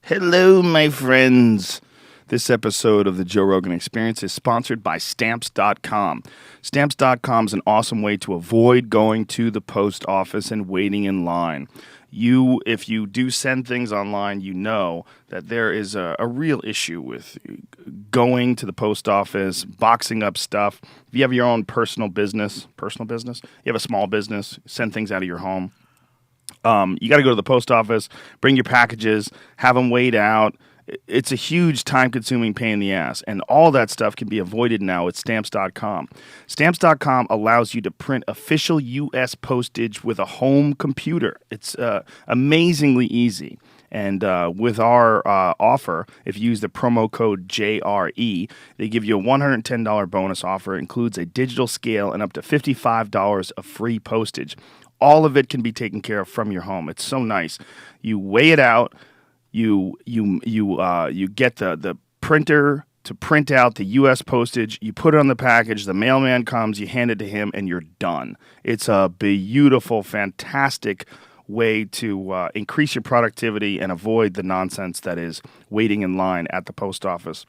Hello, my friends. This episode of the Joe Rogan Experience is sponsored by Stamps.com. Stamps.com is an awesome way to avoid going to the post office and waiting in line. If you do send things online, you know that there is a real issue with going to the post office, boxing up stuff. If you have your own personal business, you have a small business, send things out of your home. You got to go to the post office, bring your packages, have them weighed out. It's a huge time-consuming pain in the ass, and all that stuff can be avoided now with Stamps.com. Stamps.com allows you to print official U.S. postage with a home computer. It's amazingly easy. And with our offer, if you use the promo code JRE, they give you a $110 bonus offer. It includes a digital scale and up to $55 of free postage. All of it can be taken care of from your home. It's so nice. You weigh it out. You get the printer to print out the U.S. postage. You put it on the package. The mailman comes. You hand it to him, and you're done. It's a beautiful, fantastic way to increase your productivity and avoid the nonsense that is waiting in line at the post office.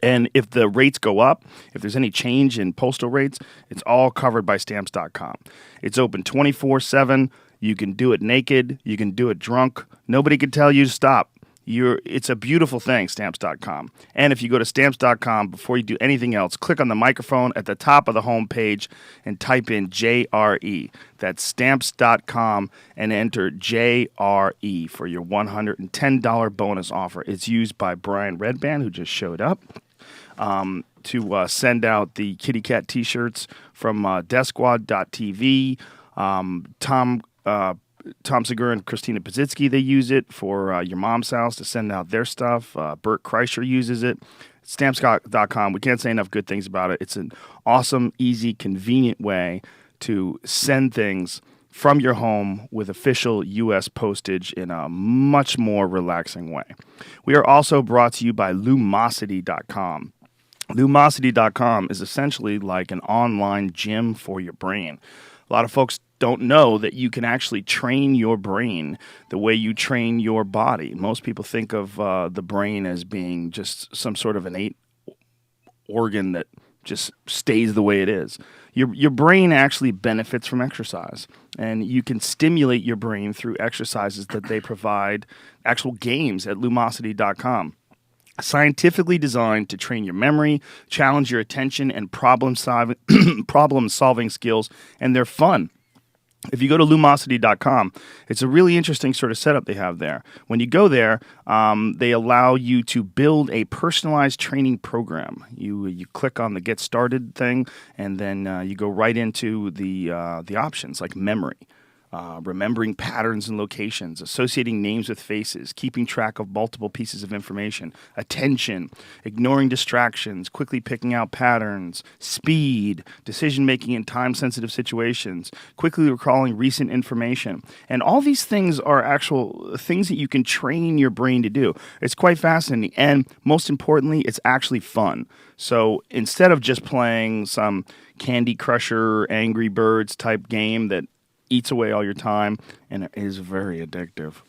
And if the rates go up, if there's any change in postal rates, it's all covered by Stamps.com. It's open 24/7. You can do it naked. You can do it drunk. Nobody can tell you to stop. It's a beautiful thing, Stamps.com. And if you go to Stamps.com, before you do anything else, click on the microphone at the top of the home page and type in JRE. That's Stamps.com and enter JRE for your $110 bonus offer. It's used by Brian Redband, who just showed up, to send out the kitty cat t-shirts from DeathSquad.tv. Tom Segura and Christina Pazitsky, they use it for your mom's house to send out their stuff. Bert Kreischer uses it. Stamps.com, we can't say enough good things about it. It's an awesome, easy, convenient way to send things from your home with official U.S. postage in a much more relaxing way. We are also brought to you by Lumosity.com. Lumosity.com is essentially like an online gym for your brain. A lot of folks don't know that you can actually train your brain the way you train your body. Most people think of the brain as being just some sort of innate organ that just stays the way it is. Your brain actually benefits from exercise, and you can stimulate your brain through exercises that they provide, actual games at Lumosity.com. Scientifically designed to train your memory, challenge your attention, and problem-solving skills, and they're fun. If you go to Lumosity.com, it's a really interesting sort of setup they have there. When you go there, they allow you to build a personalized training program. You click on the Get Started thing, and then you go right into the options like memory. Remembering patterns and locations, associating names with faces, keeping track of multiple pieces of information, attention, ignoring distractions, quickly picking out patterns, speed, decision-making in time-sensitive situations, quickly recalling recent information. And all these things are actual things that you can train your brain to do. It's quite fascinating, and most importantly, it's actually fun. So instead of just playing some Candy Crusher, Angry Birds type game that eats away all your time, and it is very addictive,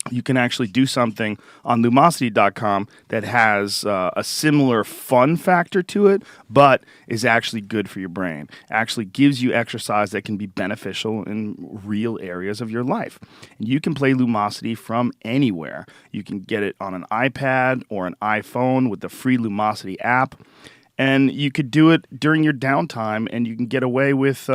you can actually do something on Lumosity.com that has a similar fun factor to it, but is actually good for your brain. Actually gives you exercise that can be beneficial in real areas of your life. And you can play Lumosity from anywhere. You can get it on an iPad or an iPhone with the free Lumosity app, and you could do it during your downtime, and you can get away with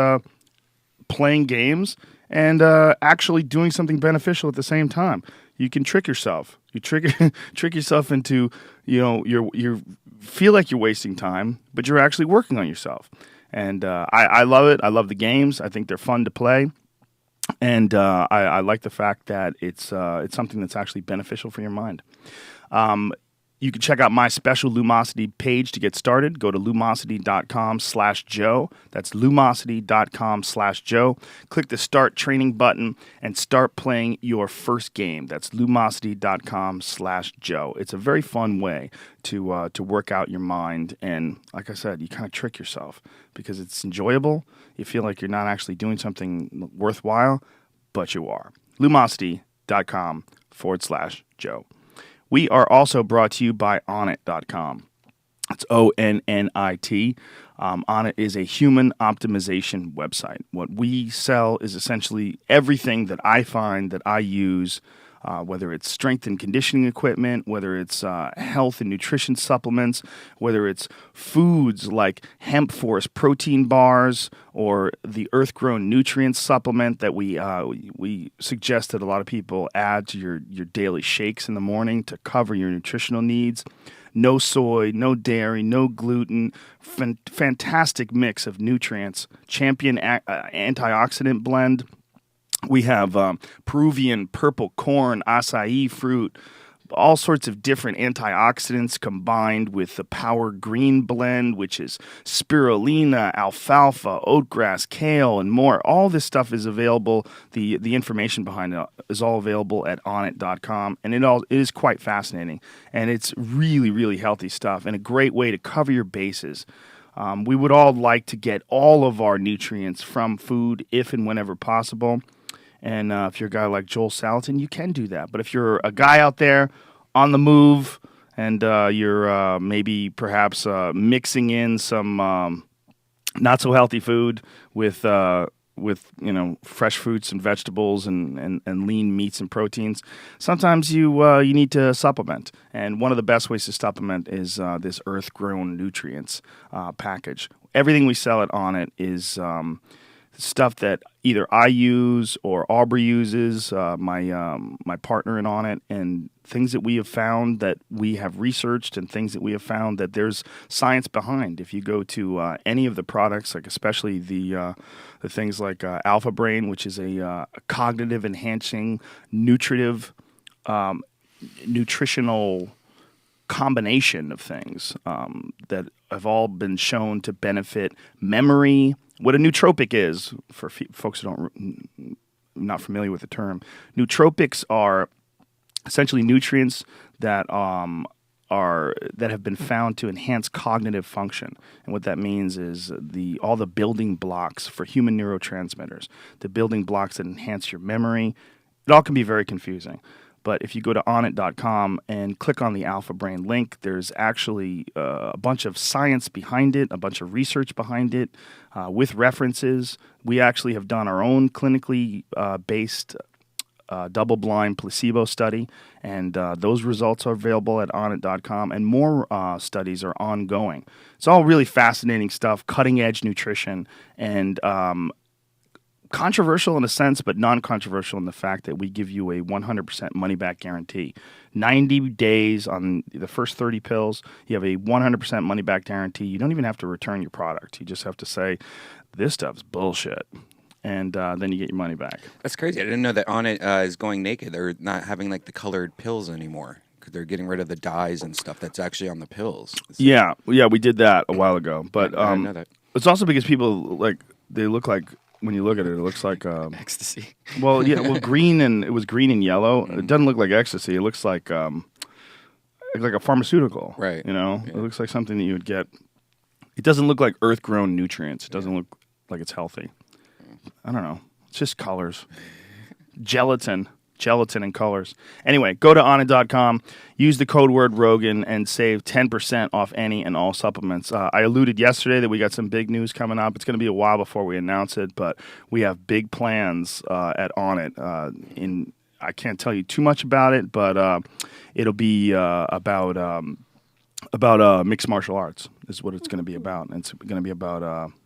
playing games and actually doing something beneficial at the same time. You can trick yourself. You trick yourself into, you feel like you're wasting time, but you're actually working on yourself. And I love it. I love the games. I think they're fun to play. And I like the fact that it's something that's actually beneficial for your mind. You can check out my special Lumosity page to get started. Go to lumosity.com/Joe. That's lumosity.com/Joe. Click the Start Training button and start playing your first game. That's lumosity.com/Joe. It's a very fun way to work out your mind. And like I said, you kind of trick yourself because it's enjoyable. You feel like you're not actually doing something worthwhile, but you are. lumosity.com/Joe. We are also brought to you by Onnit.com. It's Onnit. Onnit is a human optimization website. What we sell is essentially everything that I find that I use, whether it's strength and conditioning equipment, whether it's health and nutrition supplements, whether it's foods like hemp forest protein bars or the earth-grown nutrient supplement that we suggest that a lot of people add to your daily shakes in the morning to cover your nutritional needs. No soy, no dairy, no gluten, fantastic mix of nutrients, champion antioxidant blend. We have Peruvian purple corn, acai fruit, all sorts of different antioxidants combined with the Power Green blend, which is spirulina, alfalfa, oatgrass, kale, and more. All this stuff is available. The information behind it is all available at Onnit.com, and it is quite fascinating. And it's really, really healthy stuff and a great way to cover your bases. We would all like to get all of our nutrients from food if and whenever possible. And if you're a guy like Joel Salatin, you can do that. But if you're a guy out there on the move and you're maybe perhaps mixing in some not so healthy food with fresh fruits and vegetables and lean meats and proteins, sometimes you need to supplement. And one of the best ways to supplement is this earth-grown nutrients package. Everything we sell it on it is stuff that either I use or Aubrey uses, my partner in Onnit, and things that we have found that we have researched and things that we have found that there's science behind. If you go to any of the products, like especially the things like Alpha Brain, which is a cognitive enhancing nutritional combination of things that have all been shown to benefit memory. What a nootropic is, for folks who don't not familiar with the term, nootropics are essentially nutrients that have been found to enhance cognitive function. And what that means is all the building blocks for human neurotransmitters, the building blocks that enhance your memory. It all can be very confusing. But if you go to Onnit.com and click on the Alpha Brain link, there's actually a bunch of science behind it, a bunch of research behind it, with references. We actually have done our own clinically based double-blind placebo study, and those results are available at Onnit.com, and more studies are ongoing. It's all really fascinating stuff, cutting-edge nutrition, and controversial in a sense, but non-controversial in the fact that we give you a 100% money-back guarantee. 90 days on the first 30 pills, you have a 100% money-back guarantee. You don't even have to return your product. You just have to say, this stuff's bullshit, and then you get your money back. That's crazy. I didn't know that Onnit is going naked. They're not having like the colored pills anymore. They're getting rid of the dyes and stuff that's actually on the pills. Yeah, we did that a while ago. But I didn't know that. It's also because people they look like, when you look at it, it looks like ecstasy. Well, yeah, green and yellow. Mm-hmm. It doesn't look like ecstasy. It looks like a pharmaceutical. Right. You know, yeah. It looks like something that you would get. It doesn't look like earth-grown nutrients. It doesn't look like it's healthy. I don't know. It's just colors. Gelatin and colors. Anyway, go to Onnit.com, use the code word Rogan, and save 10% off any and all supplements. I alluded yesterday that we got some big news coming up. It's going to be a while before we announce it, but we have big plans at Onnit. I can't tell you too much about it, but it'll be about mixed martial arts is what it's going to be about. And it's going to be about,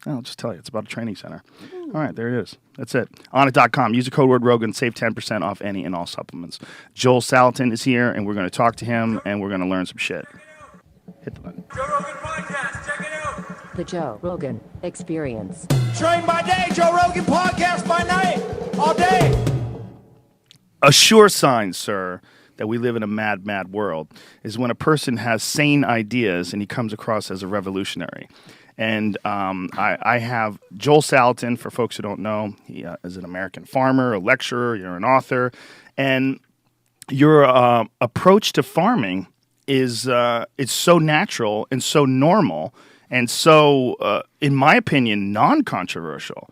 I'll just tell you, it's about a training center. All right, there it is. That's it. Onnit.com. Use the code word Rogan. Save 10% off any and all supplements. Joel Salatin is here, and we're going to talk to him, and we're going to learn some shit. Hit the button. Joe Rogan Podcast. Check it out. The Joe Rogan Experience. Train by day, Joe Rogan Podcast by night. All day. A sure sign, sir, that we live in a mad, mad world is when a person has sane ideas and he comes across as a revolutionary. And I have Joel Salatin, for folks who don't know. He is an American farmer, a lecturer, you're an author. And your approach to farming is it's so natural and so normal and so, in my opinion, non-controversial.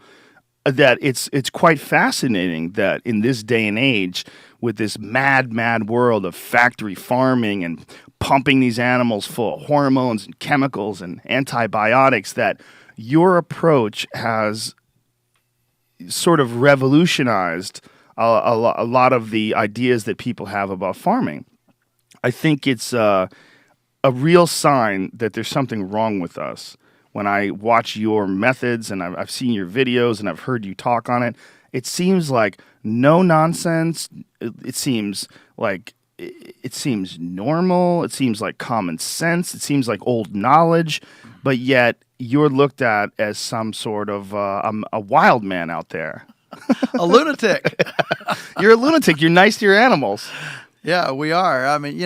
that it's quite fascinating that in this day and age, with this mad world of factory farming and pumping these animals full of hormones and chemicals and antibiotics, that your approach has sort of revolutionized a lot of the ideas that people have about farming. I think it's a real sign that there's something wrong with us. When I watch your methods and I've seen your videos and I've heard you talk on it, it seems like no nonsense. It seems normal. It seems like common sense. It seems like old knowledge, but yet you're looked at as some sort of a wild man out there. A lunatic. You're a lunatic. You're nice to your animals. Yeah, we are. I mean,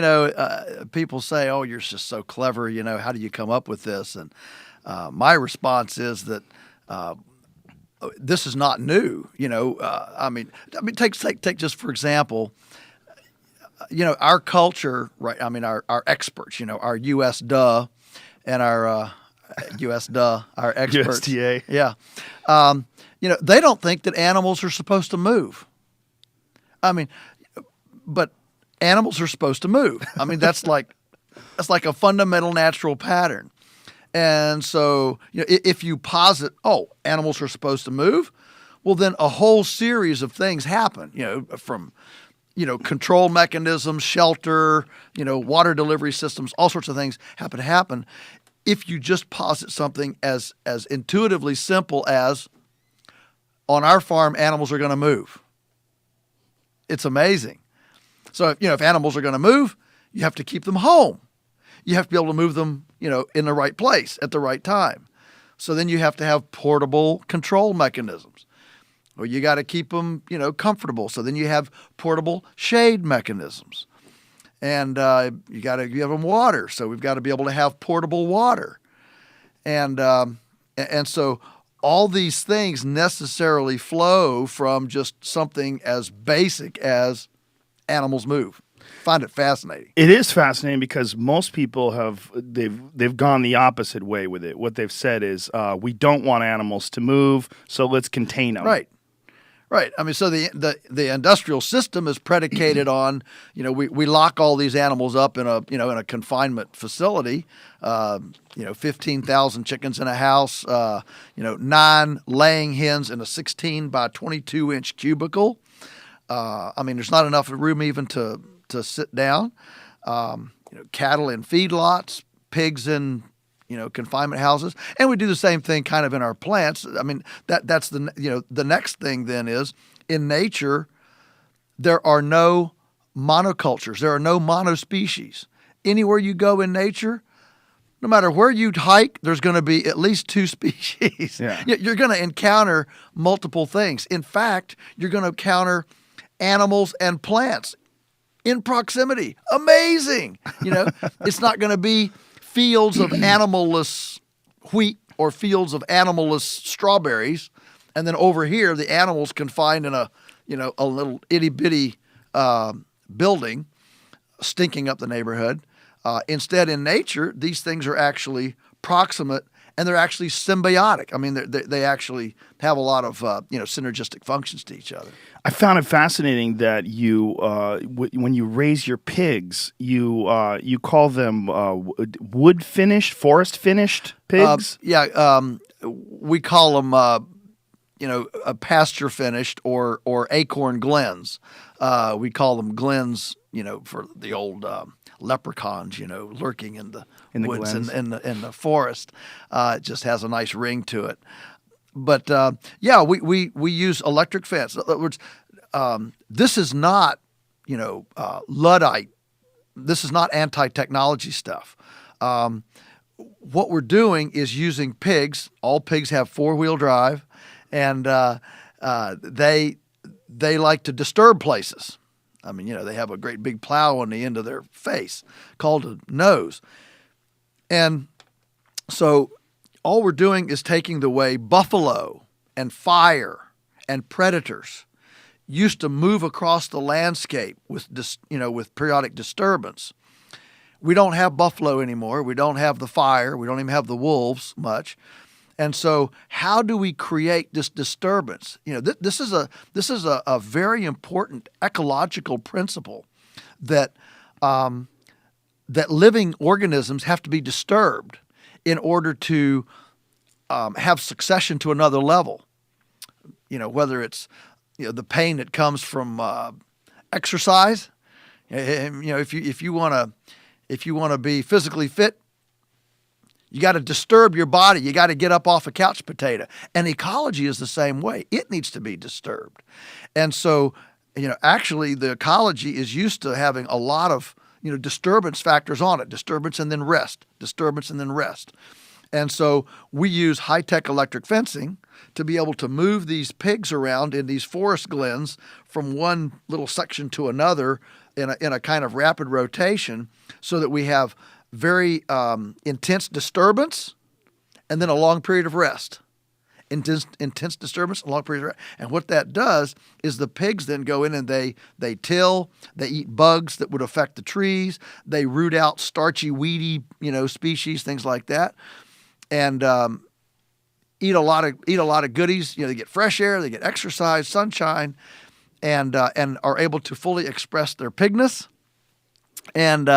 people say, "Oh, you're just so clever. How do you come up with this?" And my response is that this is not new. Take just for example, our culture, right? I mean, our experts, our USDA and our our experts, USDA. yeah. They don't think that animals are supposed to move. I mean, but animals are supposed to move. I mean, that's like a fundamental natural pattern. And so, if you posit, animals are supposed to move, well, then a whole series of things happen, from, control mechanisms, shelter, water delivery systems, all sorts of things happen. If you just posit something as intuitively simple as, on our farm, animals are going to move. It's amazing. So, if animals are going to move, you have to keep them home. You have to be able to move them, in the right place at the right time. So then you have to have portable control mechanisms. Or you got to keep them, comfortable. So then you have portable shade mechanisms. And you have them water. So we've got to be able to have portable water. And so all these things necessarily flow from just something as basic as animals move. Find it fascinating. It is fascinating because most people they've gone the opposite way with it. What they've said is, we don't want animals to move, so let's contain them. Right. I mean, so the industrial system is predicated on, we lock all these animals up in a confinement facility, 15,000 chickens in a house, 9 laying hens in a 16 by 22 inch cubicle. I mean, there's not enough room even to sit down. Cattle in feedlots, pigs in confinement houses, and we do the same thing kind of in our plants. I mean, that's the next thing then is, in nature, there are no monocultures. There are no monospecies. Anywhere you go in nature, no matter where you hike, there's going to be at least 2 species. Yeah. You're going to encounter multiple things. In fact, you're going to encounter animals and plants in proximity. Amazing. It's not going to be fields of animalless wheat or fields of animalless strawberries, and then over here the animals confined in a little itty bitty building, stinking up the neighborhood. Instead, in nature, these things are actually proximate and they're actually symbiotic. I mean, they actually have a lot of synergistic functions to each other. I found it fascinating that you, when you raise your pigs, you call them wood finished, forest finished pigs. We call them pasture finished or acorn glens. We call them glens, for the old leprechauns, lurking in the woods glens. and in the forest. It just has a nice ring to it. But we use electric fence. In other words, this is not Luddite. This is not anti-technology stuff. What we're doing is using pigs. All pigs have 4-wheel drive, and they like to disturb places. I mean, they have a great big plow on the end of their face called a nose. And so all we're doing is taking the way buffalo and fire and predators used to move across the landscape with periodic disturbance. We don't have buffalo anymore. We don't have the fire. We don't even have the wolves much. And so, how do we create this disturbance? This is a very important ecological principle that that living organisms have to be disturbed in order to have succession to another level. Whether it's the pain that comes from exercise. If you want to be physically fit, you got to disturb your body. You got to get up off a couch potato. And ecology is the same way. It needs to be disturbed. And so, actually the ecology is used to having a lot of, disturbance factors on it. Disturbance and then rest. Disturbance and then rest. And so we use high-tech electric fencing to be able to move these pigs around in these forest glens from one little section to another in a kind of rapid rotation, so that we have very intense disturbance and then a long period of rest. Intense disturbance, a long period of rest. And what that does is the pigs then go in and they till, they eat bugs that would affect the trees, they root out starchy, weedy, species, things like that, and eat a lot of goodies. They get fresh air, they get exercise, sunshine, and are able to fully express their pigness. And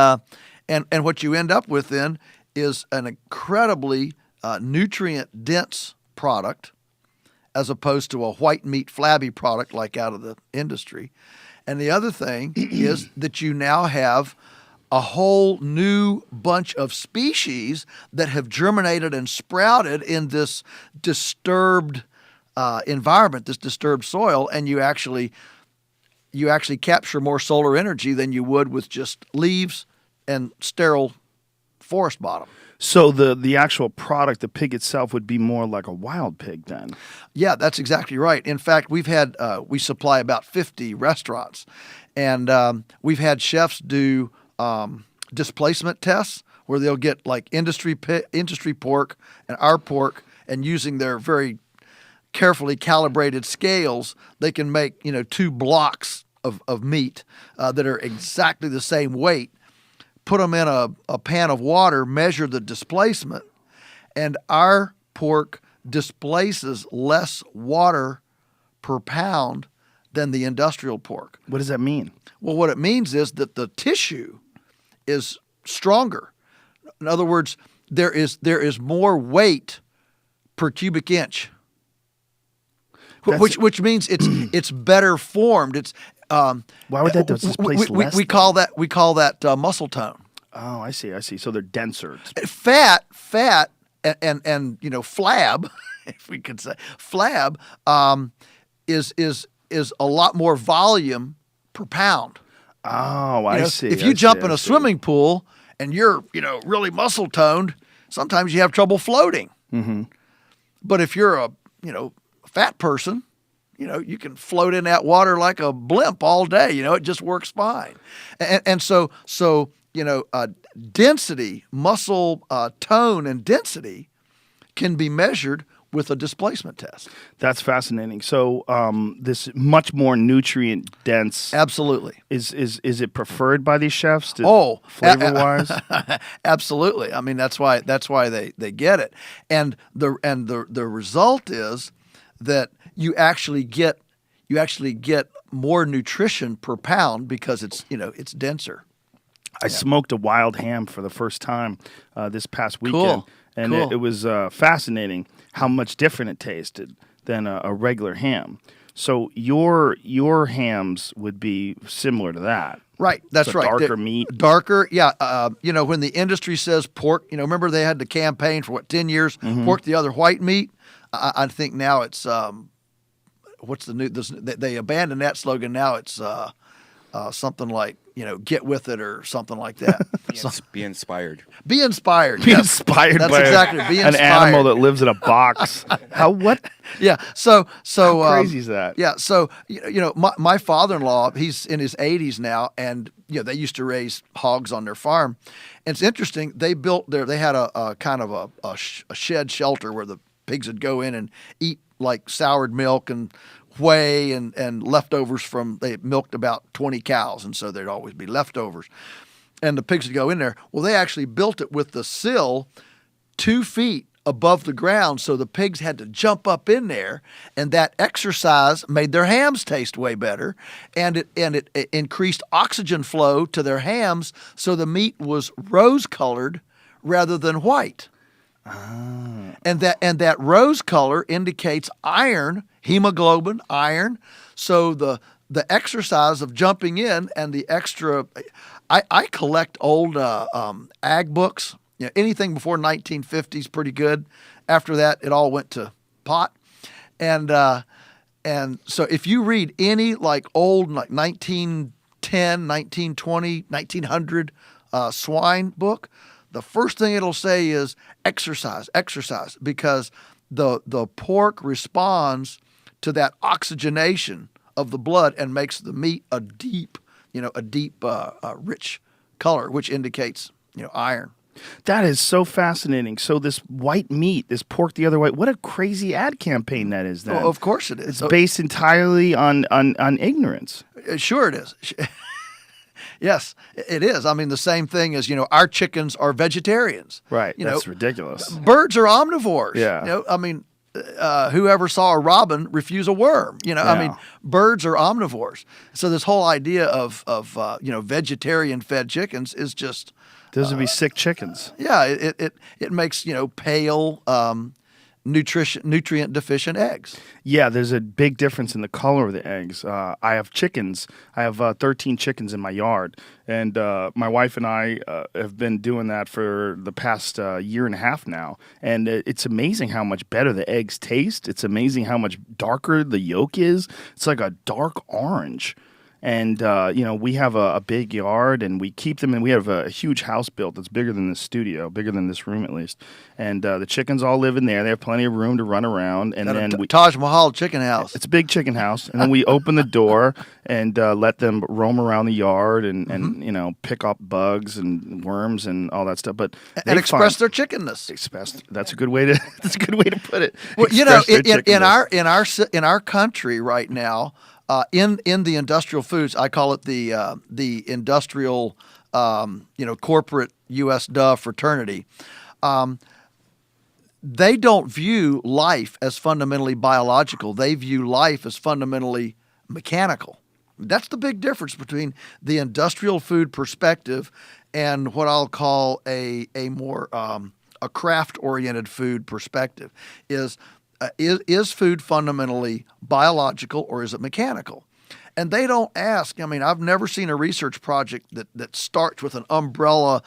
what you end up with then is an incredibly nutrient dense product, as opposed to a white meat flabby product like out of the industry. And the other thing is that you now have a whole new bunch of species that have germinated and sprouted in this disturbed environment, this disturbed soil, and you actually capture more solar energy than you would with just leaves and sterile forest bottom. So the actual product, the pig itself, would be more like a wild pig then? Yeah, that's exactly right. In fact, we supply about 50 restaurants, and we've had chefs do displacement tests where they'll get like industry pork and our pork, and using their very carefully calibrated scales, they can make 2 blocks of meat that are exactly the same weight. Put them in a pan of water, measure the displacement, and our pork displaces less water per pound than the industrial pork. What does that mean? Well, what it means is that the tissue is stronger. In other words, there is more weight per cubic inch, which means it's better formed. It's why would that displace less? We call that muscle tone. Oh, I see. So they're denser. Fat, and flab, if we could say flab, is a lot more volume per pound. Oh, I see. If you jump in a swimming pool and you're really muscle toned, sometimes you have trouble floating. Mm-hmm. But if you're a fat person, you can float in that water like a blimp all day. It just works fine. And so density, muscle tone and density can be measured with a displacement test. That's fascinating. So this much more nutrient dense. Absolutely. Is it preferred by these chefs? Flavor wise? Absolutely. I mean, that's why they get it. And the result is that you actually get more nutrition per pound because it's denser. I smoked a wild ham for the first time this past weekend, and it was fascinating how much different it tasted than a regular ham. So your hams would be similar to that. Right, that's right. Darker meat. Darker, yeah. When the industry says pork, remember they had the campaign for 10 years, pork the other white meat? I think now it's what's the new? They abandoned that slogan. Now it's something like get with it or something like that. Be inspired. Be inspired. Be yes. inspired That's by exactly. Be an inspired. animal that lives in a box. What? Yeah. So how crazy is that? Yeah. So my father-in-law, he's in his 80s now, and they used to raise hogs on their farm. And it's interesting. They had a kind of a shed shelter where the pigs would go in and eat like soured milk and whey and leftovers they milked about 20 cows, and so there'd always be leftovers. And the pigs would go in there. Well, they actually built it with the sill 2 feet above the ground, so the pigs had to jump up in there, and that exercise made their hams taste way better, and it increased oxygen flow to their hams, so the meat was rose-colored rather than white. And that rose color indicates iron, hemoglobin, iron. So the exercise of jumping in and the extra, I collect old ag books. You know, anything before 1950 is pretty good. After that, it all went to pot. And so if you read any like old like 1910, 1920, 1900 swine book, the first thing it'll say is exercise, because the pork responds to that oxygenation of the blood and makes the meat a deep, rich color, which indicates, iron. That is so fascinating. So this white meat, this pork the other way, what a crazy ad campaign that is then. Well, of course it is. It's based entirely on ignorance. Sure it is. Yes, it is. I mean, the same thing as, our chickens are vegetarians. Right. That's ridiculous. Birds are omnivores. Yeah. Whoever saw a robin refuse a worm. I mean, birds are omnivores. So this whole idea of vegetarian fed chickens is just those would be sick chickens. Yeah, it makes, pale nutrient deficient eggs. Yeah, there's a big difference in the color of the eggs. I have chickens. I have 13 chickens in my yard, and my wife and I have been doing that for the past year and a half now. And it's amazing how much better the eggs taste. It's amazing how much darker the yolk is. It's like a dark orange. And, we have a big yard, and we keep them, and we have a huge house built that's bigger than this studio, bigger than this room at least. And the chickens all live in there. They have plenty of room to run around. And then Taj Mahal chicken house. It's a big chicken house. And then we open the door and let them roam around the yard and pick up bugs and worms and all that stuff. But and express their chickenness. That's a good way to put it. Well, in our country right now, in the industrial foods, I call it the industrial, corporate U.S. Dove fraternity. They don't view life as fundamentally biological. They view life as fundamentally mechanical. That's the big difference between the industrial food perspective and what I'll call a more a craft-oriented food perspective. Is food fundamentally biological or is it mechanical? And they don't ask. I mean, I've never seen a research project that starts with an umbrella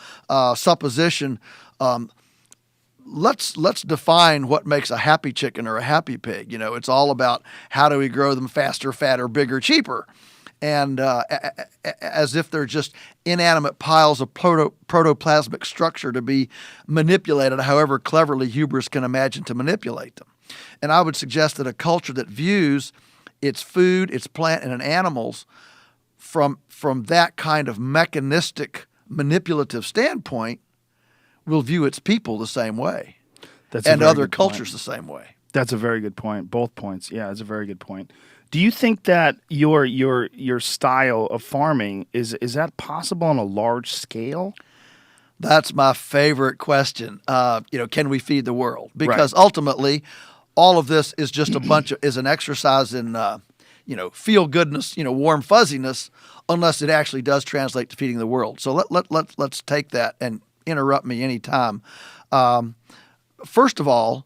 supposition. Let's define what makes a happy chicken or a happy pig. It's all about how do we grow them faster, fatter, bigger, cheaper. And as if they're just inanimate piles of protoplasmic structure to be manipulated however cleverly hubris can imagine to manipulate them. And I would suggest that a culture that views its food, its plant, and animals from that kind of mechanistic, manipulative standpoint will view its people the same way. And other cultures the same way. That's a very good point. Both points. Yeah, it's a very good point. Do you think that your style of farming is that possible on a large scale? That's my favorite question. Can we feed the world? Because ultimately, all of this is just is an exercise in feel goodness, warm fuzziness, unless it actually does translate to feeding the world. So let's take that and interrupt me anytime. First of all,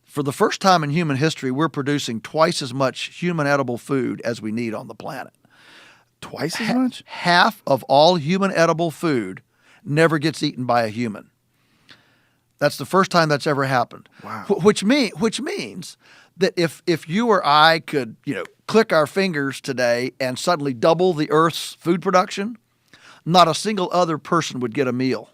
for the first time in human history, we're producing twice as much human edible food as we need on the planet. Twice as much? Half of all human edible food never gets eaten by a human. That's the first time that's ever happened. Wow. Which means that if you or I could, click our fingers today and suddenly double the Earth's food production, not a single other person would get a meal.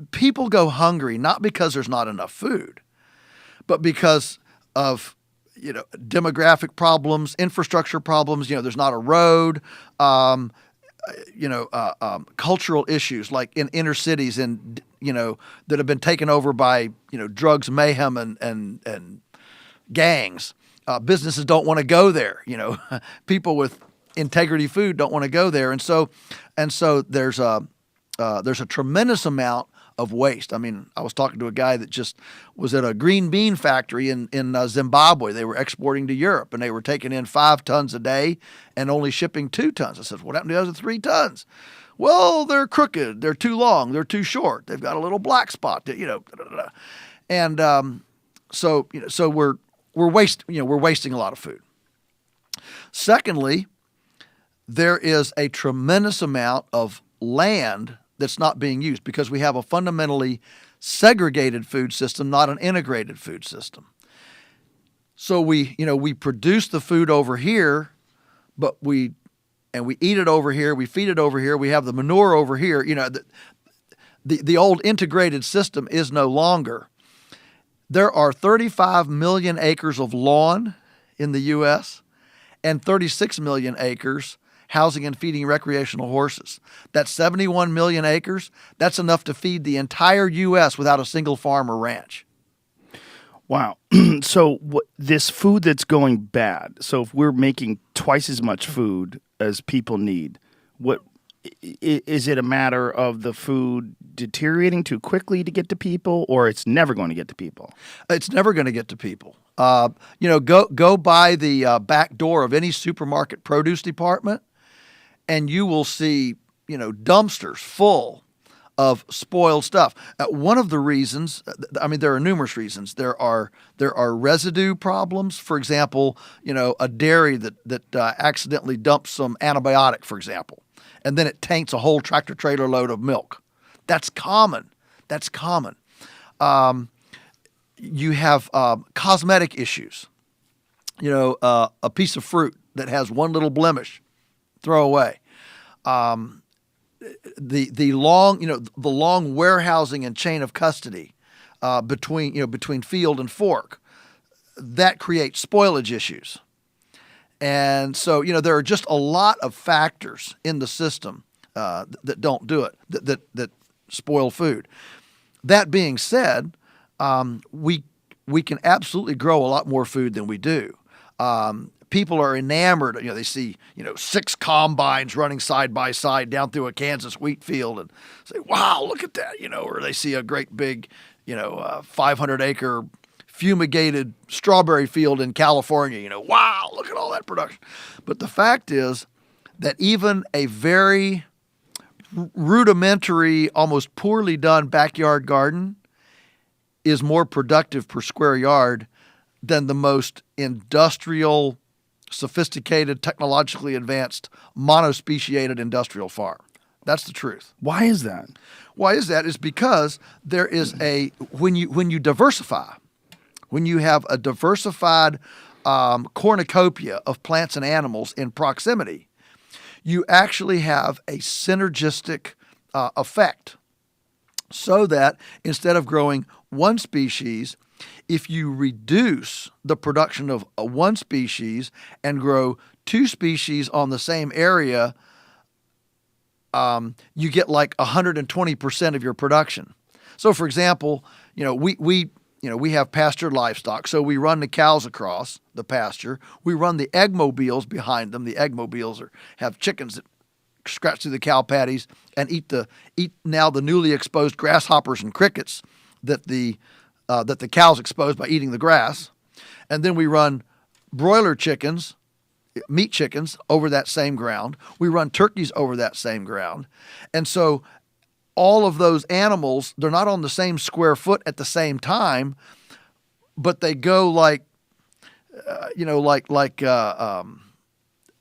People go hungry not because there's not enough food, but because of demographic problems, infrastructure problems. There's not a road. Cultural issues like in inner cities and that have been taken over by drugs, mayhem, and gangs. Businesses don't want to go there. People with integrity food don't want to go there, and so there's a tremendous amount of waste. I mean, I was talking to a guy that just was at a green bean factory in Zimbabwe. They were exporting to Europe, and they were taking in 5 tons a day and only shipping 2 tons. I said, what happened to the other 3 tons? Well, they're crooked. They're too long. They're too short. They've got a little black spot. And so we're wasting a lot of food. Secondly, there is a tremendous amount of land that's not being used because we have a fundamentally segregated food system, not an integrated food system. So we produce the food over here, but we eat it over here, we feed it over here, we have the manure over here. The old integrated system is no longer. There are 35 million acres of lawn in the U.S. and 36 million acres housing and feeding recreational horses. That's 71 million acres. That's enough to feed the entire U.S. without a single farm or ranch. Wow. So this food that's going bad, so if we're making twice as much food as people need, what is it a matter of the food deteriorating too quickly to get to people, or it's never going to get to people? It's never going to get to people. Go by the back door of any supermarket produce department, and you will see, dumpsters full of spoiled stuff. One of the reasons, there are numerous reasons. There are residue problems. For example, a dairy that accidentally dumps some antibiotic, for example, and then it taints a whole tractor trailer load of milk. That's common. You have cosmetic issues. A piece of fruit that has one little blemish, throw away. The long warehousing and chain of custody between field and fork, that creates spoilage issues. And so there are just a lot of factors in the system that don't do it, that spoil food. That being said, we can absolutely grow a lot more food than we do. People are enamored. They see 6 combines running side by side down through a Kansas wheat field and say, "Wow, look at that!" Or they see a great big 500-acre fumigated strawberry field in California. Wow, look at all that production. But the fact is that even a very rudimentary, almost poorly done backyard garden is more productive per square yard than the most industrial, sophisticated, technologically advanced, monospeciated industrial farm. That's the truth. Why is that? Is because there is when you diversify, when you have a diversified cornucopia of plants and animals in proximity, you actually have a synergistic effect. So that instead of growing one species, if you reduce the production of one species and grow 2 species on the same area, you get like 120% of your production. So, for example, we have pastured livestock, so we run the cows across the pasture. We run the egg mobiles behind them. The egg mobiles have chickens that scratch through the cow patties and eat now the newly exposed grasshoppers and crickets that the cows expose by eating the grass. And then we run broiler chickens, meat chickens, over that same ground. We run turkeys over that same ground. And so all of those animals, they're not on the same square foot at the same time, but they go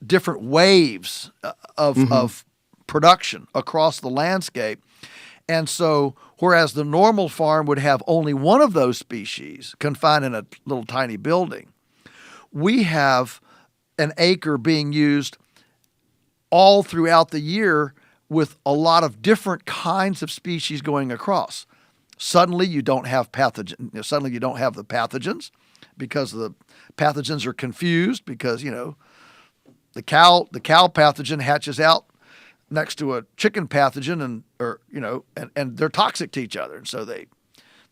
different waves of production across the landscape. And so whereas the normal farm would have only one of those species confined in a little tiny building, we have an acre being used all throughout the year with a lot of different kinds of species going across. Suddenly you don't have Suddenly you don't have the pathogens because the pathogens are confused because the cow pathogen hatches out next to a chicken pathogen and they're toxic to each other, and so they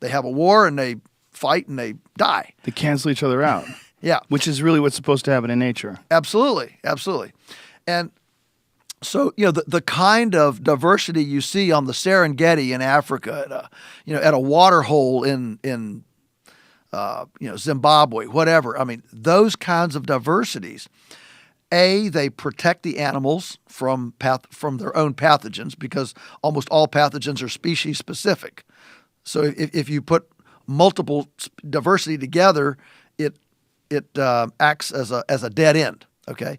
have a war and they fight and they die. They cancel each other out. Yeah, which is really what's supposed to happen in nature. Absolutely. And So, the kind of diversity you see on the Serengeti in Africa, at a water hole in Zimbabwe, whatever. I mean, those kinds of diversities, they protect the animals from their own pathogens, because almost all pathogens are species specific. So if you put multiple diversity together, it acts as a dead end. Okay,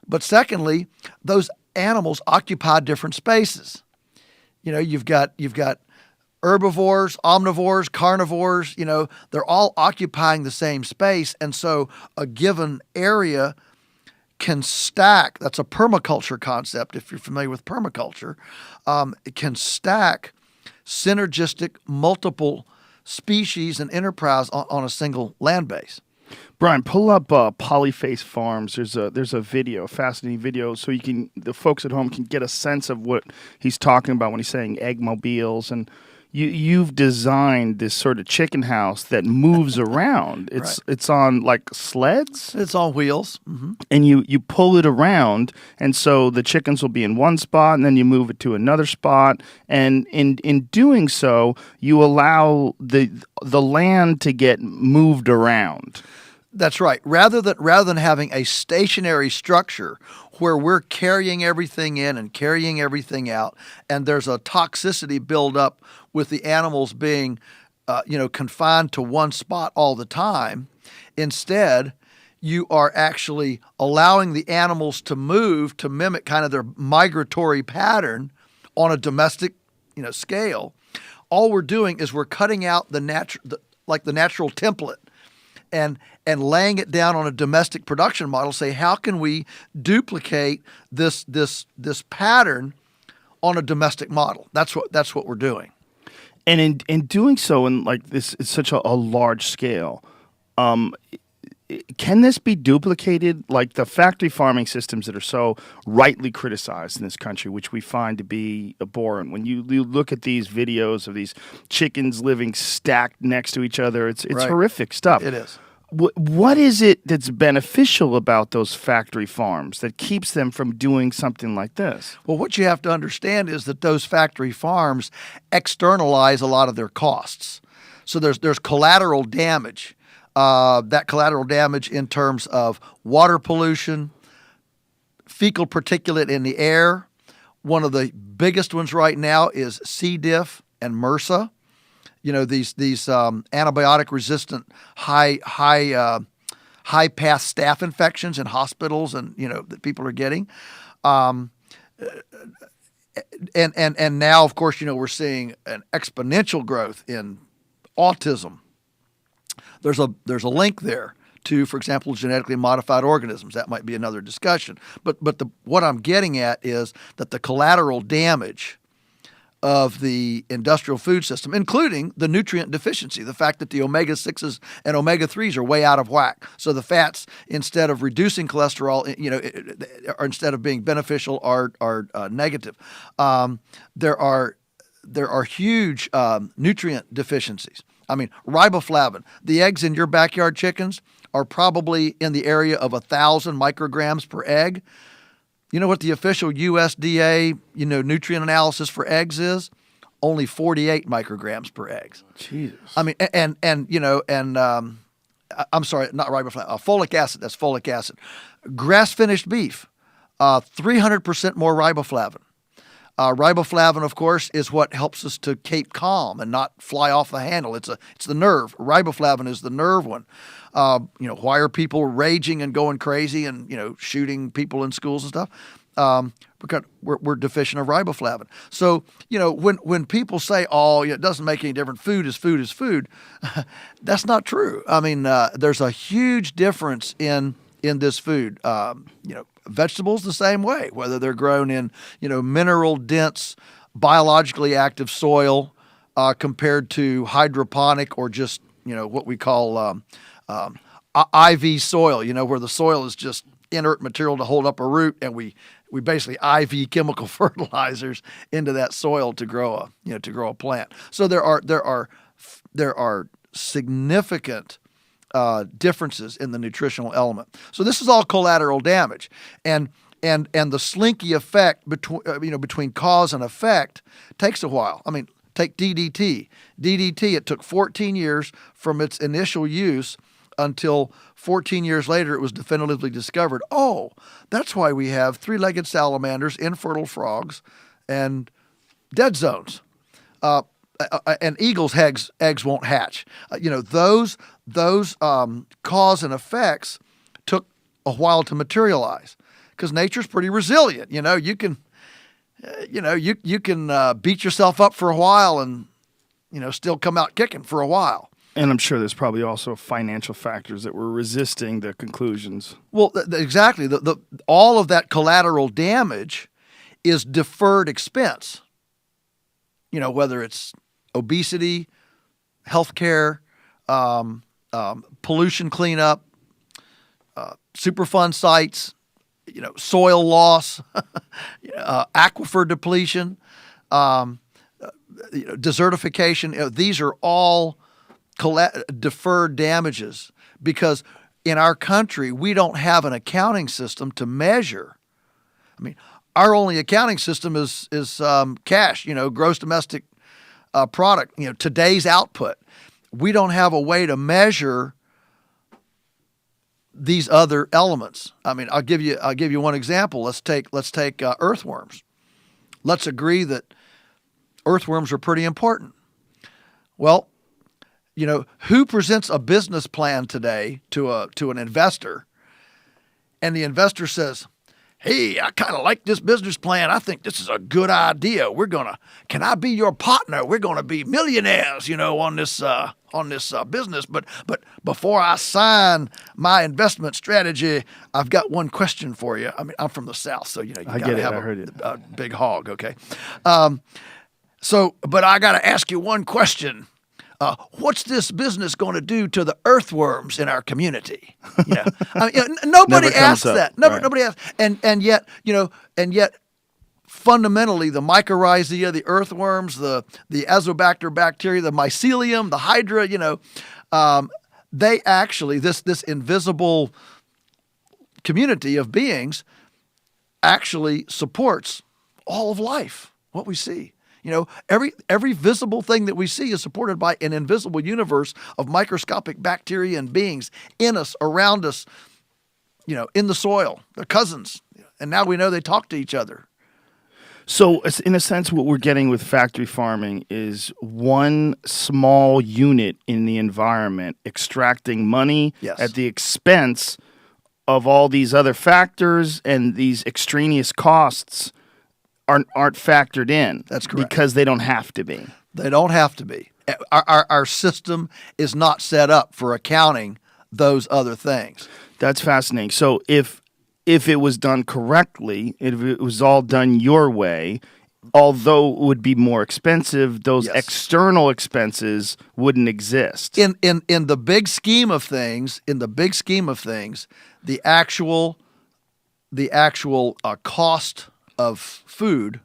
but secondly, those animals occupy different spaces. You've got herbivores, omnivores, carnivores. They're all occupying the same space, and so a given area can stack. That's a permaculture concept. If you're familiar with permaculture, it can stack synergistic multiple species and enterprise on a single land base. Brian, pull up Polyface Farms. There's a video, a fascinating video, so the folks at home can get a sense of what he's talking about when he's saying egg mobiles. And you've designed this sort of chicken house that moves around. It's on like sleds. It's on wheels, mm-hmm. And you pull it around, and so the chickens will be in one spot, and then you move it to another spot. And in doing so, you allow the land to get moved around. That's right. Rather than having a stationary structure where we're carrying everything in and carrying everything out, and there's a toxicity build up with the animals being, confined to one spot all the time, instead, you are actually allowing the animals to move to mimic kind of their migratory pattern on a domestic, scale. All we're doing is we're cutting out the natural template and laying it down on a domestic production model. Say, how can we duplicate this pattern on a domestic model? That's what we're doing. And in doing so, in like this, it's such a large scale. Can this be duplicated? Like the factory farming systems that are so rightly criticized in this country, which we find to be abhorrent. When you look at these videos of these chickens living stacked next to each other, it's Right. horrific stuff. It is. What is it that's beneficial about those factory farms that keeps them from doing something like this? Well, what you have to understand is that those factory farms externalize a lot of their costs. So there's collateral damage. That collateral damage in terms of water pollution, fecal particulate in the air. One of the biggest ones right now is C. diff and MRSA. These antibiotic resistant high path staph infections in hospitals and that people are getting. And now, of course, we're seeing an exponential growth in autism. There's a link there to, for example, genetically modified organisms. That might be another discussion. But what I'm getting at is that the collateral damage of the industrial food system, including the nutrient deficiency, the fact that the omega-6s and omega-3s are way out of whack. So the fats, instead of reducing cholesterol, or instead of being beneficial, are negative. There are huge nutrient deficiencies. I mean, riboflavin. The eggs in your backyard chickens are probably in the area of 1,000 micrograms per egg. You know what the official USDA, nutrient analysis for eggs is? Only 48 micrograms per egg. Jesus. I mean, I'm sorry, not riboflavin, folic acid. That's folic acid. Grass-finished beef, 300% more riboflavin. Riboflavin, of course, is what helps us to keep calm and not fly off the handle. It's the nerve. Riboflavin is the nerve one. Why are people raging and going crazy and shooting people in schools and stuff? Because we're deficient of riboflavin. So when people say, "Oh, it doesn't make any difference. Food is food is food," that's not true. I mean, there's a huge difference in this food. Vegetables the same way, whether they're grown in mineral dense, biologically active soil compared to hydroponic or just what we call IV soil. Where the soil is just inert material to hold up a root, and we basically IV chemical fertilizers into that soil to grow a plant. So there are significant differences in the nutritional element. So this is all collateral damage. And and the slinky effect between cause and effect takes a while. I mean, take DDT. DDT, it took 14 years from its initial use until 14 years later it was definitively discovered. Oh, that's why we have three-legged salamanders, infertile frogs, and dead zones. And eagles' eggs won't hatch. Those cause and effects took a while to materialize because nature's pretty resilient. You can beat yourself up for a while and still come out kicking for a while. And I'm sure there's probably also financial factors that were resisting the conclusions. Well, exactly. All of that collateral damage is deferred expense. Whether it's obesity, healthcare, pollution cleanup, Superfund sites, soil loss, aquifer depletion, desertification. These are all deferred damages because in our country we don't have an accounting system to measure. I mean, our only accounting system is cash, gross domestic product, today's output. We don't have a way to measure these other elements. I mean, I'll give you one example. Let's take earthworms. Let's agree that earthworms are pretty important. Well, who presents a business plan today to an investor, and the investor says, "Hey, I kind of like this business plan. I think this is a good idea. Can I be your partner? We're gonna be millionaires, on this business. But before I sign my investment strategy, I've got one question for you. I mean, I'm from the South, so you gotta have a big hog, okay? But I gotta ask you one question. What's this business going to do to the earthworms in our community? Nobody asks that. Nobody asks. And yet, fundamentally, the mycorrhizae, the earthworms, the azobacter bacteria, the mycelium, the hydra, they actually this invisible community of beings actually supports all of life. What we see. Every visible thing that we see is supported by an invisible universe of microscopic bacteria and beings in us, around us, in the soil. They're cousins. And now we know they talk to each other. So in a sense, what we're getting with factory farming is one small unit in the environment extracting money at the expense of all these other factors, and these extraneous costs aren't factored in. That's correct. Because they don't have to be. They don't have to be. Our system is not set up for accounting those other things. That's fascinating. So if it was done correctly, if it was all done your way, although it would be more expensive, those external expenses wouldn't exist. In the big scheme of things, the actual cost of food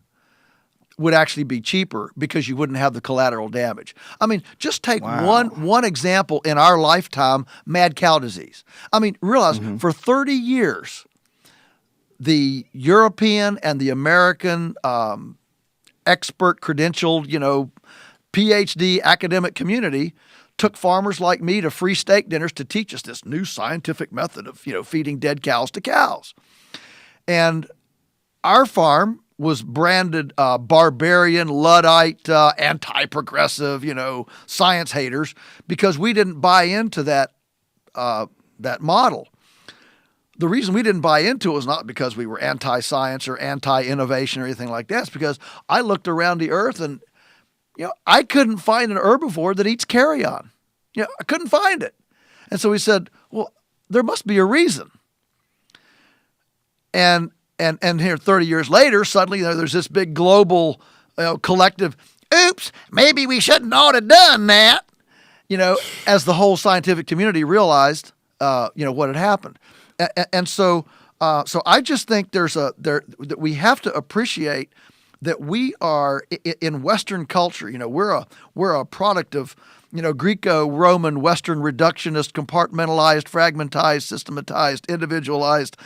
would actually be cheaper because you wouldn't have the collateral damage. I mean, just take one example in our lifetime, mad cow disease. I mean, realize for 30 years, the European and the American expert credentialed, PhD academic community took farmers like me to free steak dinners to teach us this new scientific method of, feeding dead cows to cows. And our farm was branded barbarian, Luddite, anti-progressive, science haters, because we didn't buy into that model. The reason we didn't buy into it was not because we were anti-science or anti-innovation or anything like that. It's because I looked around the earth and, I couldn't find an herbivore that eats carrion. I couldn't find it. And so we said, well, there must be a reason. And here 30 years later, suddenly there's this big global collective, oops, maybe we shouldn't ought to done that, as the whole scientific community realized, what had happened. And so I just think that we have to appreciate that we are in Western culture. We're a product of Greco-Roman, Western reductionist, compartmentalized, fragmentized, systematized, individualized,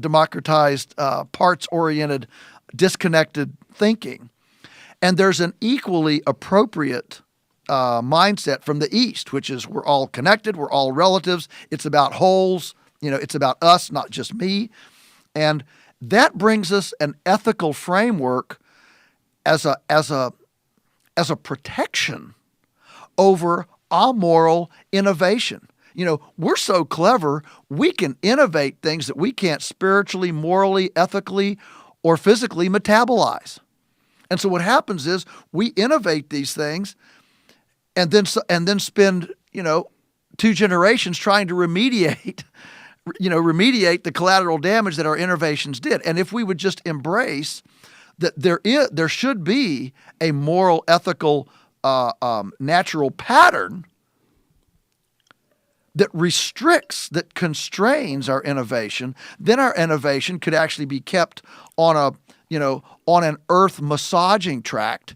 democratized, parts-oriented, disconnected thinking. And there's an equally appropriate mindset from the East, which is we're all connected, we're all relatives. It's about wholes, it's about us, not just me. And that brings us an ethical framework as a protection over amoral innovation. We're so clever, we can innovate things that we can't spiritually, morally, ethically, or physically metabolize. And so what happens is we innovate these things and then spend, 2 generations trying to remediate the collateral damage that our innovations did. And if we would just embrace that there should be a moral, ethical, natural pattern that restricts, that constrains our innovation, then our innovation could actually be kept on an earth massaging track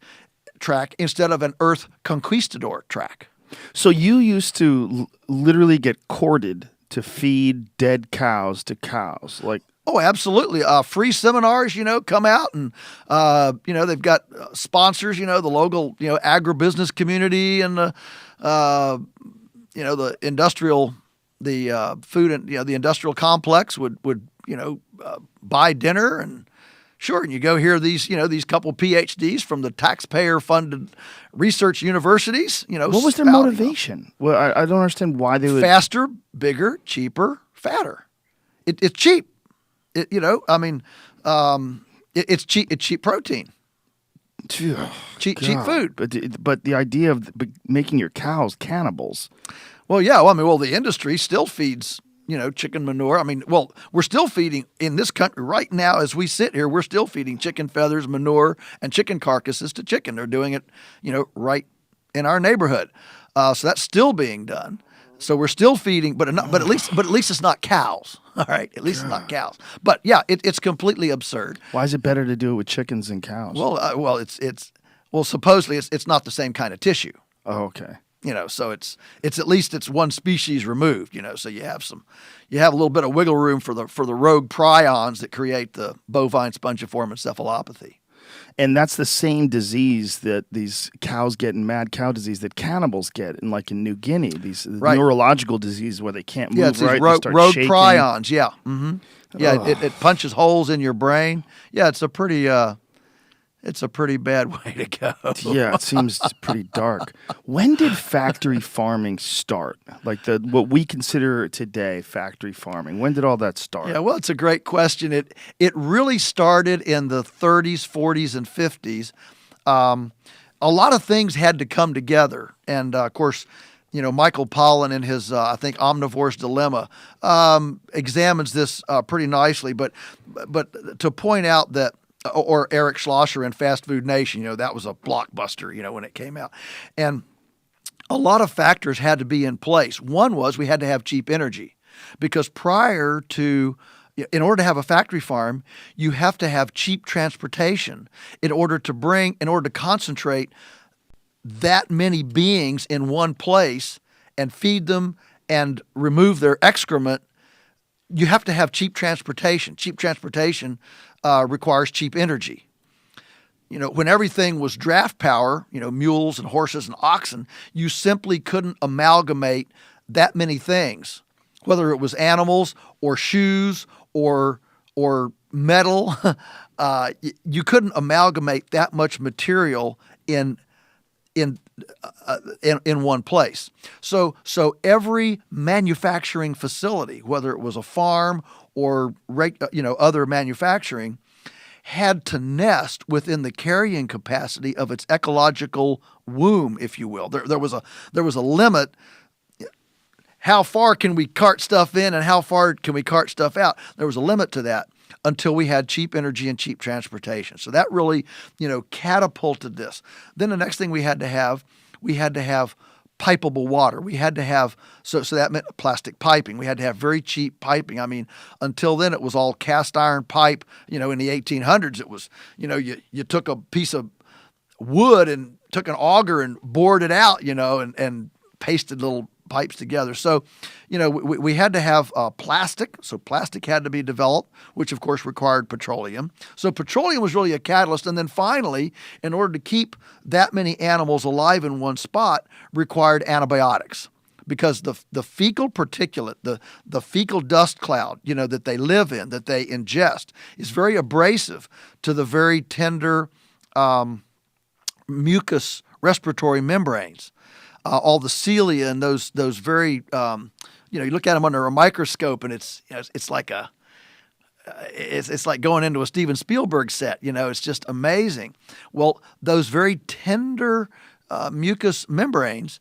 instead of an earth conquistador track. So you used to literally get courted to feed dead cows to cows, like. Oh, absolutely. Free seminars, come out and, they've got sponsors, the local, agribusiness community and the industrial, the food and, the industrial complex would buy dinner and sure. And you go hear these couple PhDs from the taxpayer funded research universities, What was their motivation? Well, I don't understand why they would. Faster, bigger, cheaper, fatter. It's cheap. It's cheap. It's cheap protein. Cheap food. But the idea of making your cows cannibals. Well, yeah. The industry still feeds, chicken manure. We're still feeding in this country right now as we sit here. We're still feeding chicken feathers, manure, and chicken carcasses to chicken. They're doing it, right in our neighborhood. So that's still being done. So we're still feeding, but at least it's not cows. All right, at least it's not cows. But yeah, it's completely absurd. Why is it better to do it with chickens than cows? Well, supposedly it's not the same kind of tissue. Oh, okay. So it's at least it's one species removed. So you have a little bit of wiggle room for the rogue prions that create the bovine spongiform encephalopathy. And that's the same disease that these cows get in mad cow disease that cannibals get in New Guinea. These neurological diseases where they can't move it's right. Rogue shaking. prions. Yeah. Mm-hmm. Yeah. It punches holes in your brain. Yeah. It's a pretty bad way to go. Yeah. It seems pretty dark. When did factory farming start? What we consider today factory farming. When did all that start? Yeah. Well, it's a great question. It really started in the 30s, 40s, and 50s. A lot of things had to come together. And of course, Michael Pollan in his, I think, Omnivore's Dilemma examines this pretty nicely. But to point out that, or Eric Schlosser in Fast Food Nation, that was a blockbuster, when it came out. And a lot of factors had to be in place. One was we had to have cheap energy because in order to have a factory farm, you have to have cheap transportation in order to concentrate that many beings in one place and feed them and remove their excrement. You have to have cheap transportation. Cheap transportation requires cheap energy. When everything was draft power, mules and horses and oxen, you simply couldn't amalgamate that many things, whether it was animals or shoes or metal. You couldn't amalgamate that much material in one place. So every manufacturing facility, whether it was a farm or other manufacturing, had to nest within the carrying capacity of its ecological womb, if you will. There was a limit. How far can we cart stuff in and how far can we cart stuff out? There was a limit to that until we had cheap energy and cheap transportation. So that really, catapulted this. Then the next thing we had to have pipeable water. We had to have, so that meant plastic piping. We had to have very cheap piping. Until then it was all cast iron pipe. In the 1800s it was, you took a piece of wood and took an auger and bored it out, and pasted little pipes together. So, we had to have plastic. So plastic had to be developed, which of course required petroleum. So petroleum was really a catalyst. And then finally, in order to keep that many animals alive in one spot, required antibiotics. Because the fecal particulate, the fecal dust cloud, that they live in, that they ingest, is very abrasive to the very tender mucous respiratory membranes. All the cilia and those very, you look at them under a microscope and it's like it's like going into a Steven Spielberg set. It's just amazing. Well, those very tender mucous membranes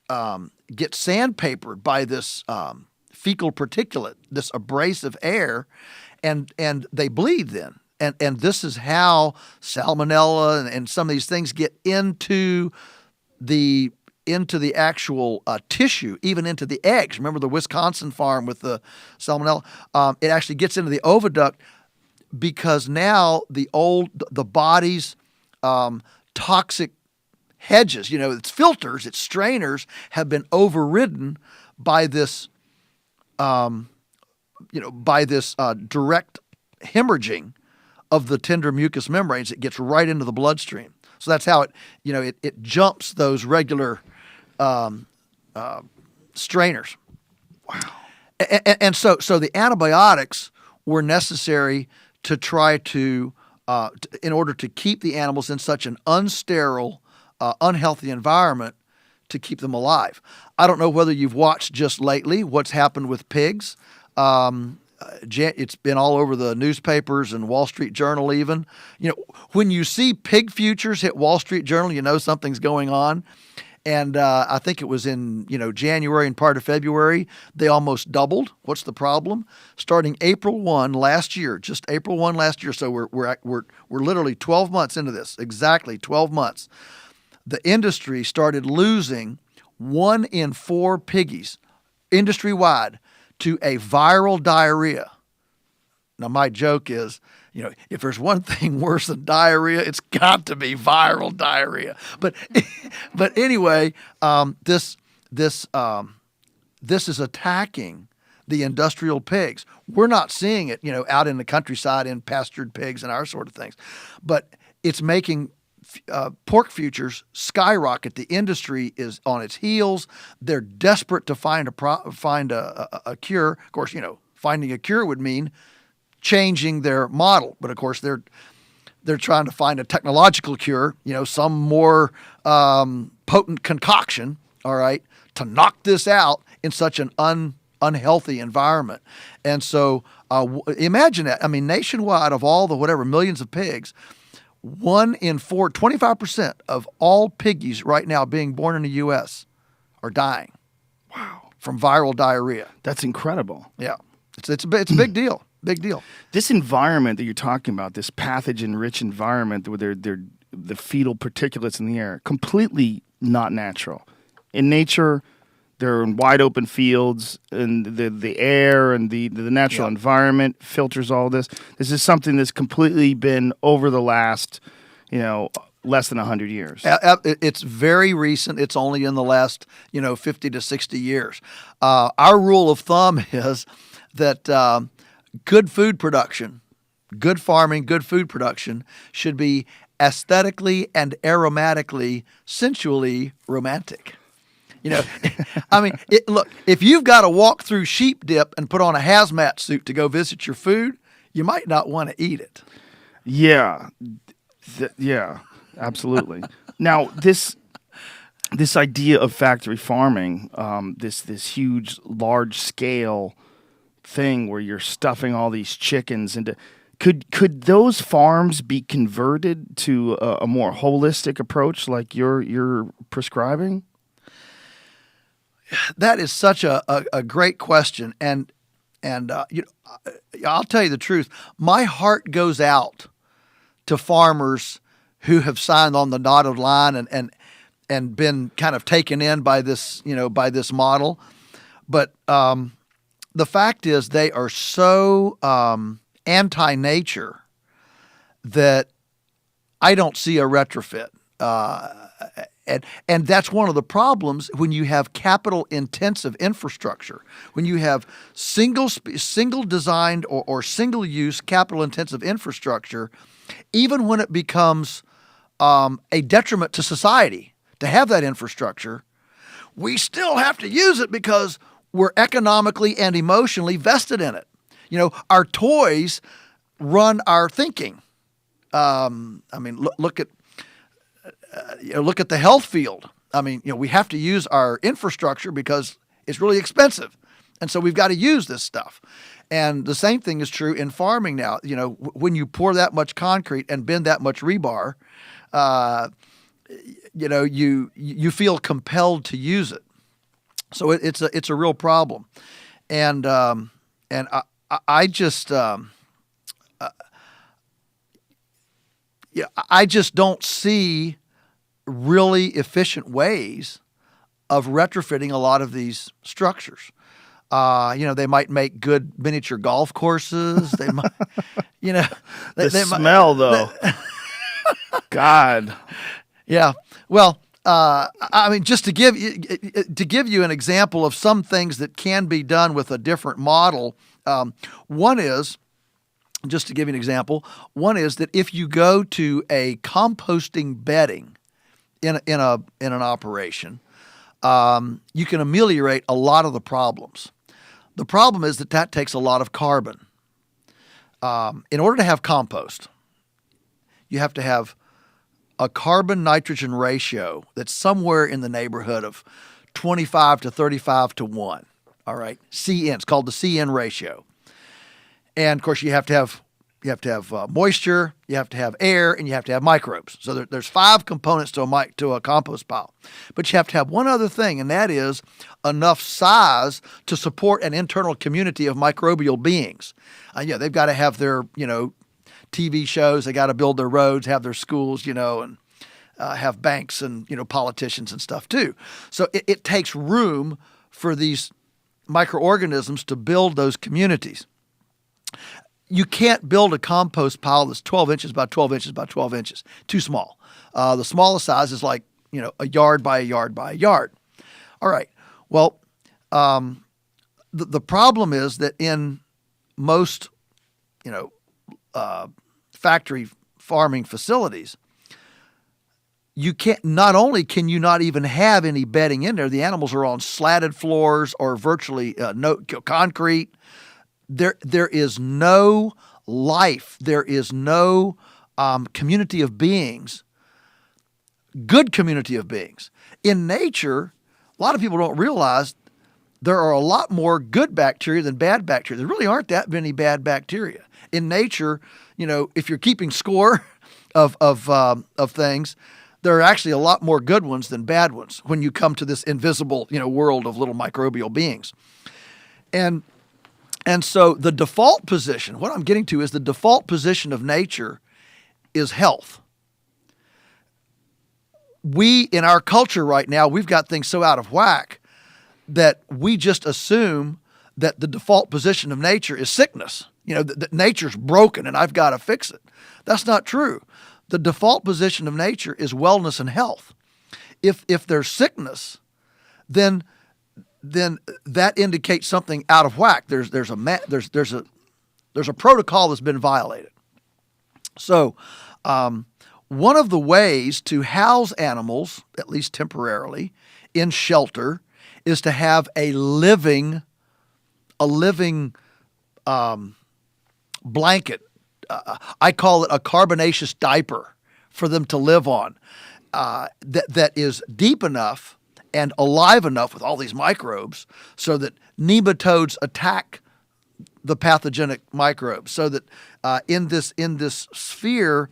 get sandpapered by this fecal particulate, this abrasive air, and they bleed then. And this is how salmonella and some of these things get into the actual tissue, even into the eggs. Remember the Wisconsin farm with the salmonella? It actually gets into the oviduct because now the body's toxic hedges, its filters, its strainers have been overridden by this, direct hemorrhaging of the tender mucous membranes. It gets right into the bloodstream. So that's how it jumps those regular strainers. Wow. And so the antibiotics were necessary to try to in order to keep the animals in such an unsterile, unhealthy environment to keep them alive. I don't know whether you've watched just lately what's happened with pigs. It's been all over the newspapers and Wall Street Journal even. When you see pig futures hit Wall Street Journal, you know something's going on. And I think it was in January and part of February, they almost doubled. What's the problem? Starting April 1 last year, just April 1 last year. So we're literally 12 months into this, exactly 12 months. The industry started losing 1 in 4 piggies industry-wide to a viral diarrhea. Now, my joke is, if there's one thing worse than diarrhea, it's got to be viral diarrhea. But anyway, this is attacking the industrial pigs. We're not seeing it, out in the countryside in pastured pigs and our sort of things, but it's making pork futures skyrocket. The industry is on its heels. They're desperate to find a cure. Of course, finding a cure would mean changing their model, but of course they're trying to find a technological cure. Some more potent concoction. All right, to knock this out in such an unhealthy environment. And so imagine that. I mean, nationwide, of all the millions of pigs, 1 in 4, 25% of all piggies right now being born in the U.S. are dying. Wow. From viral diarrhea. That's incredible. Yeah. It's a big deal. Big deal. This environment that you're talking about, this pathogen-rich environment where they're the fetal particulates in the air, completely not natural. In nature, they're in wide open fields, and the air and the natural environment filters all this. This is something that's completely been over the last, less than 100 years. It's very recent. It's only in the last, 50 to 60 years. Our rule of thumb is that good food production, good farming, good food production should be aesthetically and aromatically, sensually romantic. I mean, look, if you've got to walk through sheep dip and put on a hazmat suit to go visit your food, you might not want to eat it. Yeah. Yeah, absolutely. Now, this idea of factory farming, this huge, large scale thing where you're stuffing all these chickens into, could those farms be converted to a more holistic approach like you're prescribing? That is such a great question, and I'll tell you the truth. My heart goes out to farmers who have signed on the dotted line and been kind of taken in by this model. But the fact is, they are so anti-nature that I don't see a retrofit. And that's one of the problems when you have capital-intensive infrastructure. When you have single designed or single-use capital-intensive infrastructure, even when it becomes a detriment to society to have that infrastructure, we still have to use it because we're economically and emotionally vested in it. Our toys run our thinking. Look at the health field. We have to use our infrastructure because it's really expensive, and so we've got to use this stuff. And the same thing is true in farming now. When you pour that much concrete and bend that much rebar, you feel compelled to use it. So it's a real problem, and I just don't see really efficient ways of retrofitting a lot of these structures. They might make good miniature golf courses. They might, the smell though. God. Yeah. Well, just to give you an example of some things that can be done with a different model. One is, just to give you an example, one is that if you go to a composting bedding in an operation, you can ameliorate a lot of the problems. The problem is that takes a lot of carbon. In order to have compost, you have to have a carbon-nitrogen ratio that's somewhere in the neighborhood of 25 to 35 to 1. All right, CN. It's called the CN ratio. And of course, you have to have moisture, you have to have air, and you have to have microbes. So there's 5 components to a compost pile. But you have to have one other thing, and that is enough size to support an internal community of microbial beings. They've got to have their TV shows. They got to build their roads, have their schools, and have banks and politicians and stuff too. So it takes room for these microorganisms to build those communities. You can't build a compost pile that's 12 inches by 12 inches by 12 inches. Too small. The smallest size is like, a yard by a yard by a yard. All right. Well, the problem is that in most, factory farming facilities, you can't. Not only can you not even have any bedding in there, the animals are on slatted floors or virtually no concrete. There is no life. There is no community of beings, good community of beings. In nature, a lot of people don't realize there are a lot more good bacteria than bad bacteria. There really aren't that many bad bacteria. In nature, if you're keeping score of things, there are actually a lot more good ones than bad ones when you come to this invisible, world of little microbial beings. And so the default position, what I'm getting to is the default position of nature is health. We, in our culture right now, we've got things so out of whack that we just assume that the default position of nature is sickness. That nature's broken and I've got to fix it. That's not true. The default position of nature is wellness and health. If there's sickness, then that indicates something out of whack. There's a protocol that's been violated. So, one of the ways to house animals, at least temporarily, in shelter, is to have a living blanket. I call it a carbonaceous diaper for them to live on. That is deep enough and alive enough with all these microbes so that nematodes attack the pathogenic microbes. So that in this sphere,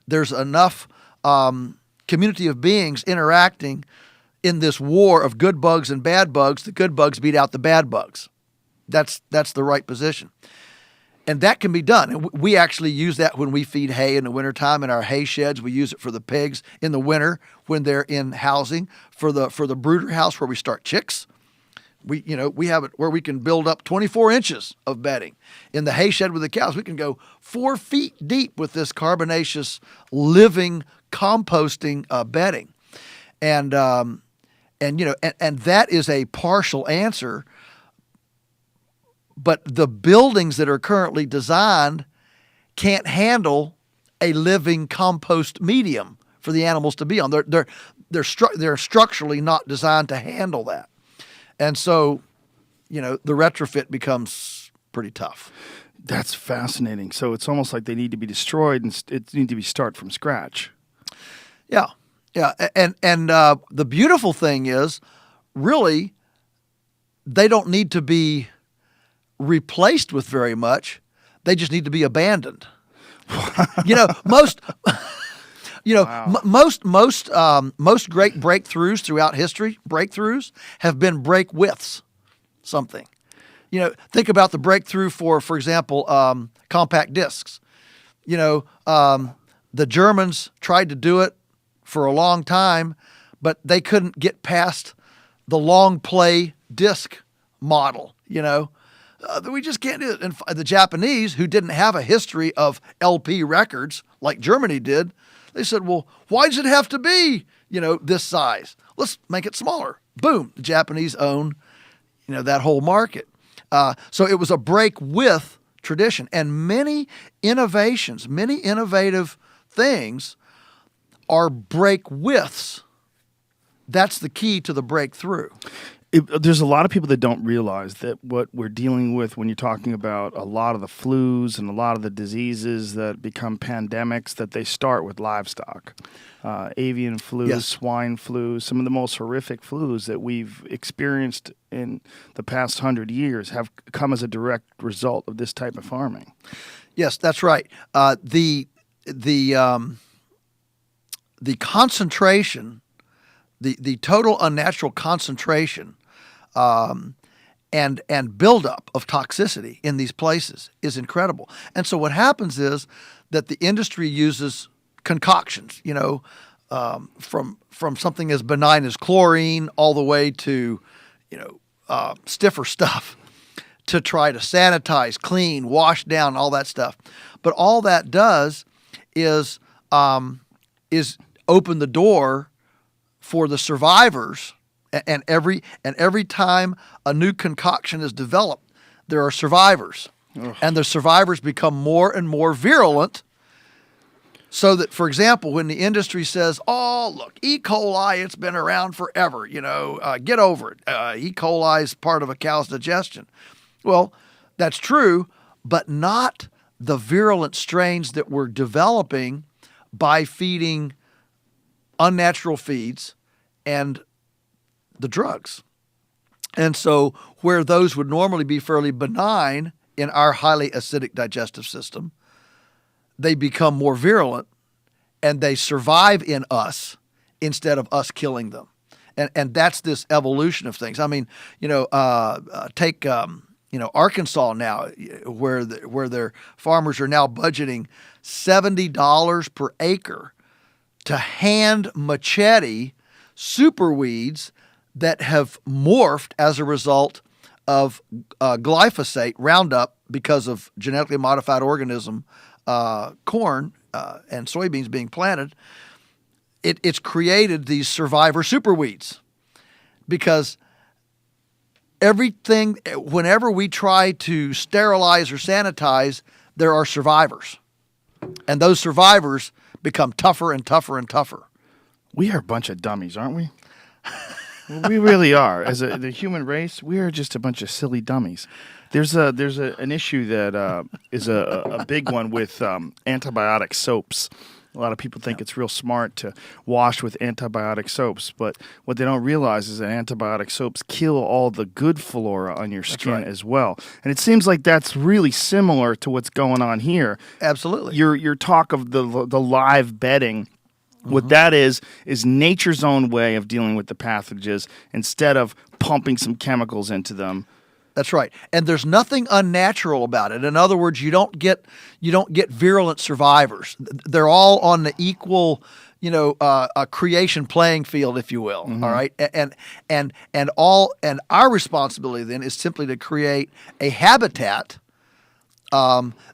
there's enough community of beings interacting in this war of good bugs and bad bugs. The good bugs beat out the bad bugs. That's the right position. And that can be done. And we actually use that when we feed hay in the wintertime in our hay sheds. We use it for the pigs in the winter when they're in housing. For the brooder house where we start chicks, we have it where we can build up 24 inches of bedding. In the hay shed with the cows, we can go 4 feet deep with this carbonaceous living composting bedding, and that is a partial answer. But the buildings that are currently designed can't handle a living compost medium for the animals to be on. They're structurally not designed to handle that, and so the retrofit becomes pretty tough. That's fascinating. So it's almost like they need to be destroyed and it needs to be start from scratch. Yeah, and the beautiful thing is, really, they don't need to be replaced with very much. They just need to be abandoned. Most great breakthroughs throughout history, have been break withs something. Think about the breakthrough for example, compact discs. The Germans tried to do it for a long time, but they couldn't get past the long play disc model. We just can't do it. And the Japanese, who didn't have a history of LP records like Germany did, they said, well, why does it have to be, this size? Let's make it smaller. Boom. The Japanese own, that whole market. So it was a break with tradition. And many innovations, many innovative things are break withs. That's the key to the breakthrough. There's a lot of people that don't realize that what we're dealing with when you're talking about a lot of the flus and a lot of the diseases that become pandemics, that they start with livestock. Avian flu, Yes. swine flu, some of the most horrific flus that we've experienced in the past 100 years have come as a direct result of this type of farming. Yes, that's right. The concentration, the total unnatural concentration and buildup of toxicity in these places is incredible. And so what happens is that the industry uses concoctions, from something as benign as chlorine all the way to, stiffer stuff to try to sanitize, clean, wash down, all that stuff. But all that does is open the door for the survivors. And every time a new concoction is developed, there are survivors. Ugh. And the survivors become more and more virulent. So that, for example, when the industry says, oh, look, E. coli, it's been around forever, get over it. E. coli is part of a cow's digestion. Well, that's true, but not the virulent strains that we're developing by feeding unnatural feeds and the drugs. And so where those would normally be fairly benign in our highly acidic digestive system, they become more virulent and they survive in us instead of us killing them. And that's this evolution of things. I mean, take Arkansas now, where their farmers are now budgeting $70 per acre to hand machete super weeds that have morphed as a result of glyphosate, Roundup, because of genetically modified organism, corn and soybeans being planted. It's created these survivor superweeds because everything, whenever we try to sterilize or sanitize, there are survivors. And those survivors become tougher and tougher and tougher. We are a bunch of dummies, aren't we? We really are. As the human race, we are just a bunch of silly dummies. There's an issue that is a big one with antibiotic soaps. A lot of people think it's real smart to wash with antibiotic soaps, but what they don't realize is that antibiotic soaps kill all the good flora on your skin as well. And it seems like that's really similar to what's going on here. Absolutely. Your talk of the live bedding. What that is nature's own way of dealing with the pathogens instead of pumping some chemicals into them. That's right. And there's nothing unnatural about it. In other words, you don't get virulent survivors. They're all on the equal, a creation playing field, if you will. All right. And our responsibility then is simply to create a habitat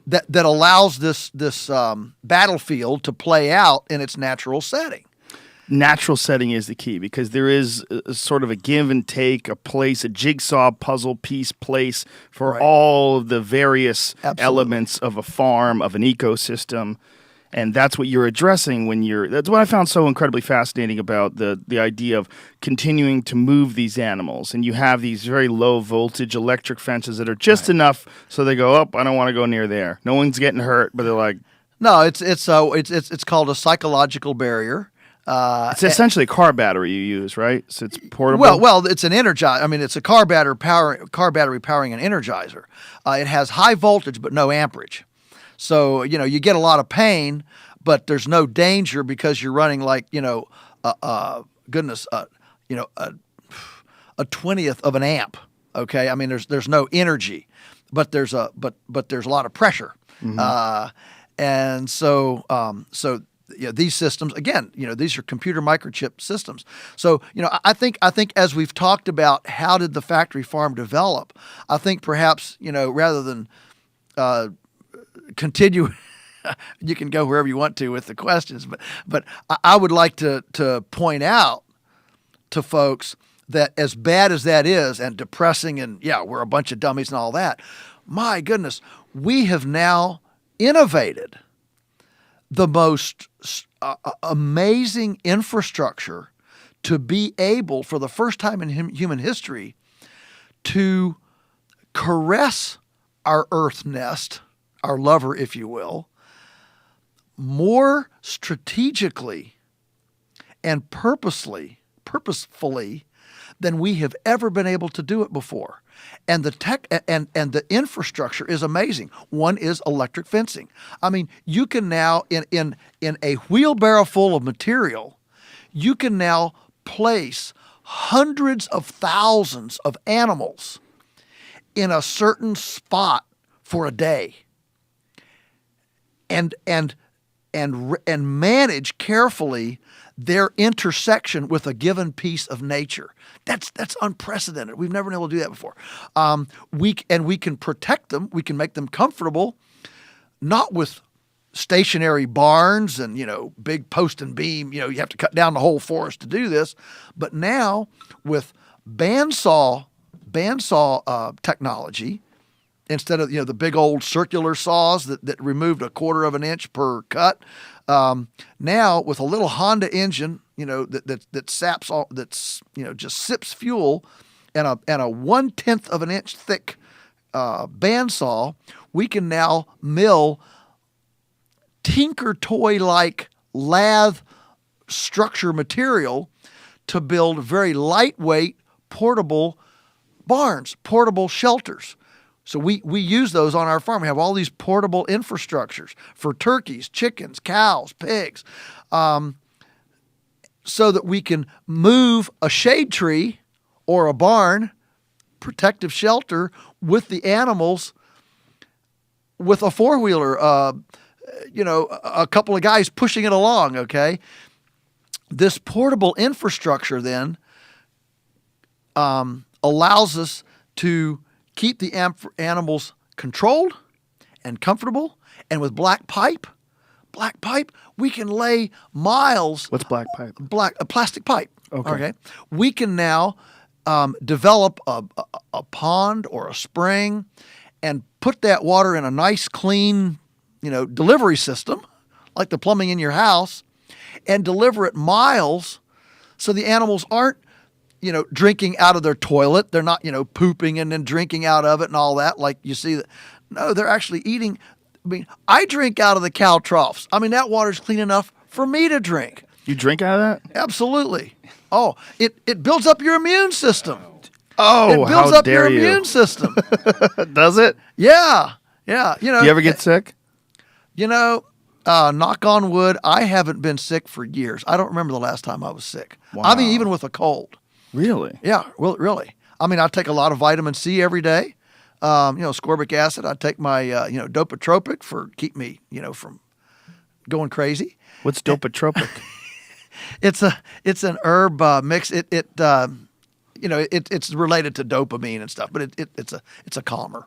that allows this battlefield to play out in its natural setting. Natural setting is the key because there is a sort of a give and take, a place, a jigsaw puzzle piece place for Right. all of the various Absolutely. elements of a farm, of an ecosystem. And that's what you're addressing that's what I found so incredibly fascinating about the idea of continuing to move these animals. And you have these very low voltage electric fences that are just enough so they go, I don't want to go near there. No one's getting hurt, but they're like, No, it's called a psychological barrier. it's essentially a car battery you use, right? So it's portable. Well, it's an energizer. I mean, it's a car battery powering an energizer. It has high voltage but no amperage. So, you get a lot of pain, but there's no danger because you're running like, a 20th of an amp. Okay. I mean, there's no energy, but there's a lot of pressure. And so these systems, again, these are computer microchip systems. So, I think as we've talked about how did the factory farm develop, I think perhaps, rather than continue, you can go wherever you want to with the questions, but I would like to point out to folks that as bad as that is and depressing and we're a bunch of dummies and all that, my goodness, we have now innovated the most amazing infrastructure to be able, for the first time in human history, to caress our earth nest, our lover, if you will, more strategically and purposefully than we have ever been able to do it before. And the tech and the infrastructure is amazing. One is electric fencing. I mean, you can now in a wheelbarrow full of material, you can now place hundreds of thousands of animals in a certain spot for a day. And manage carefully their intersection with a given piece of nature. That's unprecedented. We've never been able to do that before. We can protect them. We can make them comfortable, not with stationary barns and big post and beam. You have to cut down the whole forest to do this, but now with bandsaw technology. Instead of the big old circular saws that removed 1/4 of an inch per cut, now with a little Honda engine, that saps all, just sips fuel, and a 1/10 of an inch thick bandsaw, we can now mill tinker toy like lathe structure material to build very lightweight portable barns, portable shelters. So we use those on our farm. We have all these portable infrastructures for turkeys, chickens, cows, pigs, so that we can move a shade tree or a barn, protective shelter, with the animals with a four-wheeler, a couple of guys pushing it along, okay? This portable infrastructure then allows us to keep the animals controlled and comfortable. And with black pipe, we can lay miles. What's black pipe? A plastic pipe. Okay. We can now develop a pond or a spring and put that water in a nice, clean, delivery system, like the plumbing in your house, and deliver it miles so the animals aren't drinking out of their toilet. They're not, pooping and then drinking out of it and all that. Like you see that. No, they're actually eating. I mean, I drink out of the cow troughs. I mean, that water's clean enough for me to drink. You drink out of that? Absolutely. Oh, it builds up your immune system. Oh, it builds how up dare your you. immune system. Does it? Yeah. Do you ever get sick? Knock on wood, I haven't been sick for years. I don't remember the last time I was sick. Wow. I mean, even with a cold. Really? Yeah, well, really. I mean, I take a lot of vitamin C every day. Ascorbic acid. I take my, dopotropic for keep me, from going crazy. What's dopotropic? It's an herb mix. It's related to dopamine and stuff, but it's a calmer.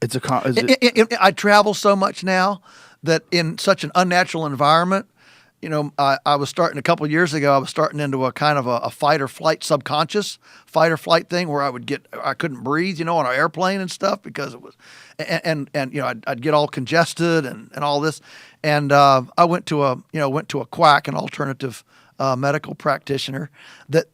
It's a I travel so much now that in such an unnatural environment, I was starting a couple of years ago. I was starting into a kind of a fight or flight, subconscious fight or flight thing where I couldn't breathe, on an airplane and stuff because it was, and I'd get all congested and all this, and I went to a quack, an alternative medical practitioner that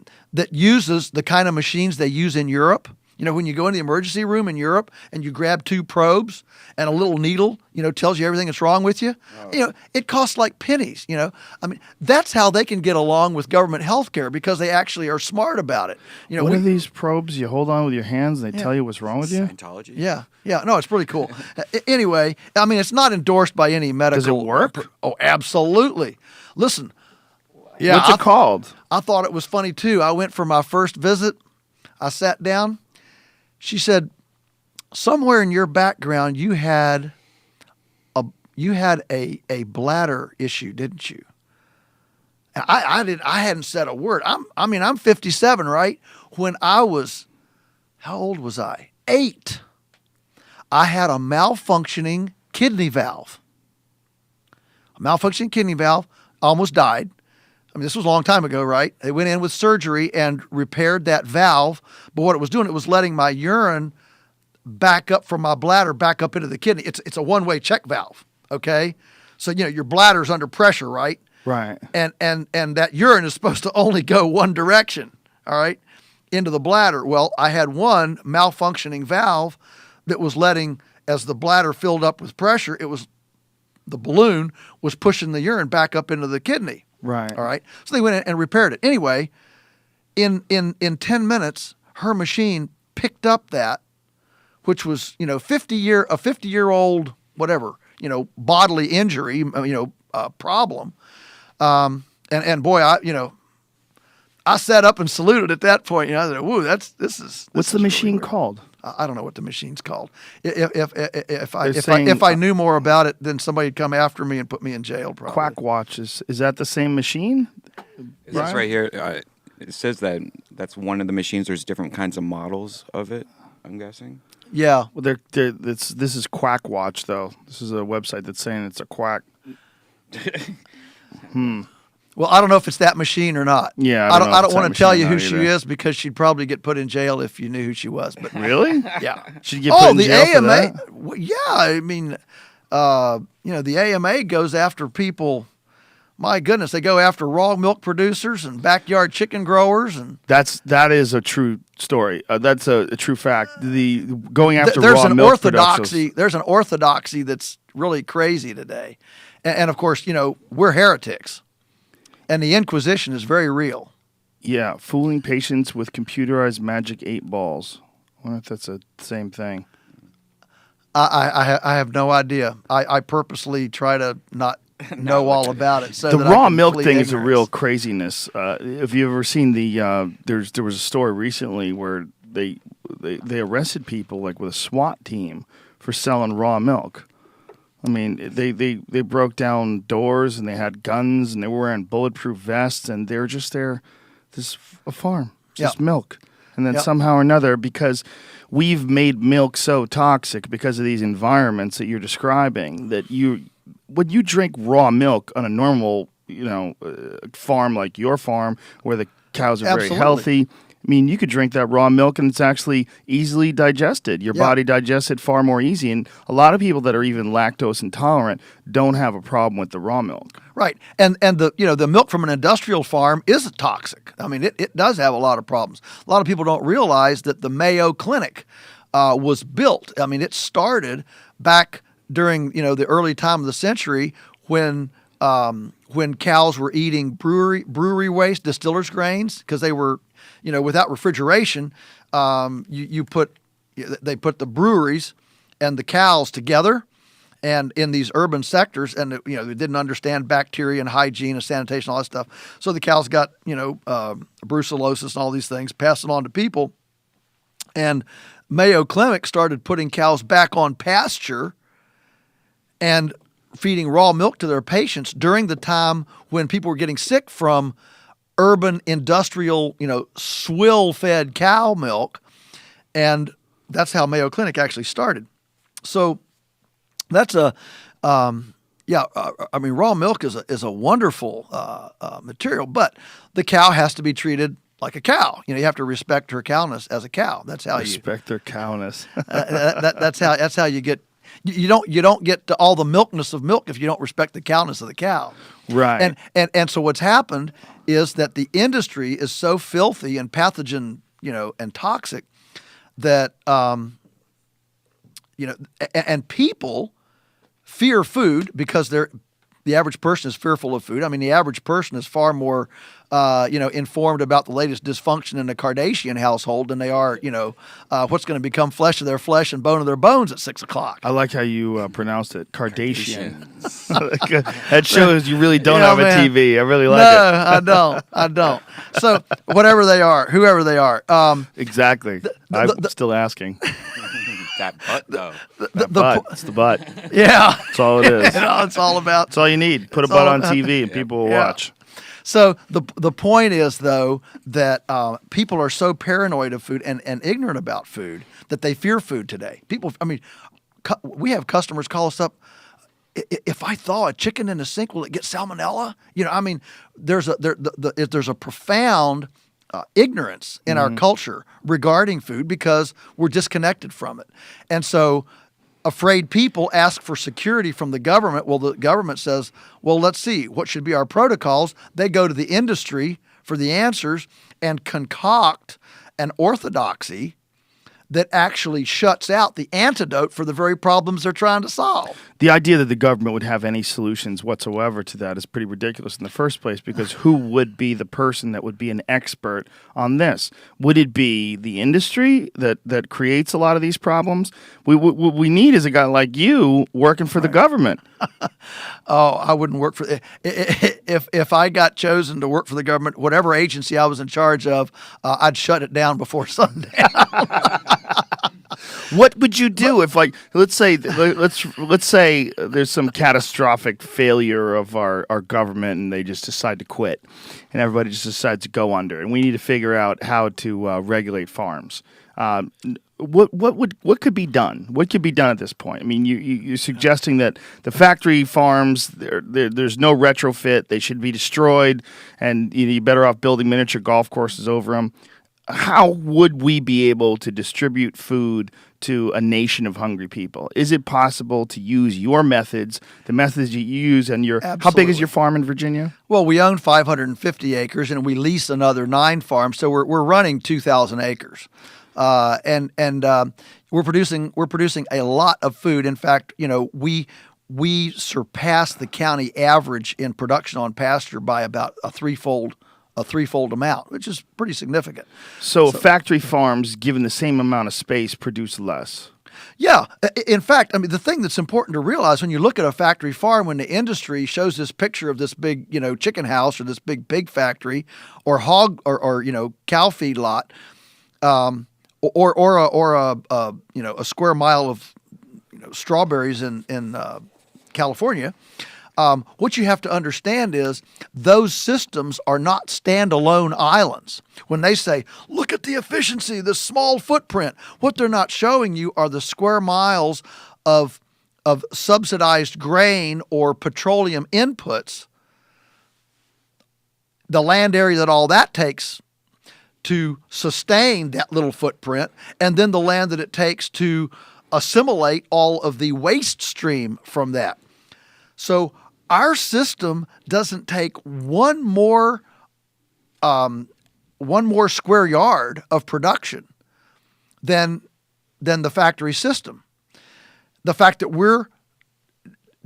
uses the kind of machines they use in Europe. When you go in the emergency room in Europe and you grab 2 probes and a little needle, tells you everything that's wrong with you, it costs like pennies, I mean, that's how they can get along with government health care because they actually are smart about it. What are these probes you hold on with your hands and they tell you what's wrong with you? Scientology. Yeah. No, it's pretty cool. Anyway, I mean, it's not endorsed by any medical. Does it work? Oh, absolutely. Listen. Yeah. What's it called? I thought it was funny too. I went for my first visit. I sat down. She said, somewhere in your background, you had a bladder issue, didn't you? I hadn't said a word. I'm 57, right? When I was, how old was I? 8. I had a malfunctioning kidney valve. A malfunctioning kidney valve, almost died. I mean, this was a long time ago, right? They went in with surgery and repaired that valve. But what it was doing, it was letting my urine back up from my bladder, back up into the kidney. It's a one-way check valve, okay? So, your bladder's under pressure, right? Right. And that urine is supposed to only go one direction, all right, into the bladder. Well, I had one malfunctioning valve that was letting, as the bladder filled up with pressure, the balloon was pushing the urine back up into the kidney. Right. All right. So they went in and repaired it. Anyway, in 10 minutes, her machine picked up that, which was, a 50-year-old, whatever, bodily injury, problem. And boy, I sat up and saluted at that point. I said, "Woo, What's the machine called?" I don't know what the machine's called. If I knew more about it, then somebody'd come after me and put me in jail. Probably. Quack Watch is that the same machine? It's right here. It says that's one of the machines. There's different kinds of models of it, I'm guessing. Yeah. Well, this is Quack Watch though. This is a website that's saying it's a quack. Well, I don't know if it's that machine or not. Yeah, I don't want to tell you who she she is because she'd probably get put in jail if you knew who she was. But really, yeah, she'd get put in jail for that? Well, yeah, I mean, the AMA goes after people. My goodness, they go after raw milk producers and backyard chicken growers, and that is a true story. That's a true fact. The going after there's raw an milk orthodoxy. There's an orthodoxy that's really crazy today, and of course, we're heretics. And the Inquisition is very real. Yeah, fooling patients with computerized magic 8 balls. I wonder if that's the same thing. I have no idea. I purposely try to not know all about it. So the that raw I can milk plead thing is a ignorance. real craziness. Have you ever seen there was a story recently where they arrested people like with a SWAT team for selling raw milk. I mean, they broke down doors and they had guns and they were wearing bulletproof vests and they were just there. This is a farm, just milk. And then somehow or another, because we've made milk so toxic because of these environments that you're describing, that when you drink raw milk on a normal, farm like your farm where the cows are very healthy. I mean, you could drink that raw milk and it's actually easily digested. Your body digests it far more easy. And a lot of people that are even lactose intolerant don't have a problem with the raw milk. Right. And the milk from an industrial farm is toxic. I mean, it does have a lot of problems. A lot of people don't realize that the Mayo Clinic was built. I mean, it started back during, the early time of the century when cows were eating brewery waste, distillers' grains, because they were, without refrigeration, they put the breweries and the cows together, and in these urban sectors, and they didn't understand bacteria and hygiene and sanitation, all that stuff. So the cows got brucellosis and all these things, passed them on to people, and Mayo Clinic started putting cows back on pasture and feeding raw milk to their patients during the time when people were getting sick from urban industrial, swill-fed cow milk. And that's how Mayo Clinic actually started. So that's I mean, raw milk is a wonderful material, but the cow has to be treated like a cow. You know, you have to respect her cowness as a cow. That's how Respect their cowness. that's how you get. You don't get to all the milkness of milk if you don't respect the cowness of the cow. Right. And so what's happened is that the industry is so filthy and pathogen, and toxic that and people fear food because the average person is fearful of food. I mean, the average person is far more, informed about the latest dysfunction in the Kardashian household than they are, what's going to become flesh of their flesh and bone of their bones at 6 o'clock. I like how you pronounced it, Kardashian. That shows you really don't have man. a TV. I really like it. No, I don't. So whatever they are, whoever they are. Exactly. I'm still asking. That butt, though. It's the butt. Yeah. That's all it is. It's all about. That's all you need. Put a butt on TV and people will watch. So the point is, though, that people are so paranoid of food and ignorant about food that they fear food today. We have customers call us up. If I thaw a chicken in a sink, will it get salmonella? There's a profound ignorance in our culture regarding food because we're disconnected from it. And so afraid people ask for security from the government. Well, the government says, well, let's see, what should be our protocols? They go to the industry for the answers and concoct an orthodoxy that actually shuts out the antidote for the very problems they're trying to solve. The idea that the government would have any solutions whatsoever to that is pretty ridiculous in the first place, because who would be the person that would be an expert on this? Would it be the industry that creates a lot of these problems? What we need is a guy like you working for the government. Oh, I wouldn't work for if I got chosen to work for the government, whatever agency I was in charge of, I'd shut it down before sundown. What would you do if, like, let's say there's some catastrophic failure of our government and they just decide to quit, and everybody just decides to go under, and we need to figure out how to regulate farms. What could be done? What could be done at this point? I mean, you're suggesting that the factory farms, there's no retrofit; they should be destroyed, and you're better off building miniature golf courses over them. How would we be able to distribute food to a nation of hungry people? Is it possible to use your methods, the methods you use, and Absolutely. How big is your farm in Virginia? Well, we own 550 acres, and we lease another 9 farms, so we're running 2,000 acres, and we're producing a lot of food. In fact, we surpass the county average in production on pasture by about a threefold amount, which is pretty significant. So factory farms, given the same amount of space, produce less. Yeah. In fact, I mean, the thing that's important to realize when you look at a factory farm, when the industry shows this picture of this big, chicken house or this big pig factory or hog or cow feed lot, or a square mile of strawberries in California. What you have to understand is those systems are not standalone islands. When they say, look at the efficiency, the small footprint, what they're not showing you are the square miles of subsidized grain or petroleum inputs, the land area that all that takes to sustain that little footprint, and then the land that it takes to assimilate all of the waste stream from that. So our system doesn't take one more square yard of production than the factory system. The fact that we're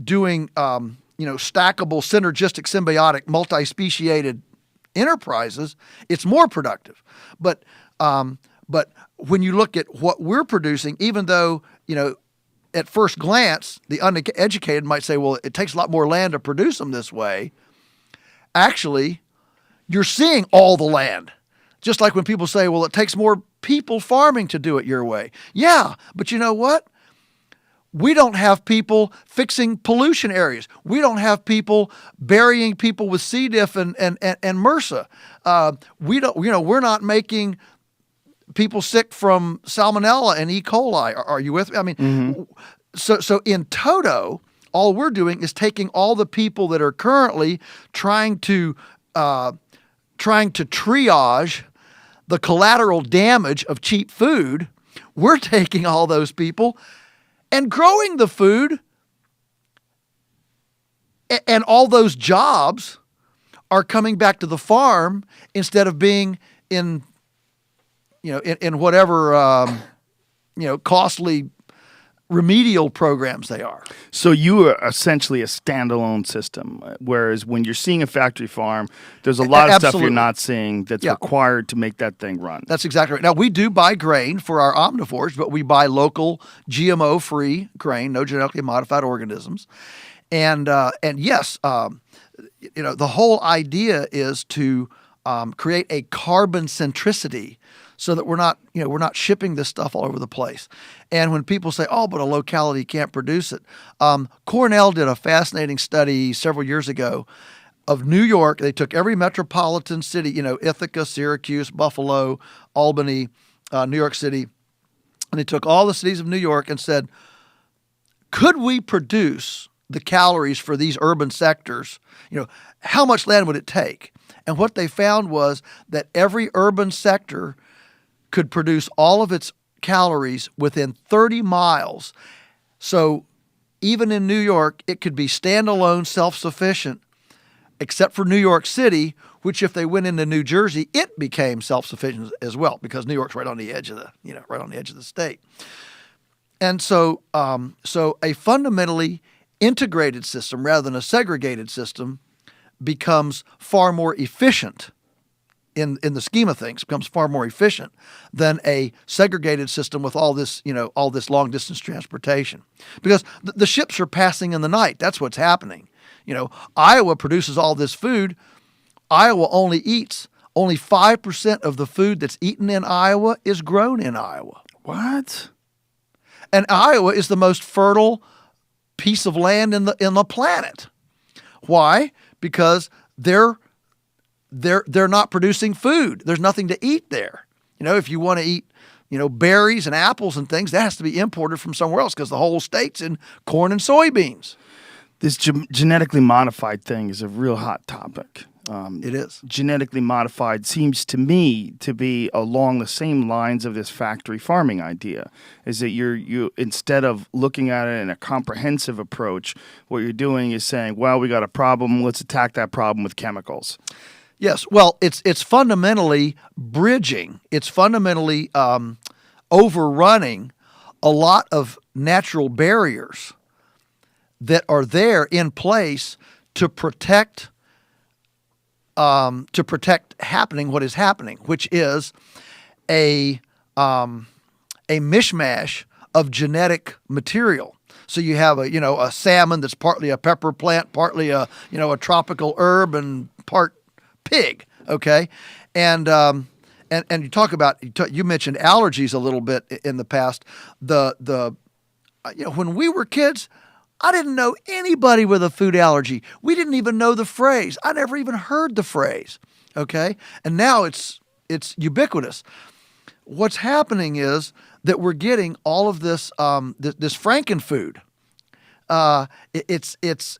doing stackable, synergistic, symbiotic, multi-speciated enterprises, it's more productive. But when you look at what we're producing, even though at first glance, the uneducated might say, well, it takes a lot more land to produce them this way. Actually, you're seeing all the land. Just like when people say, well, it takes more people farming to do it your way. Yeah, but you know what? We don't have people fixing pollution areas. We don't have people burying people with C. diff and MRSA. We're not making people sick from salmonella and E. coli. Are you with me? I mean, so in toto, all we're doing is taking all the people that are currently trying to triage the collateral damage of cheap food. We're taking all those people and growing the food, and all those jobs are coming back to the farm instead of being in whatever costly remedial programs they are. So you are essentially a standalone system, whereas when you're seeing a factory farm, there's a lot of stuff you're not seeing that's required to make that thing run. That's exactly right. Now, we do buy grain for our omnivores, but we buy local GMO-free grain, no genetically modified organisms. And yes, the whole idea is to create a carbon centricity so that we're not shipping this stuff all over the place. And when people say, oh, but a locality can't produce it, Cornell did a fascinating study several years ago of New York. They took every metropolitan city, Ithaca, Syracuse, Buffalo, Albany, New York City, and they took all the cities of New York and said, could we produce the calories for these urban sectors? How much land would it take? And what they found was that every urban sector could produce all of its calories within 30 miles. So even in New York, it could be standalone, self-sufficient, except for New York City, which if they went into New Jersey, it became self-sufficient as well, because New York's right on the edge of the state. And so a fundamentally integrated system rather than a segregated system becomes far more efficient in the scheme of things, becomes far more efficient than a segregated system with all this long distance transportation. Because the ships are passing in the night. That's what's happening. Iowa produces all this food. Iowa only 5% of the food that's eaten in Iowa is grown in Iowa. What? And Iowa is the most fertile piece of land in the planet. Why? Because they're not producing food. There's nothing to eat there. If you want to eat, berries and apples and things, that has to be imported from somewhere else because the whole state's in corn and soybeans. This genetically modified thing is a real hot topic. It is. Genetically modified seems to me to be along the same lines of this factory farming idea, is that you instead of looking at it in a comprehensive approach, what you're doing is saying, well, we got a problem, let's attack that problem with chemicals. Yes, well, it's fundamentally bridging. It's fundamentally overrunning a lot of natural barriers that are there in place to protect happening what is happening, which is a mishmash of genetic material. So you have a salmon that's partly a pepper plant, partly a tropical herb, and part pig. Okay, and you talk about you mentioned allergies a little bit in the past. When we were kids, I didn't know anybody with a food allergy. We didn't even know the phrase. I never even heard the phrase. Okay, and now it's ubiquitous. What's happening is that we're getting all of this this frankenfood. It's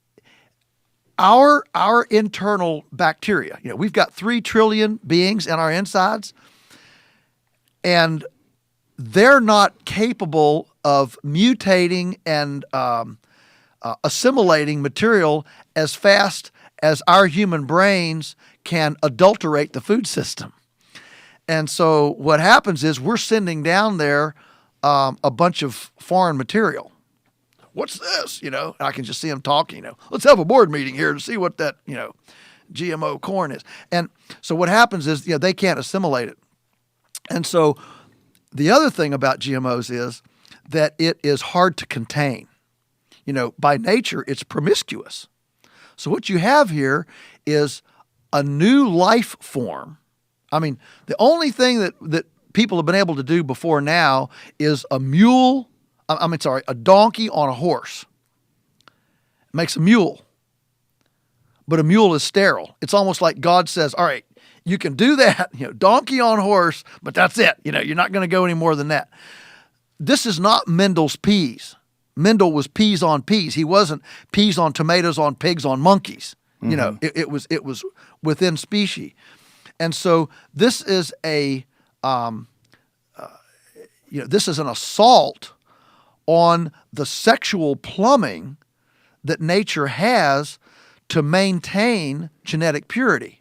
our internal bacteria. We've got 3 trillion beings in our insides, and they're not capable of mutating and assimilating material as fast as our human brains can adulterate the food system. And so what happens is we're sending down there a bunch of foreign material. What's this? I can just see them talking, let's have a board meeting here to see what that, GMO corn is. And so what happens is, they can't assimilate it. And so the other thing about GMOs is that it is hard to contain. By nature, it's promiscuous. So what you have here is a new life form. I mean, the only thing that people have been able to do before now is a donkey on a horse. It makes a mule. But a mule is sterile. It's almost like God says, all right, you can do that, donkey on horse, but that's it. You're not going to go any more than that. This is not Mendel's peas. Mendel was peas on peas. He wasn't peas on tomatoes on pigs on monkeys. You know, it was within species. And so this is this is an assault on the sexual plumbing that nature has to maintain genetic purity.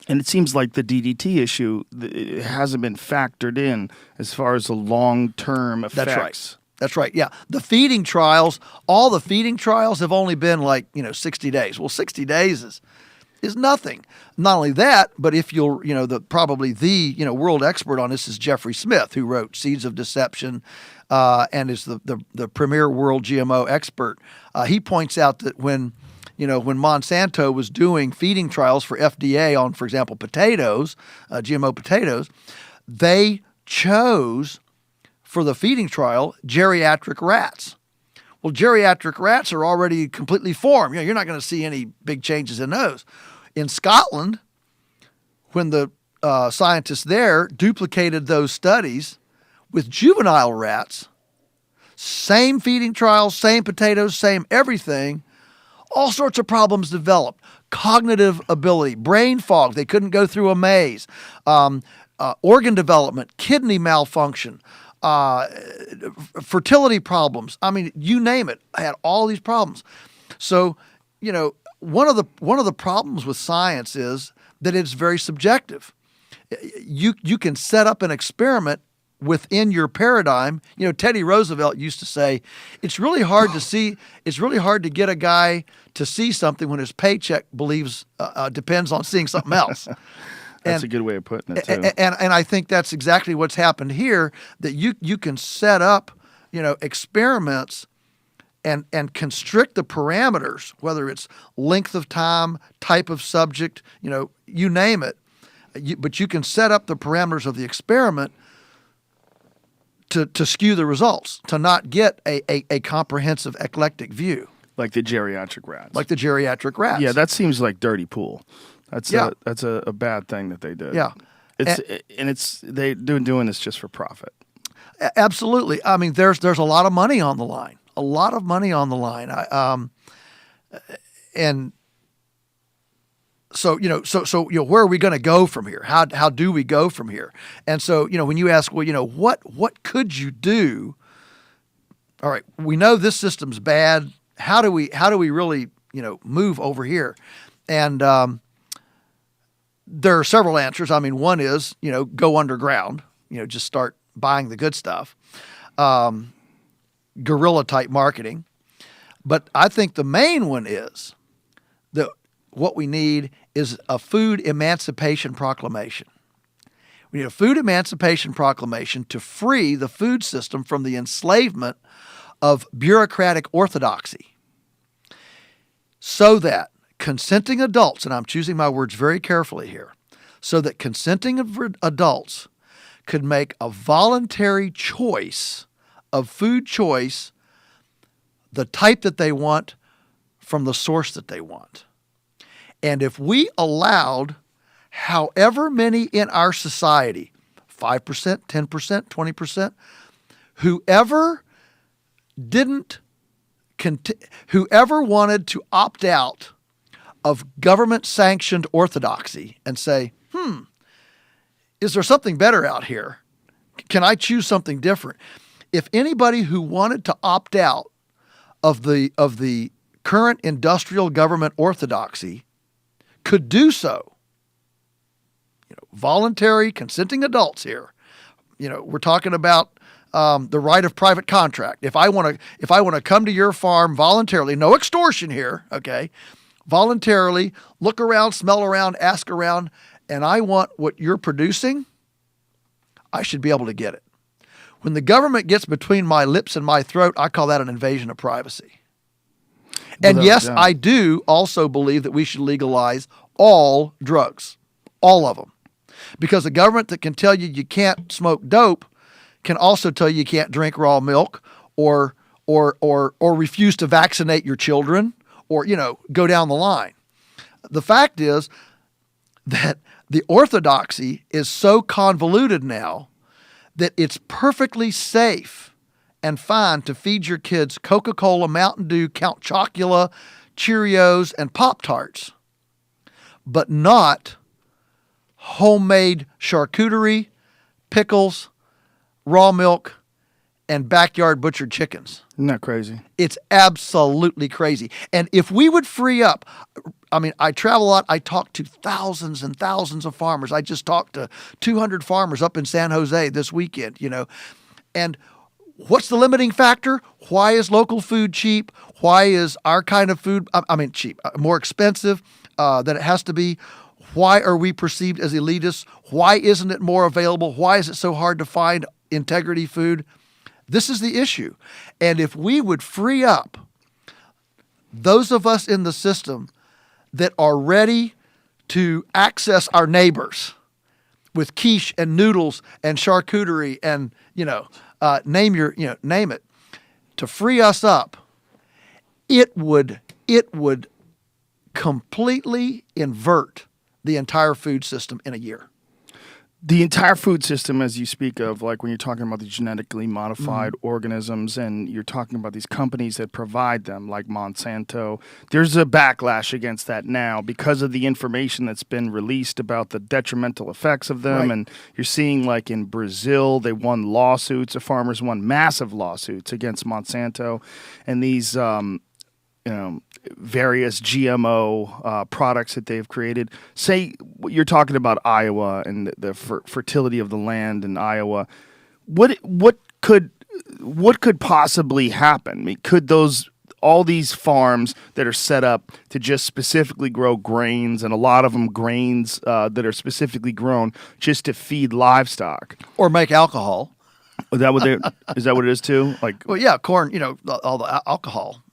And it seems like the DDT issue it hasn't been factored in as far as the long-term effects. That's right. That's right. Yeah. The feeding trials, all the feeding trials have only been 60 days. Well, 60 days is nothing. Not only that, but if you'll, probably the world expert on this is Jeffrey Smith, who wrote Seeds of Deception and is the premier world GMO expert. He points out that when Monsanto was doing feeding trials for FDA on, for example, potatoes, GMO potatoes, they chose for the feeding trial geriatric rats. Well, geriatric rats are already completely formed. You're not going to see any big changes in those. In Scotland, when the scientists there duplicated those studies with juvenile rats, same feeding trials, same potatoes, same everything, all sorts of problems developed. Cognitive ability, brain fog, they couldn't go through a maze, organ development, kidney malfunction, fertility problems. I mean, you name it. I had all these problems. So, one of the problems with science is that it's very subjective. You can set up an experiment within your paradigm. Teddy Roosevelt used to say, it's really hard to get a guy to see something when his paycheck depends on seeing something else. That's a good way of putting it, too. And I think that's exactly what's happened here, that you can set up, experiments and constrict the parameters, whether it's length of time, type of subject, you name it. But you can set up the parameters of the experiment to skew the results, to not get a comprehensive, eclectic view. Like the geriatric rats. Yeah, that seems like dirty pool. That's a bad thing that they did. Yeah. They're doing this just for profit. Absolutely. I mean, there's a lot of money on the line. A lot of money on the line. And so where are we going to go from here? How do we go from here? And so, when you ask, what could you do? All right, we know this system's bad. How do we really, move over here? And there are several answers. I mean, one is, go underground, just start buying the good stuff. Guerrilla type marketing. But I think the main one is that what we need is a food emancipation proclamation. We need a food emancipation proclamation to free the food system from the enslavement of bureaucratic orthodoxy, so that consenting adults, and I'm choosing my words very carefully here, so that consenting adults could make a voluntary choice of food choice, the type that they want from the source that they want. And if we allowed however many in our society, 5%, 10%, 20%, whoever wanted to opt out of government-sanctioned orthodoxy and say, is there something better out here? Can I choose something different? If anybody who wanted to opt out of the current industrial government orthodoxy could do so, voluntary consenting adults here. We're talking about the right of private contract. If I want to come to your farm voluntarily, no extortion here, okay? Voluntarily, look around, smell around, ask around, and I want what you're producing, I should be able to get it. When the government gets between my lips and my throat, I call that an invasion of privacy. And yes, I do also believe that we should legalize all drugs, all of them. Because a government that can tell you can't smoke dope can also tell you can't drink raw milk or refuse to vaccinate your children or, go down the line. The fact is that the orthodoxy is so convoluted now that it's perfectly safe and fine to feed your kids Coca-Cola, Mountain Dew, Count Chocula, Cheerios, and Pop-Tarts, but not homemade charcuterie, pickles, raw milk, and backyard butchered chickens. Isn't that crazy? It's absolutely crazy. And if we would free up, I mean, I travel a lot. I talk to thousands and thousands of farmers. I just talked to 200 farmers up in San Jose this weekend, And what's the limiting factor? Why is local food cheap? Why is our kind of food, cheap, more expensive than it has to be? Why are we perceived as elitists? Why isn't it more available? Why is it so hard to find integrity food? This is the issue. And if we would free up those of us in the system that are ready to access our neighbors with quiche and noodles and charcuterie and, name it, to free us up, it would completely invert the entire food system in a year. The entire food system, as you speak of, like when you're talking about the genetically modified organisms and you're talking about these companies that provide them, like Monsanto, there's a backlash against that now because of the information that's been released about the detrimental effects of them. Right. And you're seeing, like in Brazil, they won lawsuits. The farmers won massive lawsuits against Monsanto. And these various GMO products that they've created. Say you're talking about Iowa and the fertility of the land in Iowa. What could possibly happen? I mean, could all these farms that are set up to just specifically grow grains, and a lot of them grains that are specifically grown just to feed livestock Or make alcohol. Is that what it is too? Like, Well, yeah, corn, all the alcohol,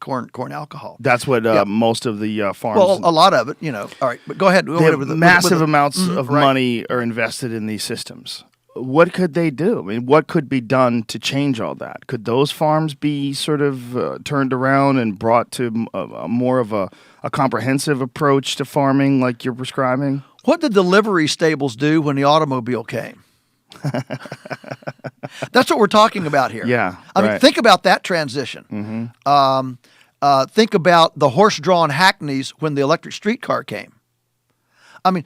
corn alcohol. that's what most of the farms. Well, a lot of it, All right, but go ahead. They have massive amounts of money are invested in these systems. What could they do? I mean, what could be done to change all that? Could those farms be sort of turned around and brought to more of a comprehensive approach to farming like you're prescribing? What did the livery stables do when the automobile came? That's what we're talking about here. Yeah, I mean, right. think about that transition. Think about the horse-drawn hackneys when the electric streetcar came. I mean,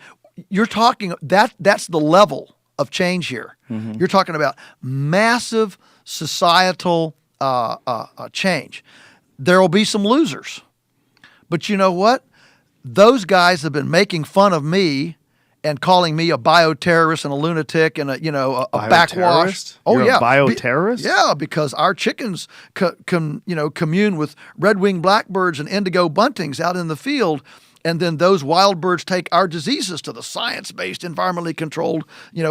you're talking that's the level of change here. You're talking about massive societal change. There will be some losers, but you know what? Those guys have been making fun of me and calling me a bioterrorist and a lunatic and a backwash. You're yeah, a bioterrorist? Yeah, because our chickens commune with red-winged blackbirds and indigo buntings out in the field, and then those wild birds take our diseases to the science-based, environmentally controlled,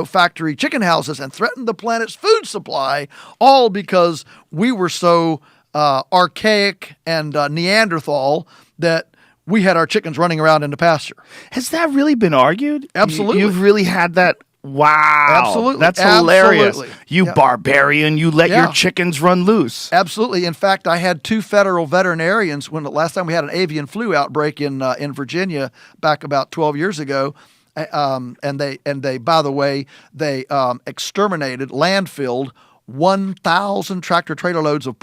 factory chicken houses and threaten the planet's food supply, all because we were so archaic and Neanderthal that we had our chickens running around in the pasture. Has that really been argued? Absolutely. You've really had that? Wow. Absolutely. That's hilarious. Absolutely. You barbarian, you let your chickens run loose. Absolutely. In fact, I had 2 federal veterinarians when the last time we had an avian flu outbreak in Virginia back about 12 years ago. And they, by the way, they exterminated, landfilled 1,000 tractor-trailer loads of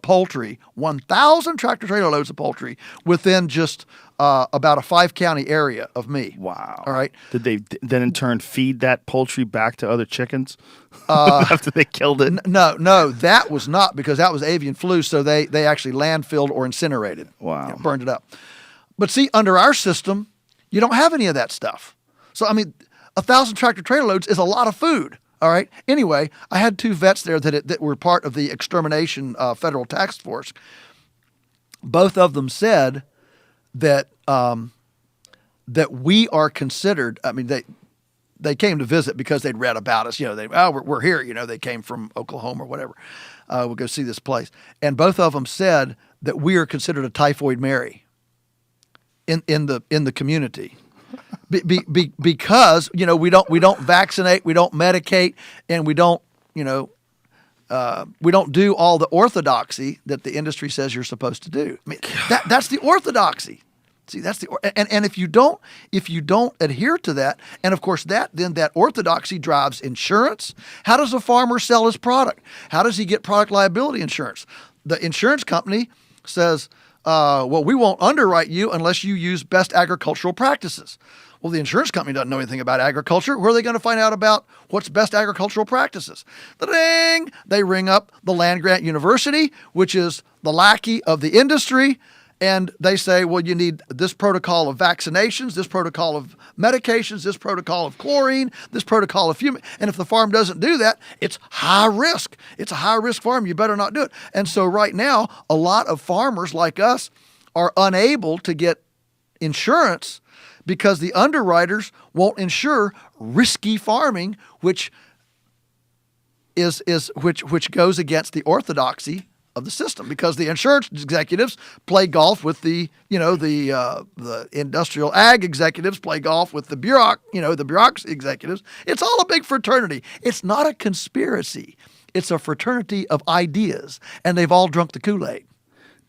poultry, 1,000 tractor-trailer loads of poultry within just about a 5-county area of me. Wow. All right. Did they then in turn feed that poultry back to other chickens after they killed it? No, that was not, because that was avian flu, so they actually landfilled or incinerated. Wow. Burned it up. But see, under our system, you don't have any of that stuff. So, I mean, 1,000 tractor-trailer loads is a lot of food. All right. Anyway, I had 2 vets there that were part of the extermination federal task force. Both of them said that that we are considered. I mean, they came to visit because they'd read about us. We're here. They came from Oklahoma or whatever. We'll go see this place. And both of them said that we are considered a typhoid Mary in the community. Because we don't vaccinate, we don't medicate, and we don't do all the orthodoxy that the industry says you're supposed to do. I mean, that's the orthodoxy. See, that's and if you don't adhere to that, and of course that orthodoxy drives insurance. How does a farmer sell his product? How does he get product liability insurance? The insurance company says, well, we won't underwrite you unless you use best agricultural practices. Well, the insurance company doesn't know anything about agriculture. Where are they going to find out about what's best agricultural practices? Ding! They ring up the land-grant university, which is the lackey of the industry, and they say, well, you need this protocol of vaccinations, this protocol of medications, this protocol of chlorine, this protocol of fuming. And if the farm doesn't do that, it's high risk. It's a high-risk farm. You better not do it. And so right now, a lot of farmers like us are unable to get insurance because the underwriters won't insure risky farming, which goes against the orthodoxy of the system, because the insurance executives play golf with the industrial ag executives play golf with the bureaucracy executives. It's all a big fraternity. It's not a conspiracy. It's a fraternity of ideas, and they've all drunk the Kool-Aid.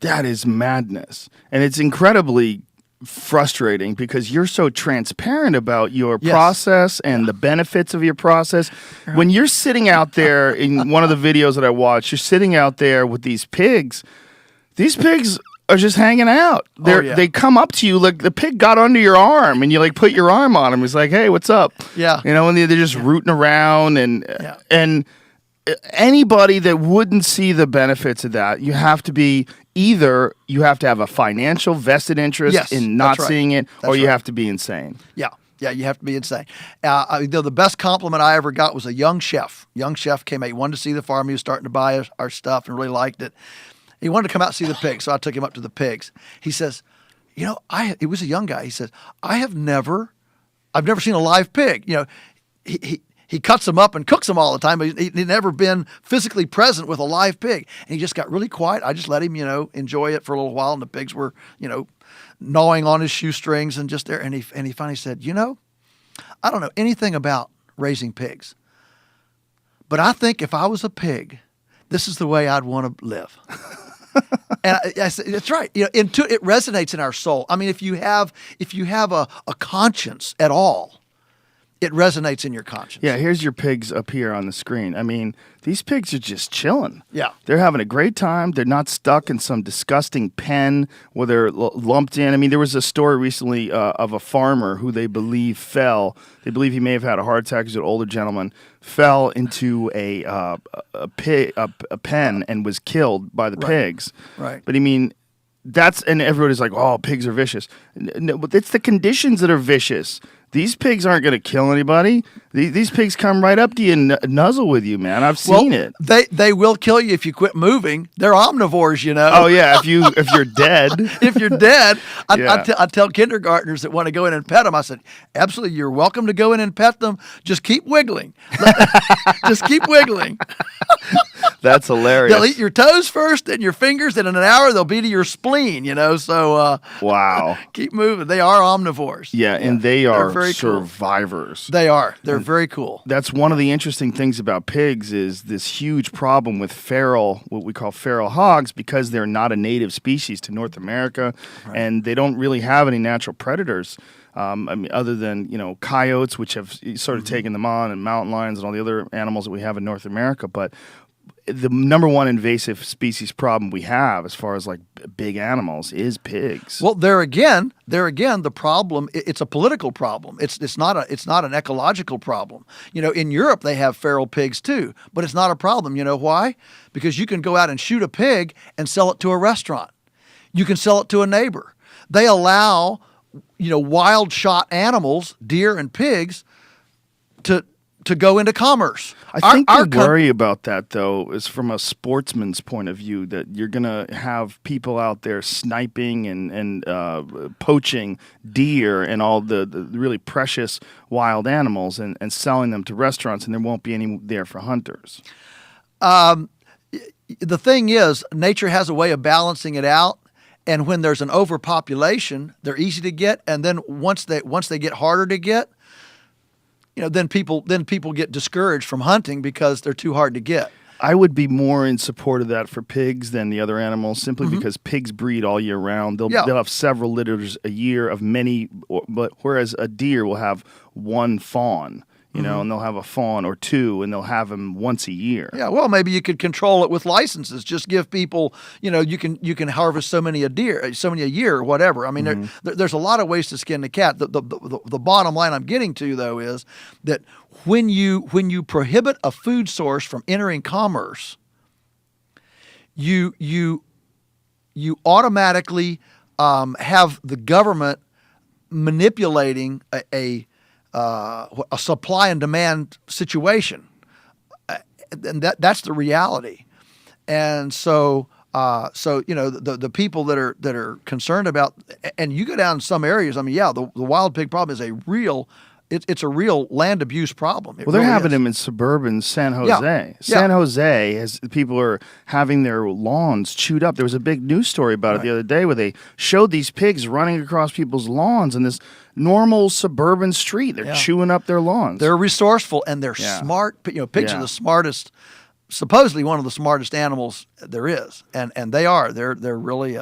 That is madness. And it's incredibly frustrating because you're so transparent about your process and the benefits of your process. When you're sitting out there in one of the videos that I watched, you're sitting out there with these pigs. These pigs are just hanging out. They come up to you like the pig got under your arm, and you like put your arm on him. It's like, hey, what's up? Yeah, and they're just rooting around and anybody that wouldn't see the benefits of that, you have to have a financial vested interest in not seeing it, or you have to be insane. Yeah, you have to be insane. The best compliment I ever got was a young chef. Young chef came out. He wanted to see the farm. He was starting to buy our stuff and really liked it. He wanted to come out and see the pigs, so I took him up to the pigs. He says, it was a young guy. He says, I've never seen a live pig. He cuts them up and cooks them all the time, but he'd never been physically present with a live pig. And he just got really quiet. I just let him, enjoy it for a little while. And the pigs were, gnawing on his shoestrings and just there. And he finally said, I don't know anything about raising pigs, but I think if I was a pig, this is the way I'd want to live. And I said, that's right. It resonates in our soul. I mean, if you have a conscience at all, it resonates in your conscience. Yeah, here's your pigs up here on the screen. I mean, these pigs are just chilling. Yeah. They're having a great time. They're not stuck in some disgusting pen where they're lumped in. I mean, there was a story recently of a farmer who they believe fell. They believe he may have had a heart attack. He's an older gentleman. Fell into a pen and was killed by the pigs. Right. But I mean, and everybody's like, oh, pigs are vicious. No, but it's the conditions that are vicious. These pigs aren't going to kill anybody. These pigs come right up to you and nuzzle with you, man. I've seen it. They will kill you if you quit moving. They're omnivores, Oh yeah, if you're dead. If you're dead, I tell kindergartners that want to go in and pet them. I said, absolutely, you're welcome to go in and pet them. Just keep wiggling. Just keep wiggling. That's hilarious. They'll eat your toes first, then your fingers, and in an hour they'll be to your spleen. So wow, keep moving. They are omnivores. Yeah, and they are very survivors. Cool. They are. They're very cool. That's one of the interesting things about pigs is this huge problem with what we call feral hogs, because they're not a native species to North America, and they don't really have any natural predators. I mean, other than coyotes, which have sort of taken them on, and mountain lions and all the other animals that we have in North America, but the number one invasive species problem we have as far as like big animals is pigs. Well, there again, the problem, it's a political problem. It's not an ecological problem. In Europe they have feral pigs too, but it's not a problem. You know why? Because you can go out and shoot a pig and sell it to a restaurant. You can sell it to a neighbor. They allow, wild shot animals, deer and pigs, to go into commerce. I think the worry about that, though, is from a sportsman's point of view, that you're going to have people out there sniping and poaching deer and all the really precious wild animals and selling them to restaurants, and there won't be any there for hunters. The thing is, nature has a way of balancing it out. And when there's an overpopulation, they're easy to get. And then once they get harder to get, then people get discouraged from hunting because they're too hard to get. I would be more in support of that for pigs than the other animals, simply because pigs breed all year round. They'll have several litters a year of many, but whereas a deer will have one fawn. And they'll have a fawn or two, and they'll have them once a year. Yeah, well, maybe you could control it with licenses. Just give people, you can harvest so many a year, or whatever. I mean, there's a lot of ways to skin the cat. The bottom line I'm getting to, though, is that when you prohibit a food source from entering commerce, you automatically have the government manipulating a supply and demand situation, and that's the reality. And so the people that are concerned about, and you go down in some areas. I mean, the wild pig problem is a real. It's a real land abuse problem. They're having them in suburban San Jose. Yeah. San Jose, as people are having their lawns chewed up. There was a big news story about it the other day where they showed these pigs running across people's lawns in this normal suburban street. They're chewing up their lawns. They're resourceful and they're smart. Pigs are the smartest, supposedly one of the smartest animals there is, and they are. They're really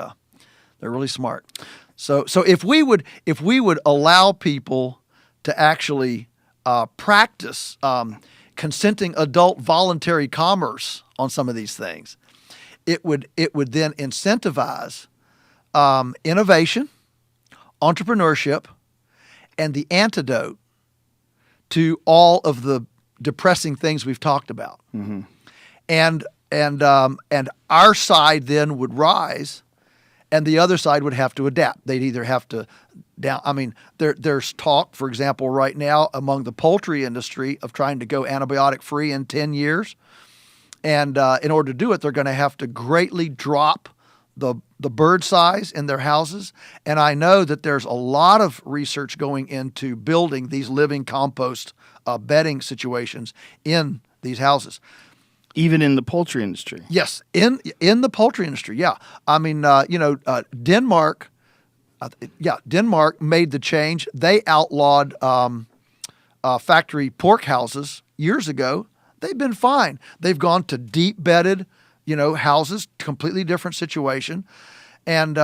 smart. So if we would allow people to actually practice consenting adult voluntary commerce on some of these things, it would then incentivize innovation, entrepreneurship, and the antidote to all of the depressing things we've talked about. Mm-hmm. And our side then would rise, and the other side would have to adapt. They'd either have to down. I mean, there's talk, for example, right now among the poultry industry of trying to go antibiotic free in 10 years. And in order to do it, they're going to have to greatly drop the bird size in their houses. And I know that there's a lot of research going into building these living compost bedding situations in these houses. Even in the poultry industry? Yes, in the poultry industry, yeah. I mean, Denmark made the change. They outlawed factory pork houses years ago. They've been fine. They've gone to deep bedded, houses, completely different situation. And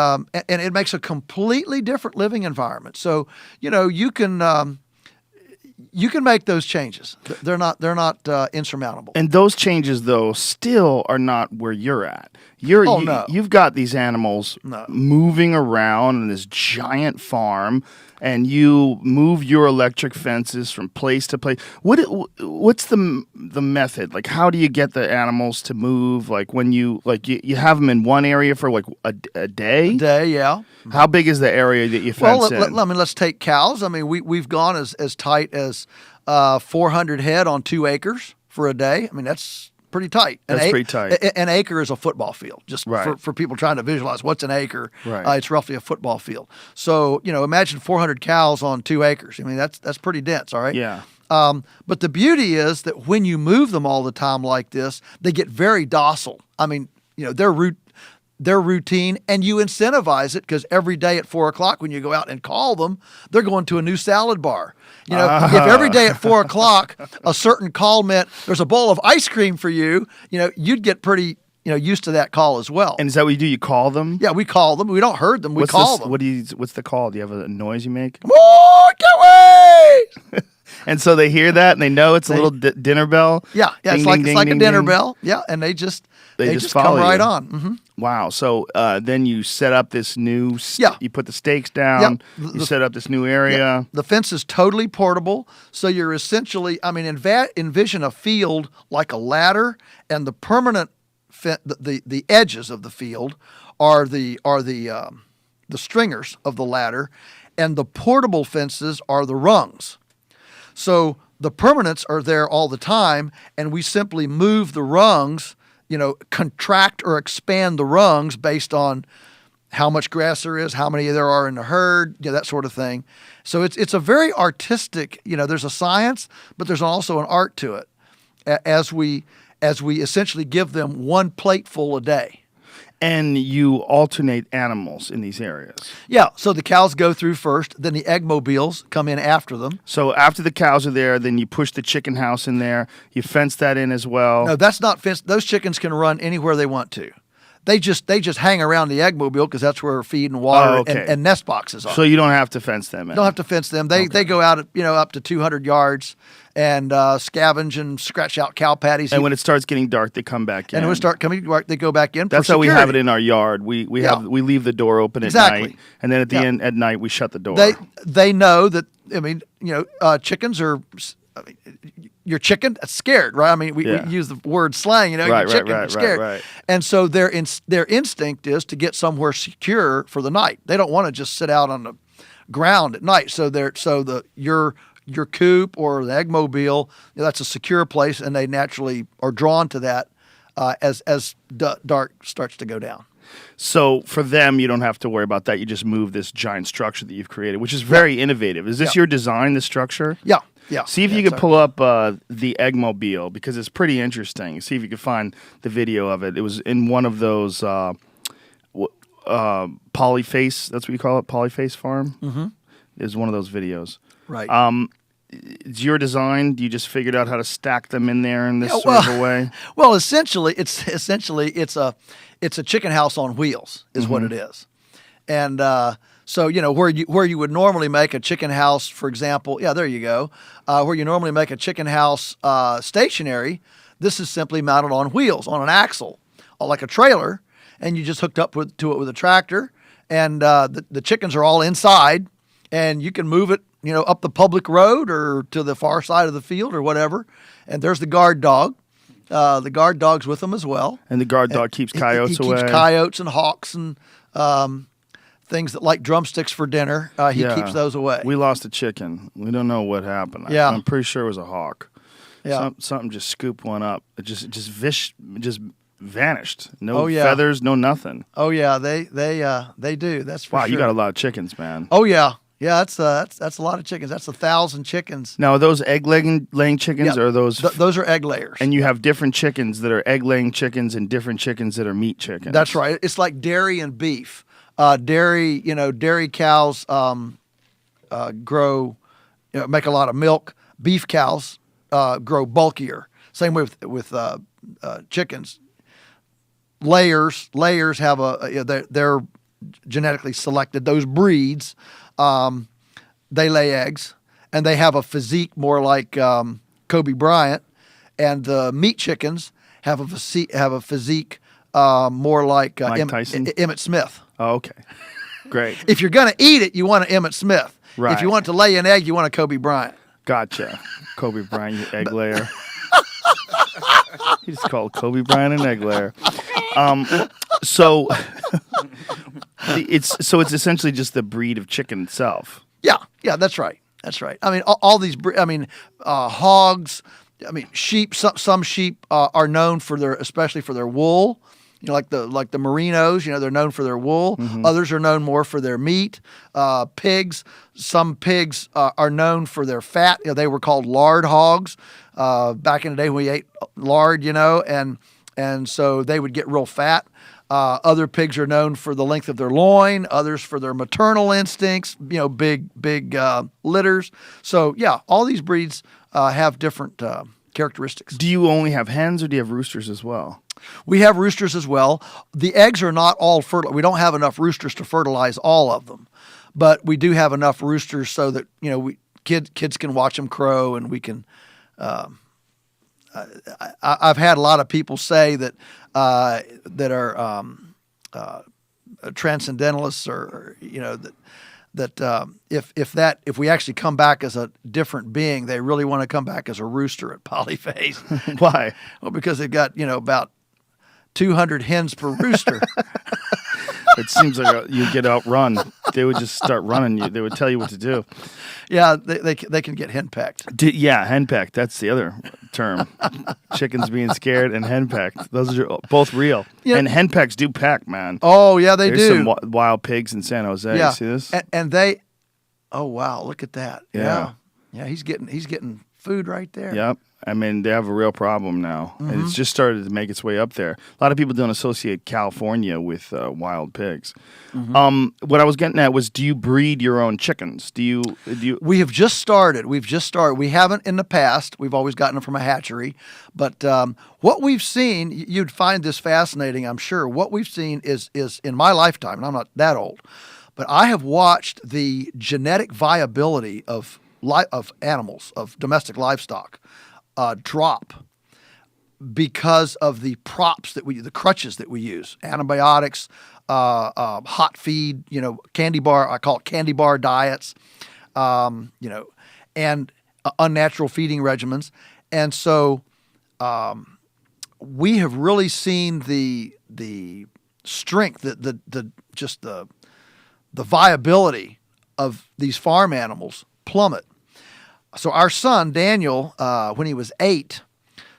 it makes a completely different living environment. So, you can make those changes. They're not insurmountable. And those changes, though, still are not where you're at. No. You've got these animals moving around in this giant farm, and you move your electric fences from place to place. What's the method? Like, how do you get the animals to move? Like, when you have them in one area for like a day? A day, yeah. How big is the area that you fence in? Let's take cows. I mean, we've gone as tight as 400 head on 2 acres for a day. I mean, that's pretty tight. That's pretty tight. An acre is a football field. Just for people trying to visualize what's an acre. Right. It's roughly a football field. So imagine 400 cows on 2 acres. I mean, that's pretty dense. All right. Yeah. But the beauty is that when you move them all the time like this, they get very docile. I mean, their routine, and you incentivize it because every day at 4:00 when you go out and call them, they're going to a new salad bar. If every day at 4:00 a certain call meant there's a bowl of ice cream for you, you'd get pretty used to that call as well. And is that what you do? You call them? Yeah, we call them. We don't herd them. We call them. What's the call? Do you have a noise you make? More, get away! And so they hear that and they know it's a little dinner bell. Yeah, ding, it's like ding, a ding, dinner ding. bell. Yeah, and they just follow come right you. on. Mm-hmm. Wow. So then you set up this new. You put the stakes down. Yeah. You set up this new area. Yeah. The fence is totally portable, so you're essentially. I mean, envision a field like a ladder, and the permanent the edges of the field are the stringers of the ladder, and the portable fences are the rungs. So the permanents are there all the time, and we simply move the rungs, contract or expand the rungs based on how much grass there is, how many there are in the herd, that sort of thing. So it's a very artistic, there's a science, but there's also an art to it as we essentially give them one plateful a day. And you alternate animals in these areas. Yeah, so the cows go through first, then the egg mobiles come in after them. So after the cows are there, then you push the chicken house in there. You fence that in as well. No, that's not fenced. Those chickens can run anywhere they want to. They just hang around the egg mobile because that's where feed and water and nest boxes are. So you don't have to fence them in. Don't have to fence them. They go out at, up to 200 yards and scavenge and scratch out cow patties. And when it starts getting dark, they come back in. And when it starts coming dark, they go back in. That's for how we security. have it in our yard. We leave the door open at night, and then at the end at night we shut the door. They know that. Chickens are. Your chicken that's scared, right? I mean, we use the word slang, your chicken is scared. Right. And so their instinct is to get somewhere secure for the night. They don't want to just sit out on the ground at night. So your coop or the egg mobile, that's a secure place, and they naturally are drawn to that as dark starts to go down. So for them, you don't have to worry about that. You just move this giant structure that you've created, which is very innovative. Is this your design, this structure? Yeah. Yeah. See if you can pull up the Eggmobile, because it's pretty interesting. See if you can find the video of it. It was in one of those polyface, that's what you call it, polyface farm. Mm-hmm. It was one of those videos. Right. It's your design? Do you just figured out how to stack them in there in this sort of a way? Well, essentially, it's a chicken house on wheels is what it is, and so where you would normally make a chicken house, for example, there you go, where you normally make a chicken house stationary. This is simply mounted on wheels on an axle, like a trailer, and you just hooked up to it with a tractor, and the chickens are all inside, and you can move it up the public road or to the far side of the field or whatever. And there's the guard dog. The guard dog's with them as well. And the guard dog keeps coyotes away. He keeps coyotes and hawks and things that like drumsticks for dinner. He keeps those away. We lost a chicken. We don't know what happened. Yeah. I'm pretty sure it was a hawk. Yeah. Something just scooped one up. It just vanished. No feathers, no nothing. Oh yeah, they do. That's for wow. sure. You got a lot of chickens, man. Oh yeah. Yeah, that's a lot of chickens. That's 1,000 chickens. Now, are those egg-laying chickens, or are those... those are egg layers. And you have different chickens that are egg-laying chickens and different chickens that are meat chickens. That's right. It's like dairy and beef. Dairy cows grow, make a lot of milk. Beef cows grow bulkier. Same way with chickens. Layers have they're genetically selected. Those breeds... they lay eggs, and they have a physique more like Kobe Bryant, and the meat chickens have a physique more like Tyson? Emmett Smith. Oh, okay. Great. If you're going to eat it, you want an Emmett Smith. Right. If you want to lay an egg, you want a Kobe Bryant. Gotcha. Kobe Bryant, you egg layer. You just called Kobe Bryant an egg layer. So it's essentially just the breed of chicken itself. Yeah, that's right. I mean, all these. Hogs. I mean, sheep. Some sheep are known especially for their wool. Like the merinos. They're known for their wool. Mm-hmm. Others are known more for their meat. Pigs. Some pigs are known for their fat. They were called lard hogs back in the day when we ate lard. And so they would get real fat. Other pigs are known for the length of their loin, others for their maternal instincts, big litters. So, all these breeds have different characteristics. Do you only have hens, or do you have roosters as well? We have roosters as well. The eggs are not all fertile. We don't have enough roosters to fertilize all of them, but we do have enough roosters so that kids can watch them crow, and we can. I've had a lot of people say that are transcendentalists, or that if we actually come back as a different being, they really want to come back as a rooster at Polyface. Why? Well, because they've got about 200 hens per rooster. It seems like you get outrun. They would just start running you. They would tell you what to do. Yeah, they can get henpecked. Henpecked. That's the other term. Chickens being scared and henpecked. Those are both real. Yeah. And henpecks do peck, man. Oh yeah, There's do. Some wild pigs in San Jose. Yeah. You see this? And they. Oh wow! Look at that. Yeah. Yeah. He's getting food right there. Yep. I mean, they have a real problem now, and it's just started to make its way up there. A lot of people don't associate California with wild pigs. What I was getting at was, do you breed your own chickens? Do you? We have just started. We haven't in the past. We've always gotten them from a hatchery. But what we've seen, you'd find this fascinating, I'm sure. What we've seen is in my lifetime, and I'm not that old, but I have watched the genetic viability of animals, of domestic livestock, drop because of the the crutches that we use, antibiotics, hot feed, candy bar. I call it candy bar diets, and unnatural feeding regimens. And so we have really seen the strength, the viability of these farm animals plummet. So our son, Daniel, when he was 8,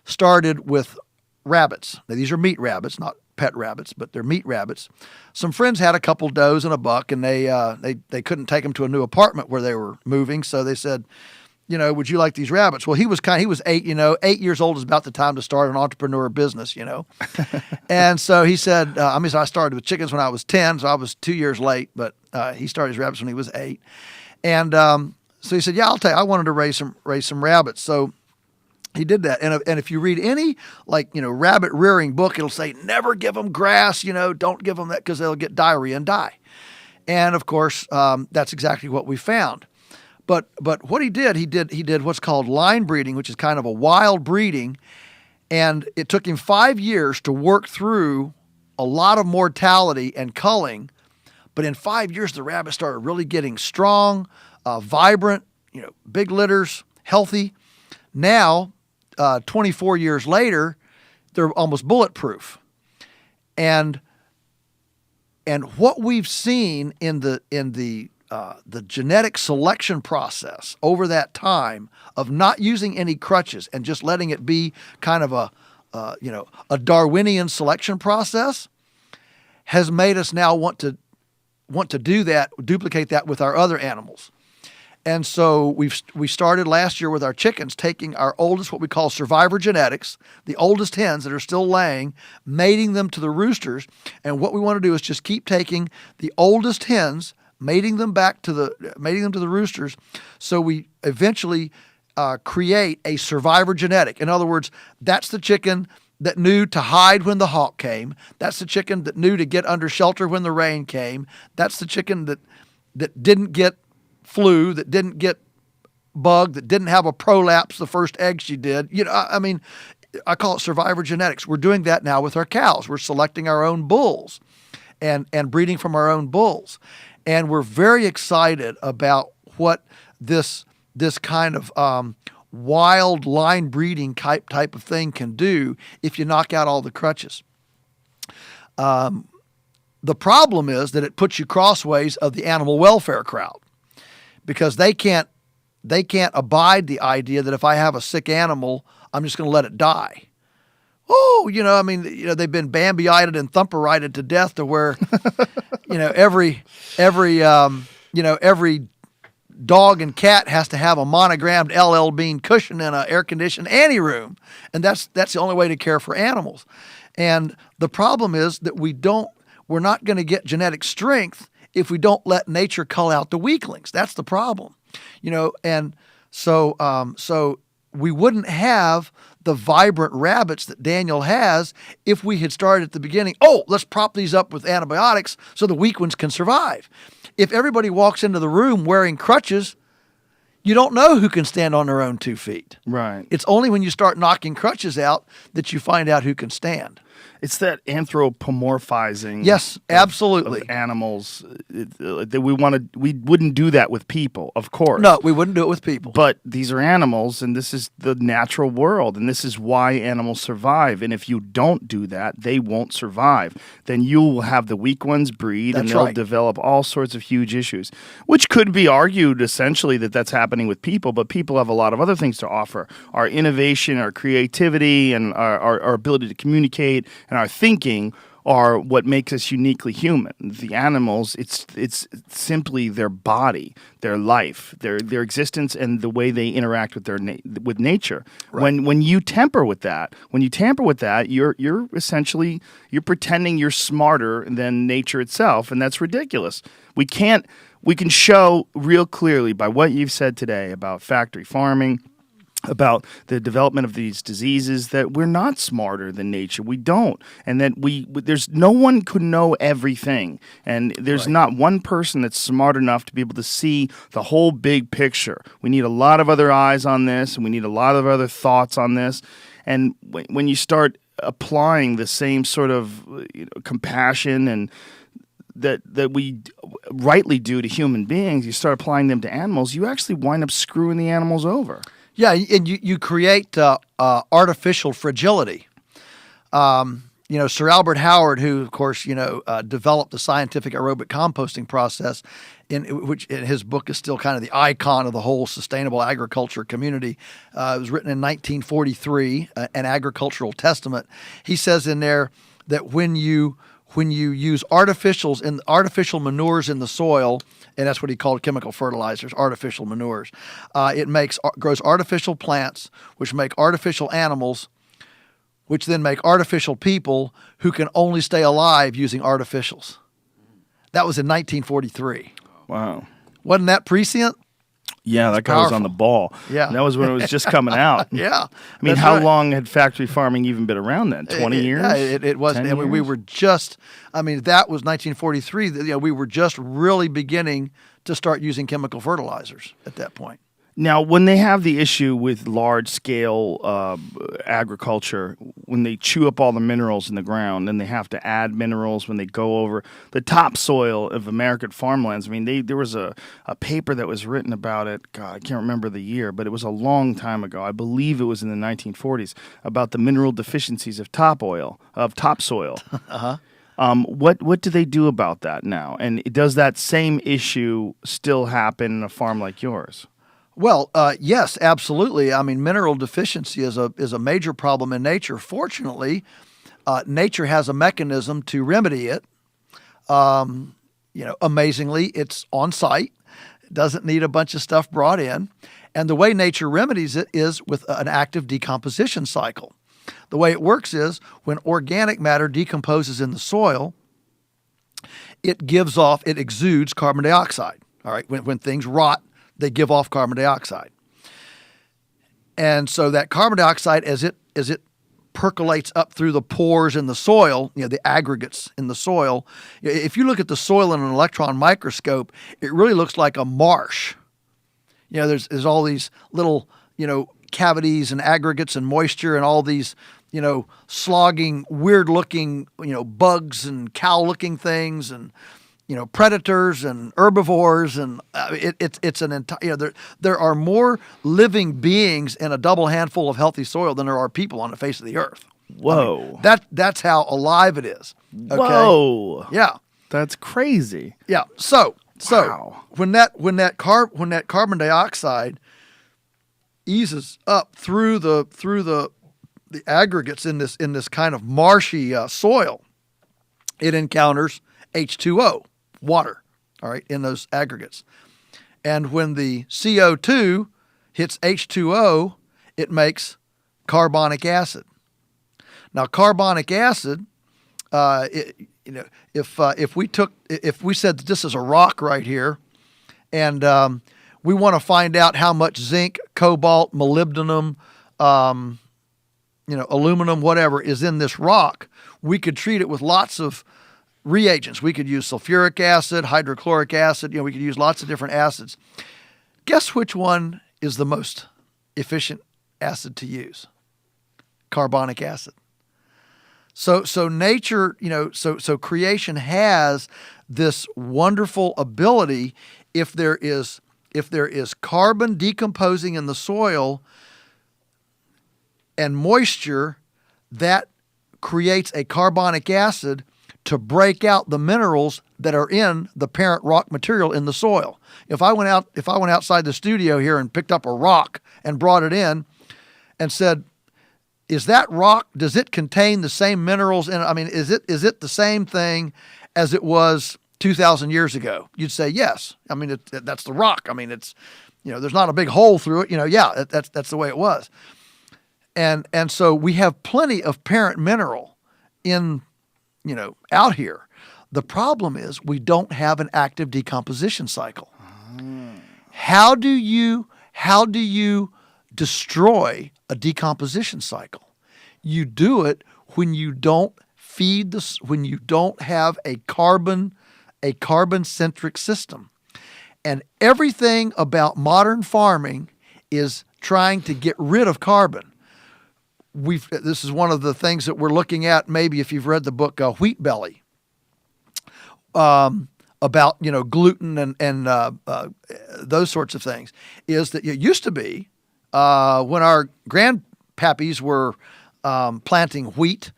started with rabbits. Now, these are meat rabbits, not pet rabbits, but they're meat rabbits. Some friends had a couple does and a buck, and they couldn't take them to a new apartment where they were moving, so they said, would you like these rabbits? Well, he was 8, 8 years old is about the time to start an entrepreneur business, And so he said, I started with chickens when I was 10, so I was 2 years late, but he started his rabbits when he was 8. And so he said, yeah, I'll take. I wanted to raise some rabbits. So he did that. And if you read any rabbit rearing book, it'll say never give them grass. Don't give them that because they'll get diarrhea and die. And of course, that's exactly what we found. But what he did what's called line breeding, which is kind of a wild breeding, and it took him 5 years to work through a lot of mortality and culling. But in 5 years, the rabbits started really getting strong, vibrant, big litters, healthy. Now, 24 years later, they're almost bulletproof. And what we've seen in the genetic selection process over that time of not using any crutches and just letting it be kind of a Darwinian selection process has made us now want to do that, duplicate that with our other animals. And so we started last year with our chickens, taking our oldest, what we call survivor genetics, the oldest hens that are still laying, mating them to the roosters. And what we want to do is just keep taking the oldest hens, mating them to the roosters, so we eventually create a survivor genetic. In other words, that's the chicken that knew to hide when the hawk came. That's the chicken that knew to get under shelter when the rain came. That's the chicken that didn't get flu, that didn't get bug, that didn't have a prolapse the first egg she did. I call it survivor genetics. We're doing that now with our cows. We're selecting our own bulls and breeding from our own bulls. And we're very excited about what this kind of wild line breeding type of thing can do if you knock out all the crutches. The problem is that it puts you crossways of the animal welfare crowd, because they can't abide the idea that if I have a sick animal, I'm just going to let it die. Oh, they've been Bambi-ited and Thumper-ited to death to where, every dog and cat has to have a monogrammed LL Bean cushion in an air-conditioned anteroom, and that's the only way to care for animals. And the problem is that we're not going to get genetic strength if we don't let nature cull out the weaklings. That's the problem, and so we wouldn't have the vibrant rabbits that Daniel has if we had started at the beginning. Oh, let's prop these up with antibiotics so the weak ones can survive. If everybody walks into the room wearing crutches, you don't know who can stand on their own 2 feet. Right. It's only when you start knocking crutches out that you find out who can stand. It's that anthropomorphizing. Yes, absolutely. Of animals that we wouldn't do that with people, of course. No, we wouldn't do it with people. But these are animals, and this is the natural world, and this is why animals survive. And if you don't do that, they won't survive. Then you will have the weak ones breed, and they'll develop all sorts of huge issues, which could be argued essentially that that's happening with people, but people have a lot of other things to offer. Our innovation, our creativity, and our ability to communicate and our thinking are what makes us uniquely human. The animals, it's simply their body, their life, their existence, and the way they interact with with nature. Right. When you tamper with that, you're essentially pretending you're smarter than nature itself, and that's ridiculous. We can show real clearly by what you've said today about factory farming, about the development of these diseases, that we're not smarter than nature. We don't. And that there's no one could know everything. And there's not one person that's smart enough to be able to see the whole big picture. We need a lot of other eyes on this, and we need a lot of other thoughts on this. And when you start applying the same sort of compassion and that we rightly do to human beings, you start applying them to animals, you actually wind up screwing the animals over. Yeah, and you create artificial fragility. Sir Albert Howard, who of course developed the scientific aerobic composting process, which in his book is still kind of the icon of the whole sustainable agriculture community. It was written in 1943, an agricultural testament. He says in there that when you use artificial manures in the soil, and that's what he called chemical fertilizers, artificial manures, it grows artificial plants, which make artificial animals, which then make artificial people who can only stay alive using artificials. That was in 1943. Wow. Wasn't that prescient? Yeah, that guy was on the ball. Yeah. That was when it was just coming out. Yeah. I mean, how long had factory farming even been around then? 20 years? Yeah, it was. I mean, we were just, that was 1943. We were just really beginning to start using chemical fertilizers at that point. Now, when they have the issue with large-scale agriculture, when they chew up all the minerals in the ground, and they have to add minerals when they go over the topsoil of American farmlands. I mean, there was a paper that was written about it. God, I can't remember the year, but it was a long time ago. I believe it was in the 1940s, about the mineral deficiencies of topsoil. Uh-huh. What do they do about that now? And does that same issue still happen in a farm like yours? Well, yes, absolutely. I mean, mineral deficiency is a major problem in nature. Fortunately, nature has a mechanism to remedy it. Amazingly, it's on site. It doesn't need a bunch of stuff brought in. And the way nature remedies it is with an active decomposition cycle. The way it works is when organic matter decomposes in the soil, it exudes carbon dioxide. All right, when things rot, they give off carbon dioxide. And so that carbon dioxide, as it percolates up through the pores in the soil, the aggregates in the soil, if you look at the soil in an electron microscope, it really looks like a marsh. There's all these little, cavities and aggregates and moisture and all these, slogging, weird-looking, bugs and cow-looking things and predators and herbivores, and it's an entire. There are more living beings in a double handful of healthy soil than there are people on the face of the earth. Whoa! That's how alive it is. Okay? Whoa! Yeah, that's crazy. Yeah. So wow. when that carbon dioxide eases up through the aggregates in this kind of marshy soil, it encounters H2O. Water, all right, in those aggregates. And when the CO2 hits H2O, it makes carbonic acid. Now, carbonic acid, if we said that this is a rock right here, and we want to find out how much zinc, cobalt, molybdenum, aluminum, whatever is in this rock, we could treat it with lots of reagents. We could use sulfuric acid, hydrochloric acid. We could use lots of different acids. Guess which one is the most efficient acid to use? Carbonic acid. So nature, so creation has this wonderful ability. If there is carbon decomposing in the soil and moisture, that creates a carbonic acid to break out the minerals that are in the parent rock material in the soil. If I went outside the studio here and picked up a rock and brought it in and said, is that rock, does it contain the same minerals? And I mean, is it the same thing as it was 2,000 years ago? You'd say yes. I mean, that's the rock. I mean, it's, there's not a big hole through it. Yeah, that's the way it was. And so we have plenty of parent mineral in, out here. The problem is we don't have an active decomposition cycle. How do you destroy a decomposition cycle? You do it when you don't when you don't have a carbon-centric system. And everything about modern farming is trying to get rid of carbon. This is one of the things that we're looking at, maybe if you've read the book Wheat Belly, about gluten and those sorts of things, is that it used to be when our grandpappies were planting wheat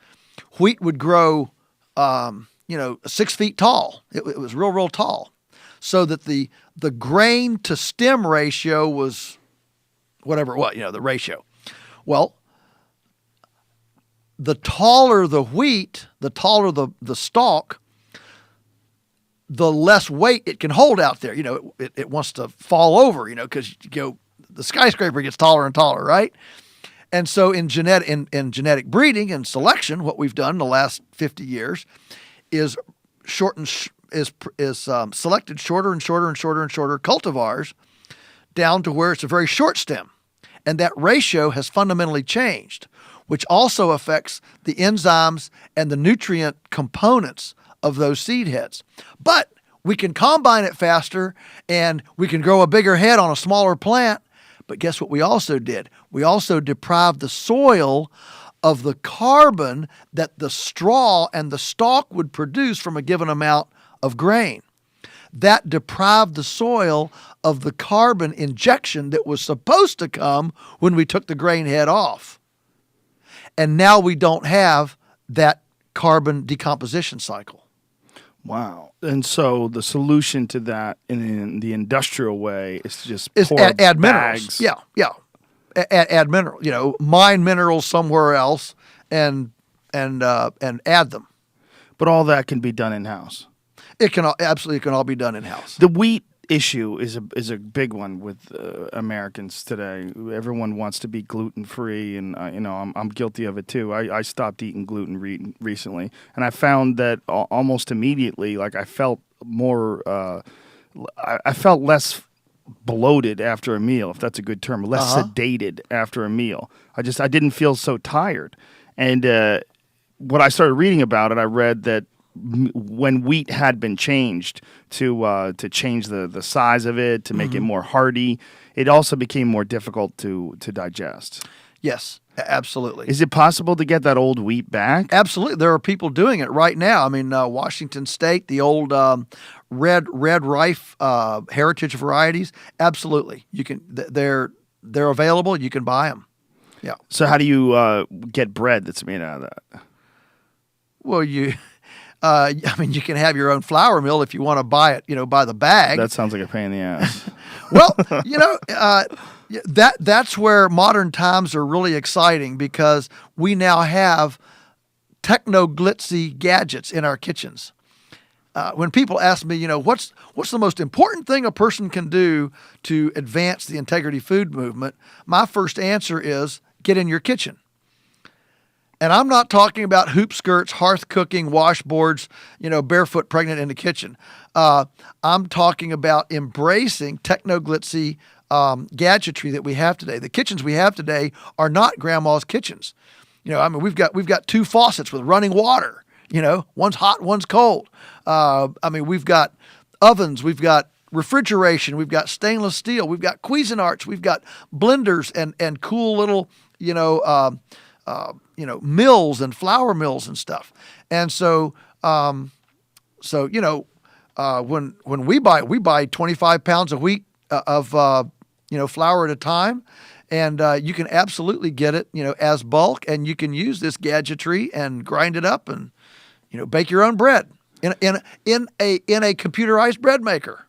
would grow 6 feet tall. It was real tall, so that the grain to stem ratio was whatever it was, the ratio. Well, the taller the wheat, the taller the stalk, the less weight it can hold out there. It wants to fall over, because the skyscraper gets taller and taller, right? And so in genetic breeding and selection, what we've done in the last 50 years is selected shorter and shorter and shorter and shorter cultivars down to where it's a very short stem. And that ratio has fundamentally changed, which also affects the enzymes and the nutrient components of those seed heads. But we can combine it faster and we can grow a bigger head on a smaller plant. But guess what we also did? We also deprived the soil of the carbon that the straw and the stalk would produce from a given amount of grain. That deprived the soil of the carbon injection that was supposed to come when we took the grain head off. And now we don't have that carbon decomposition cycle. Wow. And so the solution to that in the industrial way is to just pour add bags. minerals. Yeah. Add minerals. Mine minerals somewhere else and add them. But all that can be done in-house. It can all be done in-house. The wheat issue is a big one with Americans today. Everyone wants to be gluten-free, and I'm guilty of it too. I stopped eating gluten recently, and I found that almost immediately, like I felt more, I felt less bloated after a meal, if that's a good term, less sedated after a meal. I didn't feel so tired. And when I started reading about it, I read that when wheat had been changed to change the size of it, to make it more hardy, it also became more difficult to digest. Yes, absolutely. Is it possible to get that old wheat back? Absolutely. There are people doing it right now. I mean, Washington State, the old red rife heritage varieties, absolutely. You can. They're available. You can buy them. Yeah. So how do you get bread that's made out of that? Well, you can have your own flour mill if you want to buy it, by the bag. That sounds like a pain in the ass. Well, that's where modern times are really exciting, because we now have techno-glitzy gadgets in our kitchens. When people ask me, what's the most important thing a person can do to advance the integrity food movement, my first answer is get in your kitchen. And I'm not talking about hoop skirts, hearth cooking, washboards, barefoot pregnant in the kitchen. I'm talking about embracing techno-glitzy gadgetry that we have today. The kitchens we have today are not grandma's kitchens. We've got two faucets with running water. One's hot, one's cold. We've got ovens, we've got refrigeration, we've got stainless steel, we've got Cuisinarts, we've got blenders and cool little, mills and flour mills and stuff. And so, when we buy 25 pounds of wheat of flour at a time, and you can absolutely get it, as bulk, and you can use this gadgetry and grind it up and, bake your own bread in a computerized bread maker.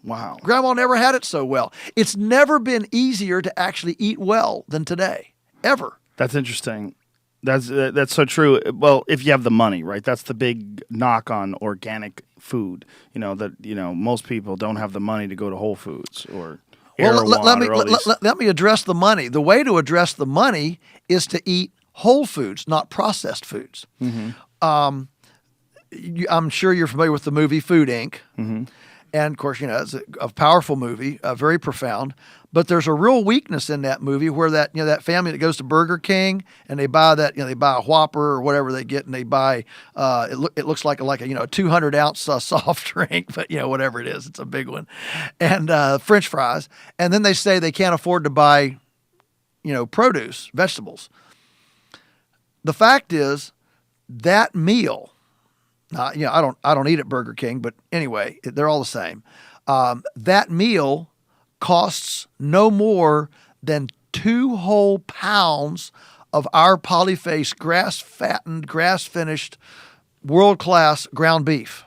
Wow. Grandma never had it so well. It's never been easier to actually eat well than today, ever. That's interesting. That's so true. Well, if you have the money, right? That's the big knock on organic food. Most people don't have the money to go to Whole Foods or let me address the money. The way to address the money is to eat whole foods, not processed foods. Mm-hmm. I'm sure you're familiar with the movie Food Inc. Mm-hmm. And of course, it's a powerful movie, very profound. But there's a real weakness in that movie where that family that goes to Burger King and they buy they buy a Whopper or whatever they get, and they buy it looks like a 200-ounce soft drink, but whatever it is, it's a big one, and French fries, and then they say they can't afford to buy produce, vegetables. The fact is that meal. I don't eat at Burger King, but anyway, they're all the same. That meal costs no more than 2 whole pounds of our polyface, grass-fattened, grass-finished, world-class ground beef.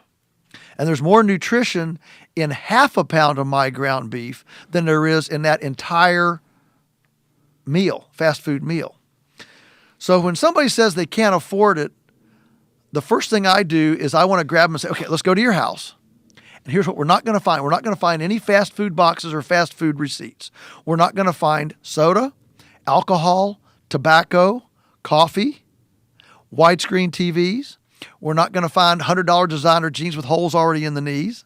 And there's more nutrition in half a pound of my ground beef than there is in that entire meal, fast food meal. So when somebody says they can't afford it, the first thing I do is I want to grab them and say, okay, let's go to your house. And here's what we're not going to find. We're not going to find any fast food boxes or fast food receipts. We're not going to find soda, alcohol, tobacco, coffee, widescreen TVs. We're not going to find $100 designer jeans with holes already in the knees.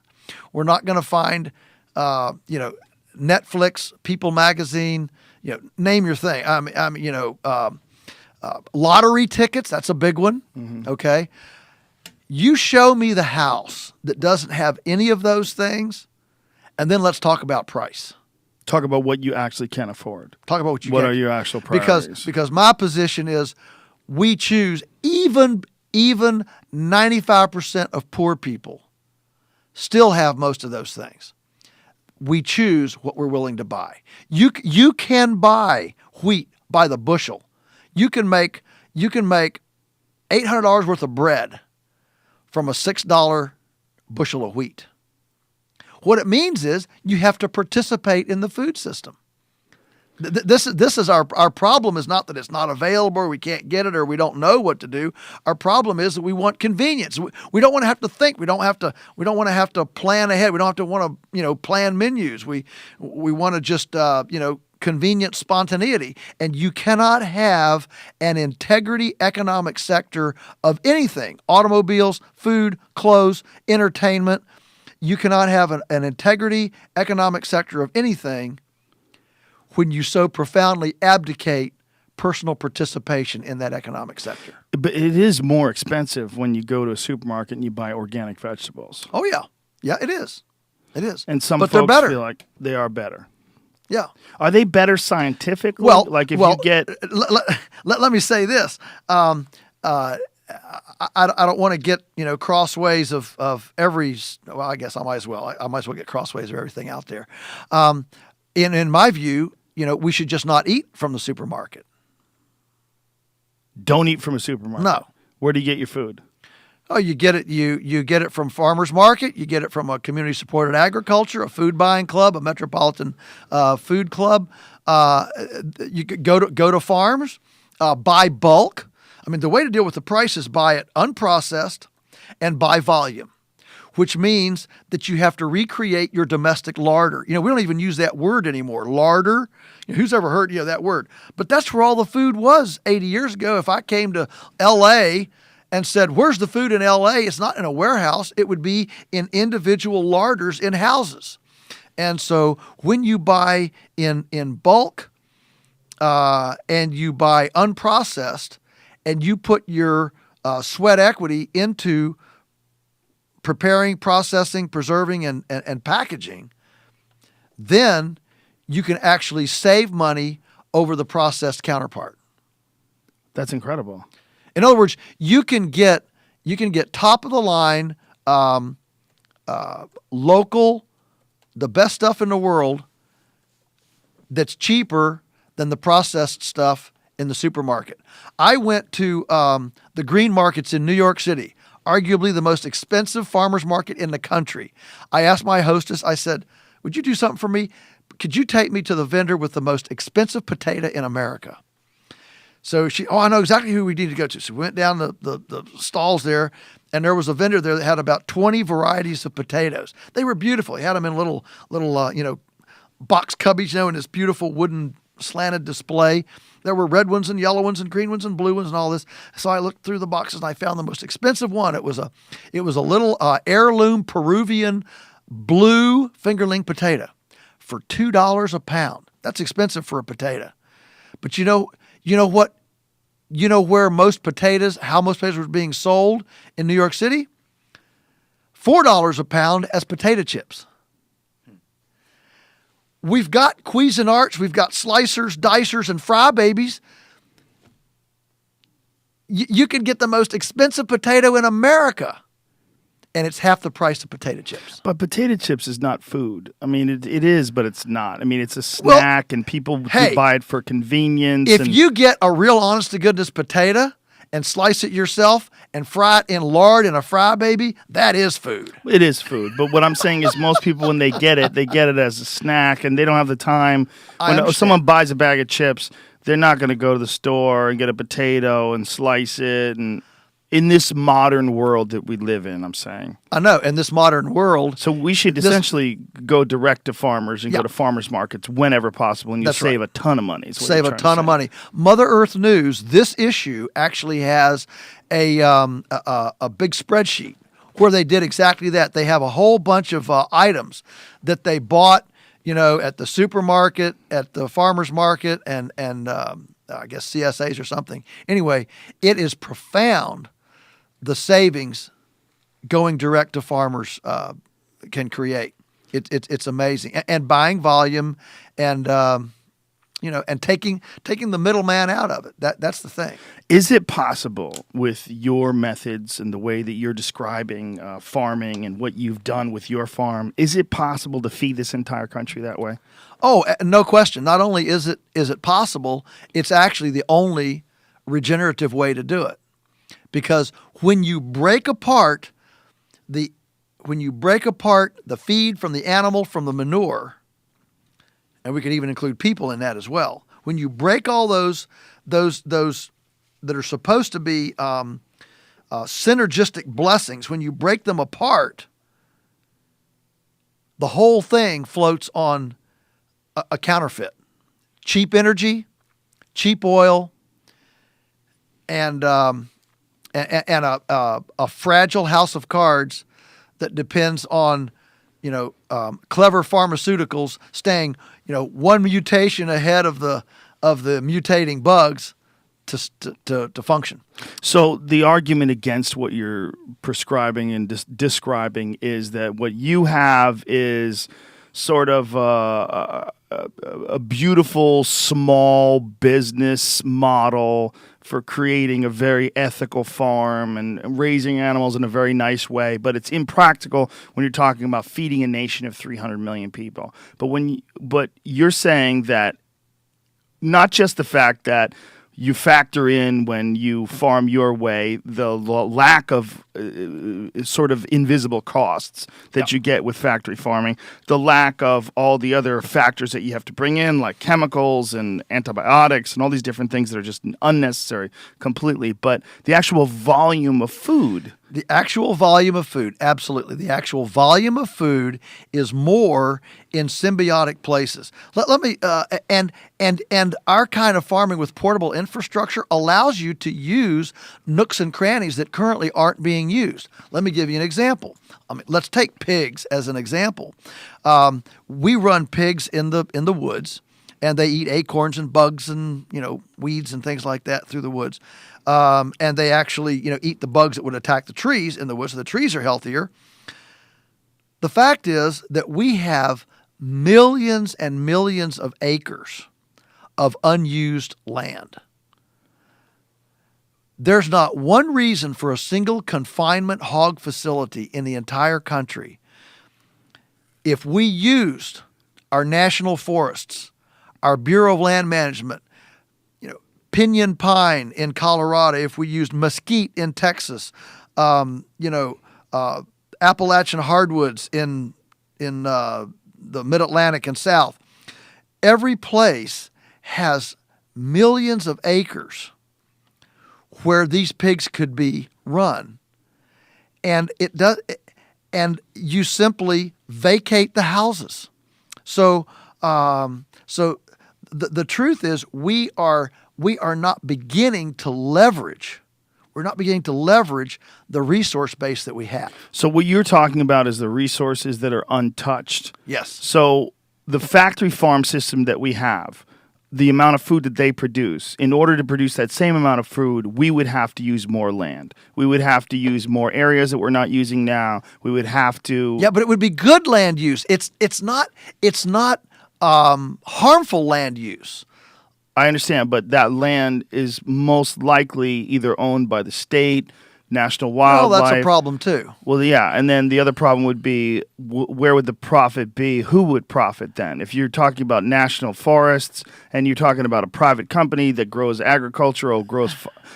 We're not going to find, Netflix, People Magazine, name your thing. Lottery tickets, that's a big one. Mm-hmm. Okay. You show me the house that doesn't have any of those things, and then let's talk about price. Talk about what you actually can afford. Talk about what you What can. are your actual priorities? Because my position is we choose even 95% of poor people still have most of those things. We choose what we're willing to buy. You can buy wheat by the bushel. You can make $800 worth of bread from a $6 bushel of wheat. What it means is you have to participate in the food system. This is our problem is not that it's not available or we can't get it or we don't know what to do. Our problem is that we want convenience. We don't want to have to think. We don't want to have to plan ahead. We don't want to plan menus. We want to just convenient spontaneity. And you cannot have an integrity economic sector of anything, automobiles, food, clothes, entertainment. You cannot have an integrity economic sector of anything when you so profoundly abdicate personal participation in that economic sector. But it is more expensive when you go to a supermarket and you buy organic vegetables. Oh, yeah. Yeah, it is. It is. And some but folks they're better. feel like they are better. Yeah. Are they better scientifically? Well, you get... Let me say this. I don't want to get crossways of every. Well, I guess I might as well. I might as well get crossways of everything out there. In my view, we should just not eat from the supermarket. Don't eat from a supermarket. No. Where do you get your food? Oh, you get it. You get it from farmers market. You get it from a community supported agriculture, a food buying club, a metropolitan food club. You could go to farms, buy bulk. I mean, the way to deal with the price is buy it unprocessed and by volume, which means that you have to recreate your domestic larder. We don't even use that word anymore. Larder. Who's ever heard that word? But that's where all the food was 80 years ago. If I came to L.A. and said, where's the food in L.A.? It's not in a warehouse. It would be in individual larders in houses. And so when you buy in bulk and you buy unprocessed and you put your sweat equity into preparing, processing, preserving, and packaging, then you can actually save money over the processed counterpart. That's incredible. In other words, you can get top of the line, local, the best stuff in the world that's cheaper than the processed stuff in the supermarket. I went to the green markets in New York City, arguably the most expensive farmer's market in the country. I asked my hostess, I said, would you do something for me? Could you take me to the vendor with the most expensive potato in America? So I know exactly who we need to go to. So we went down the stalls there, and there was a vendor there that had about 20 varieties of potatoes. They were beautiful. He had them in little box cubbies, in this beautiful wooden slanted display. There were red ones and yellow ones and green ones and blue ones and all this. So I looked through the boxes and I found the most expensive one. It was a little heirloom Peruvian blue fingerling potato for $2 a pound. That's expensive for a potato. But you know what? You know where how most potatoes were being sold in New York City? $4 a pound as potato chips. We've got Cuisinarts, we've got slicers, dicers, and fry babies. You can get the most expensive potato in America, and it's half the price of potato chips. But potato chips is not food. I mean, it is, but it's not. I mean, it's a snack, and people do buy it for convenience. If you get a real honest-to-goodness potato and slice it yourself and fry it in lard in a fry baby, that is food. It is food. But what I'm saying is most people, when they get it as a snack, and they don't have the time. When someone buys a bag of chips, they're not going to go to the store and get a potato and slice it. And in this modern world that we live in, I'm saying. I know, in this modern world. So we should essentially go direct to farmers and go to farmers markets whenever possible, and you save a ton of money. Save a ton of money. Mother Earth News, this issue actually has a big spreadsheet where they did exactly that. They have a whole bunch of items that they bought, at the supermarket, at the farmers market, and I guess CSAs or something. Anyway, it is profound. The savings going direct to farmers can create. It's amazing, and buying volume, and and taking the middleman out of it. That's the thing. Is it possible with your methods and the way that you're describing farming and what you've done with your farm? Is it possible to feed this entire country that way? Oh, no question. Not only is it possible, it's actually the only regenerative way to do it. Because when you break apart the feed from the animal from the manure, and we could even include people in that as well. When you break all those that are supposed to be synergistic blessings, when you break them apart, the whole thing floats on a counterfeit. Cheap energy, cheap oil, and a fragile house of cards that depends on clever pharmaceuticals staying one mutation ahead of the mutating bugs to function. So the argument against what you're prescribing and describing is that what you have is sort of a beautiful small business model for creating a very ethical farm and raising animals in a very nice way, but it's impractical when you're talking about feeding a nation of 300 million people. But you're saying that not just the fact that you factor in when you farm your way the lack of sort of invisible costs that you get with factory farming, the lack of all the other factors that you have to bring in, like chemicals and antibiotics and all these different things that are just unnecessary completely, but the actual volume of food. The actual volume of food, absolutely. The actual volume of food is more in symbiotic places. Let me and our kind of farming with portable infrastructure allows you to use nooks and crannies that currently aren't being used. Let me give you an example. Let's take pigs as an example. We run pigs in the woods, and they eat acorns and bugs and weeds and things like that through the woods. And they actually, eat the bugs that would attack the trees in the woods, so the trees are healthier. The fact is that we have millions and millions of acres of unused land. There's not one reason for a single confinement hog facility in the entire country. If we used our national forests, our Bureau of Land Management, pinyon pine in Colorado, if we used mesquite in Texas, Appalachian hardwoods in the Mid-Atlantic and South, every place has millions of acres where these pigs could be run. And and you simply vacate the houses. So the truth is we are not beginning to leverage. We're not beginning to leverage the resource base that we have. So what you're talking about is the resources that are untouched. Yes. So the factory farm system that we have, the amount of food that they produce, in order to produce that same amount of food, we would have to use more land. We would have to use more areas that we're not using now. We would have to. Yeah, but it would be good land use. It's not harmful land use. I understand, but that land is most likely either owned by the state, National Wildlife. Well, that's a problem too. Well, yeah, and then the other problem would be where would the profit be? Who would profit then? If you're talking about national forests and you're talking about a private company that grows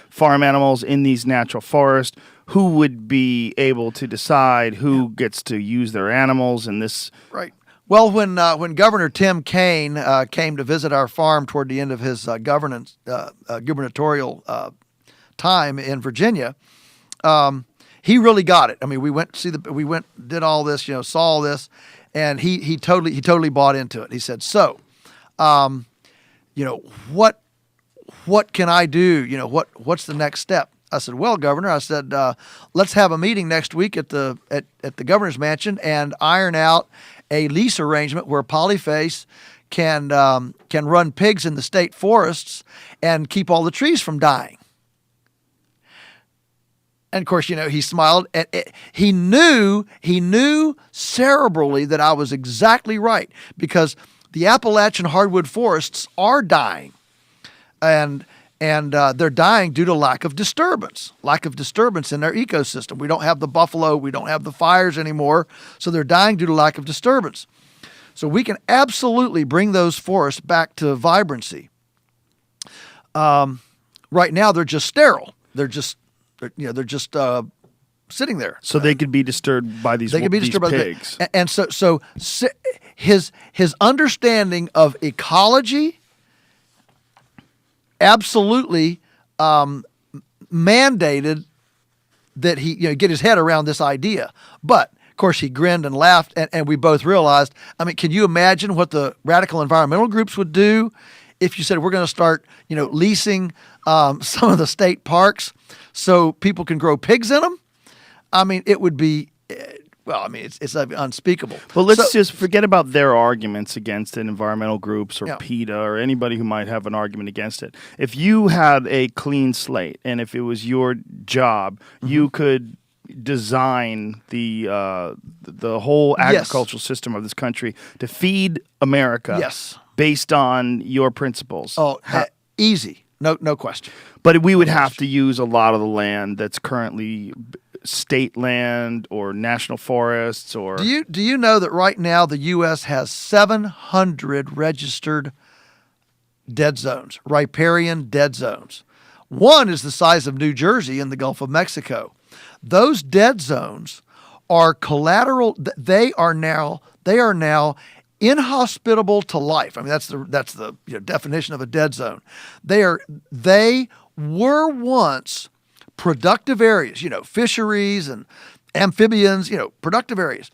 farm animals in these natural forests, who would be able to decide who gets to use their animals in this? Right. Well, when Governor Tim Kaine came to visit our farm toward the end of his gubernatorial time in Virginia, he really got it. I mean, we did all this, saw all this, and he totally bought into it. He said, "So, what can I do? What's the next step?" I said, "Well, Governor," I said, "let's have a meeting next week at the governor's mansion and iron out a lease arrangement where Polyface can run pigs in the state forests and keep all the trees from dying." And of course, he smiled. He knew cerebrally that I was exactly right, because the Appalachian hardwood forests are dying, and they're dying due to lack of disturbance in their ecosystem. We don't have the buffalo, we don't have the fires anymore, so they're dying due to lack of disturbance. So we can absolutely bring those forests back to vibrancy. Right now, they're just sterile. They're just sitting there. So they could be disturbed by these pigs. And so his understanding of ecology absolutely mandated that he get his head around this idea. But of course, he grinned and laughed, and we both realized. I mean, can you imagine what the radical environmental groups would do if you said we're going to start, leasing some of the state parks so people can grow pigs in them? I mean, it would be. It's unspeakable. Well, let's just forget about their arguments against it, environmental groups or PETA or anybody who might have an argument against it. If you had a clean slate and if it was your job, you could design the whole agricultural system of this country to feed America. Yes. Based on your principles. Oh, easy. No question. But we would have to use a lot of the land that's currently state land or national forests or. Do you know that right now the U.S. has 700 registered dead zones, riparian dead zones? One is the size of New Jersey in the Gulf of Mexico. Those dead zones are collateral. They are now inhospitable to life. I mean, that's the definition of a dead zone. They were once productive areas, fisheries and amphibians, productive areas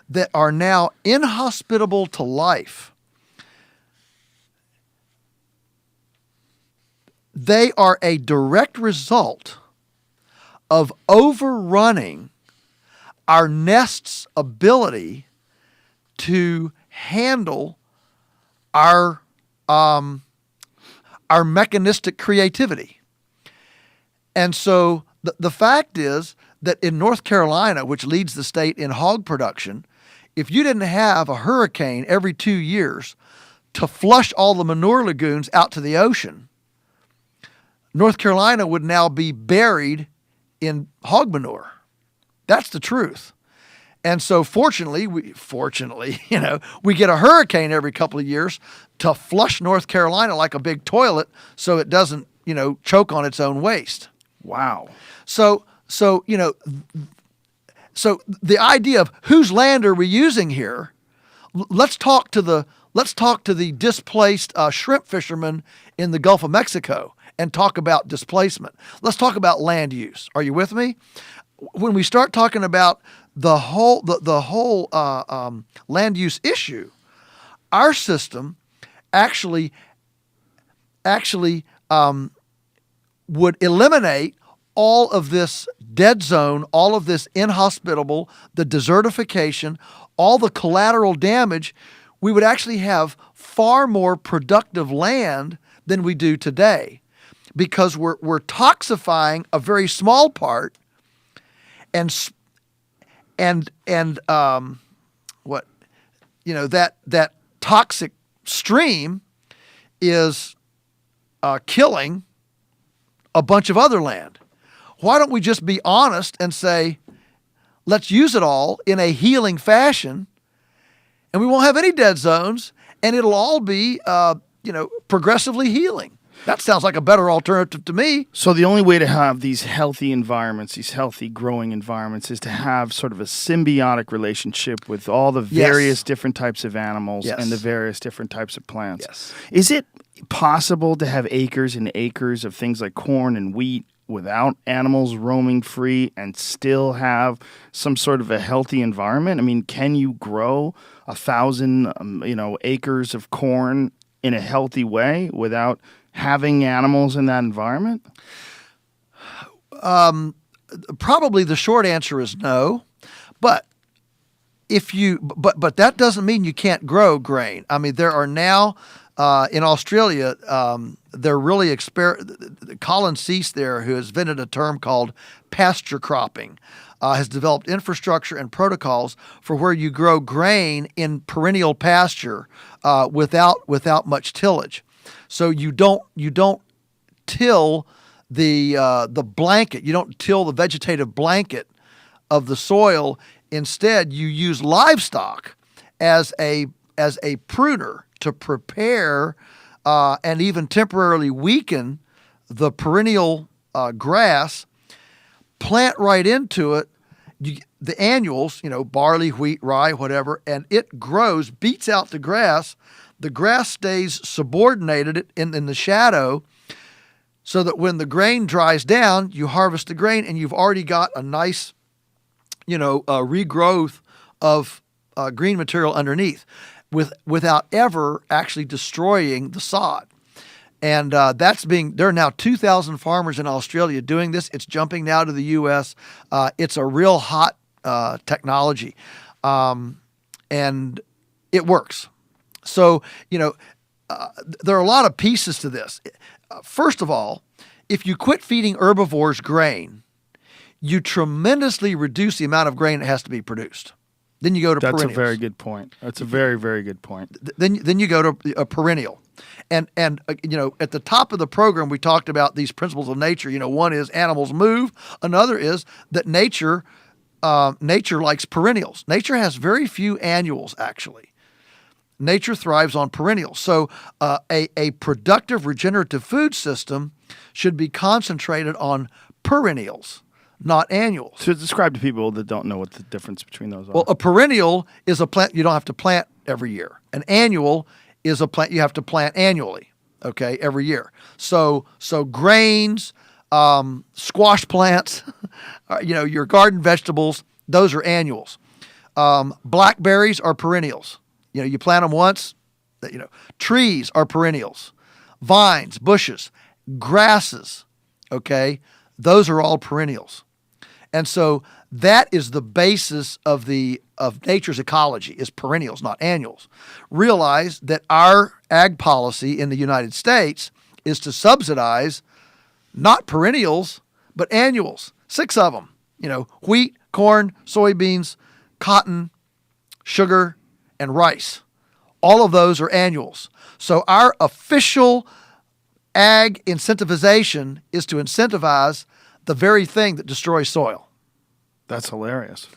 that are now inhospitable to life. They are a direct result of overrunning our nest's ability to handle our mechanistic creativity. And so the fact is that in North Carolina, which leads the state in hog production, if you didn't have a hurricane every 2 years to flush all the manure lagoons out to the ocean, North Carolina would now be buried in hog manure. That's the truth. And so fortunately, we get a hurricane every couple of years to flush North Carolina like a big toilet so it doesn't, choke on its own waste. Wow. So the idea of whose land are we using here? Let's talk to the displaced shrimp fishermen in the Gulf of Mexico and talk about displacement. Let's talk about land use. Are you with me? When we start talking about the whole land use issue, our system actually would eliminate all of this dead zone, all of this inhospitable, the desertification, all the collateral damage. We would actually have far more productive land than we do today, because we're toxifying a very small part, and what, that toxic stream is killing a bunch of other land. Why don't we just be honest and say, let's use it all in a healing fashion, and we won't have any dead zones, and it'll all be, progressively healing. That sounds like a better alternative to me. So the only way to have these healthy environments, these healthy growing environments, is to have sort of a symbiotic relationship with all the various different types of animals and the various different types of plants. Yes. Is it possible to have acres and acres of things like corn and wheat without animals roaming free and still have some sort of a healthy environment? I mean, can you grow 1,000, acres of corn in a healthy way without having animals in that environment? Probably the short answer is no, but but that doesn't mean you can't grow grain. I mean, there are now in Australia, they're really Colin Cease there, who has invented a term called pasture cropping, has developed infrastructure and protocols for where you grow grain in perennial pasture without much tillage. So you don't till the blanket. You don't till the vegetative blanket of the soil. Instead, you use livestock as a pruner to prepare and even temporarily weaken the perennial grass. Plant right into it the annuals, barley, wheat, rye, whatever, and it grows, beats out the grass. The grass stays subordinated in the shadow, so that when the grain dries down, you harvest the grain and you've already got a nice, regrowth of green material underneath, without ever actually destroying the sod. And there are now 2,000 farmers in Australia doing this. It's jumping now to the U.S. It's a real hot technology, and it works. So, there are a lot of pieces to this. First of all, if you quit feeding herbivores grain, you tremendously reduce the amount of grain that has to be produced. Then you go to perennials. That's a very good point. That's a very, very good point. Then you go to a perennial. And at the top of the program, we talked about these principles of nature. One is animals move. Another is that nature likes perennials. Nature has very few annuals, actually. Nature thrives on perennials. So a productive regenerative food system should be concentrated on perennials, not annuals. So describe to people that don't know what the difference between those are. Well, a perennial is a plant you don't have to plant every year. An annual is a plant you have to plant annually, every year. So grains, squash plants, your garden vegetables, those are annuals. Blackberries are perennials. You plant them once. Trees are perennials. Vines, bushes, grasses, those are all perennials. And so that is the basis of nature's ecology, is perennials, not annuals. Realize that our ag policy in the United States is to subsidize not perennials, but annuals, 6 of them. Wheat, corn, soybeans, cotton, sugar, and rice. All of those are annuals. So our official ag incentivization is to incentivize the very thing that destroys soil. That's hilarious.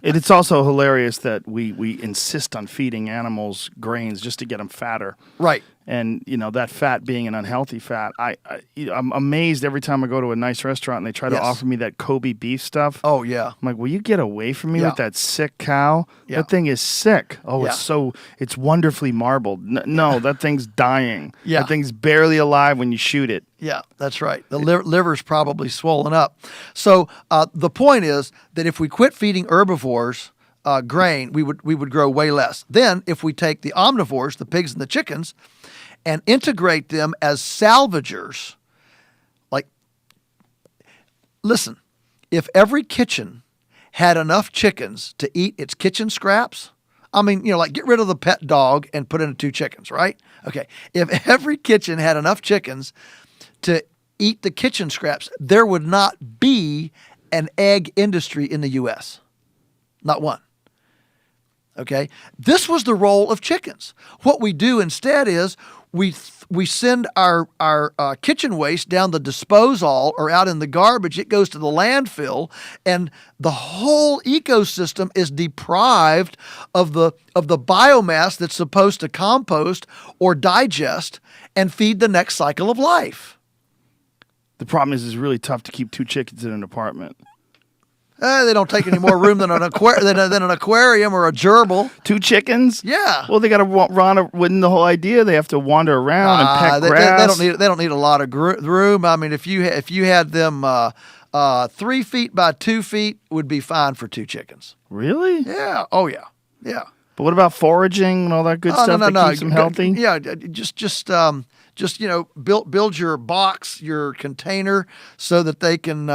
It's also hilarious that we insist on feeding animals grains just to get them fatter. Right. And that fat being an unhealthy fat, I'm amazed every time I go to a nice restaurant and they try to Yes. offer me that Kobe beef stuff. Oh yeah. I'm like, will you get away from me Yeah. with that sick cow? Yeah. That thing is sick. Oh, Yeah. it's wonderfully marbled. No, that thing's dying. Yeah. That thing's barely alive when you shoot it. Yeah, that's right. The liver's probably swollen up. So the point is that if we quit feeding herbivores grain, we would grow way less. Then if we take the omnivores, the pigs and the chickens, and integrate them as salvagers, like, listen, if every kitchen had enough chickens to eat its kitchen scraps, I mean, like get rid of the pet dog and put in 2 chickens, right? Okay. If every kitchen had enough chickens to eat the kitchen scraps, there would not be an egg industry in the U.S. Not one. Okay? This was the role of chickens. What we do instead is we send our kitchen waste down the disposal or out in the garbage. It goes to the landfill, and the whole ecosystem is deprived of the biomass that's supposed to compost or digest and feed the next cycle of life. The problem is it's really tough to keep 2 chickens in an apartment. They don't take any more room than an aquarium or a gerbil. 2 chickens? Yeah. Well, they got to run. Wouldn't the whole idea? They have to wander around and peck grass. They don't need a lot of room. I mean, if you had them 3 feet by 2 feet, would be fine for 2 chickens. Really? Yeah. Oh yeah. Yeah. But what about foraging and all that good stuff that keeps them healthy? Yeah. Just build your box, your container, so that they can.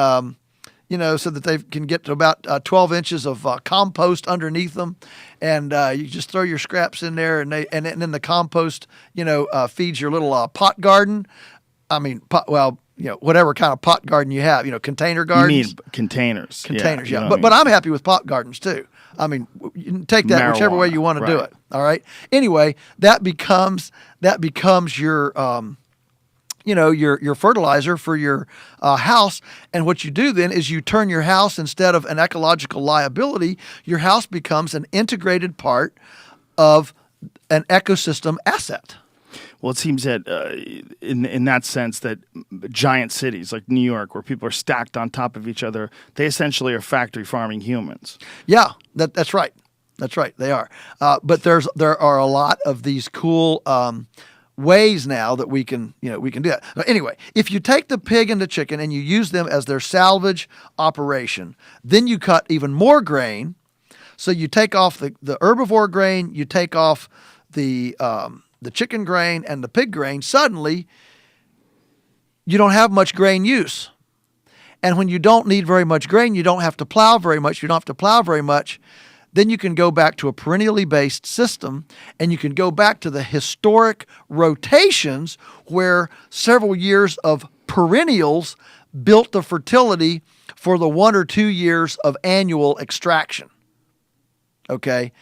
So that they can get to about 12 inches of compost underneath them, and you just throw your scraps in there, and then the compost, feeds your little pot garden. I mean, whatever kind of pot garden you have, container gardens. You mean containers? Containers, you yeah. know what I mean. But I'm happy with pot gardens too. I mean, you can take that whichever way you want to do Marijuana, it. All right. Anyway, that becomes your your fertilizer for your house. And what you do then is you turn your house, instead of an ecological liability, your house becomes an integrated part of an ecosystem asset. Well, it seems that in that sense that giant cities like New York, where people are stacked on top of each other, they essentially are factory farming humans. Yeah, that's right. That's right. They are. But there are a lot of these cool ways now that we can do that. Now, anyway, if you take the pig and the chicken and you use them as their salvage operation, then you cut even more grain. So you take off the herbivore grain, you take off the chicken grain and the pig grain. Suddenly, you don't have much grain use. And when you don't need very much grain, you don't have to plow very much. You don't have to plow very much. Then you can go back to a perennially based system, and you can go back to the historic rotations where several years of perennials built the fertility for the 1 or 2 years of annual extraction. Okay?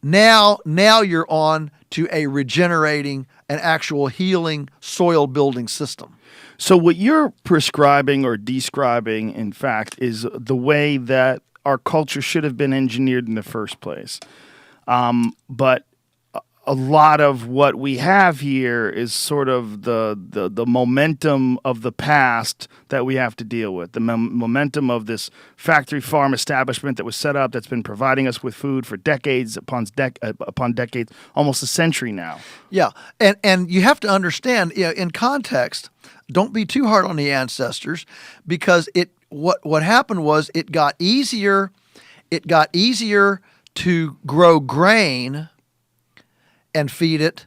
Now you're on to a regenerating, an actual healing, soil building system. So what you're prescribing or describing, in fact, is the way that our culture should have been engineered in the first place. But a lot of what we have here is sort of the momentum of the past that we have to deal with. The momentum of this factory farm establishment that was set up, that's been providing us with food for decades upon decades, almost a century now. Yeah, and you have to understand, in context, don't be too hard on the ancestors, because what happened was it got easier to grow grain and feed it.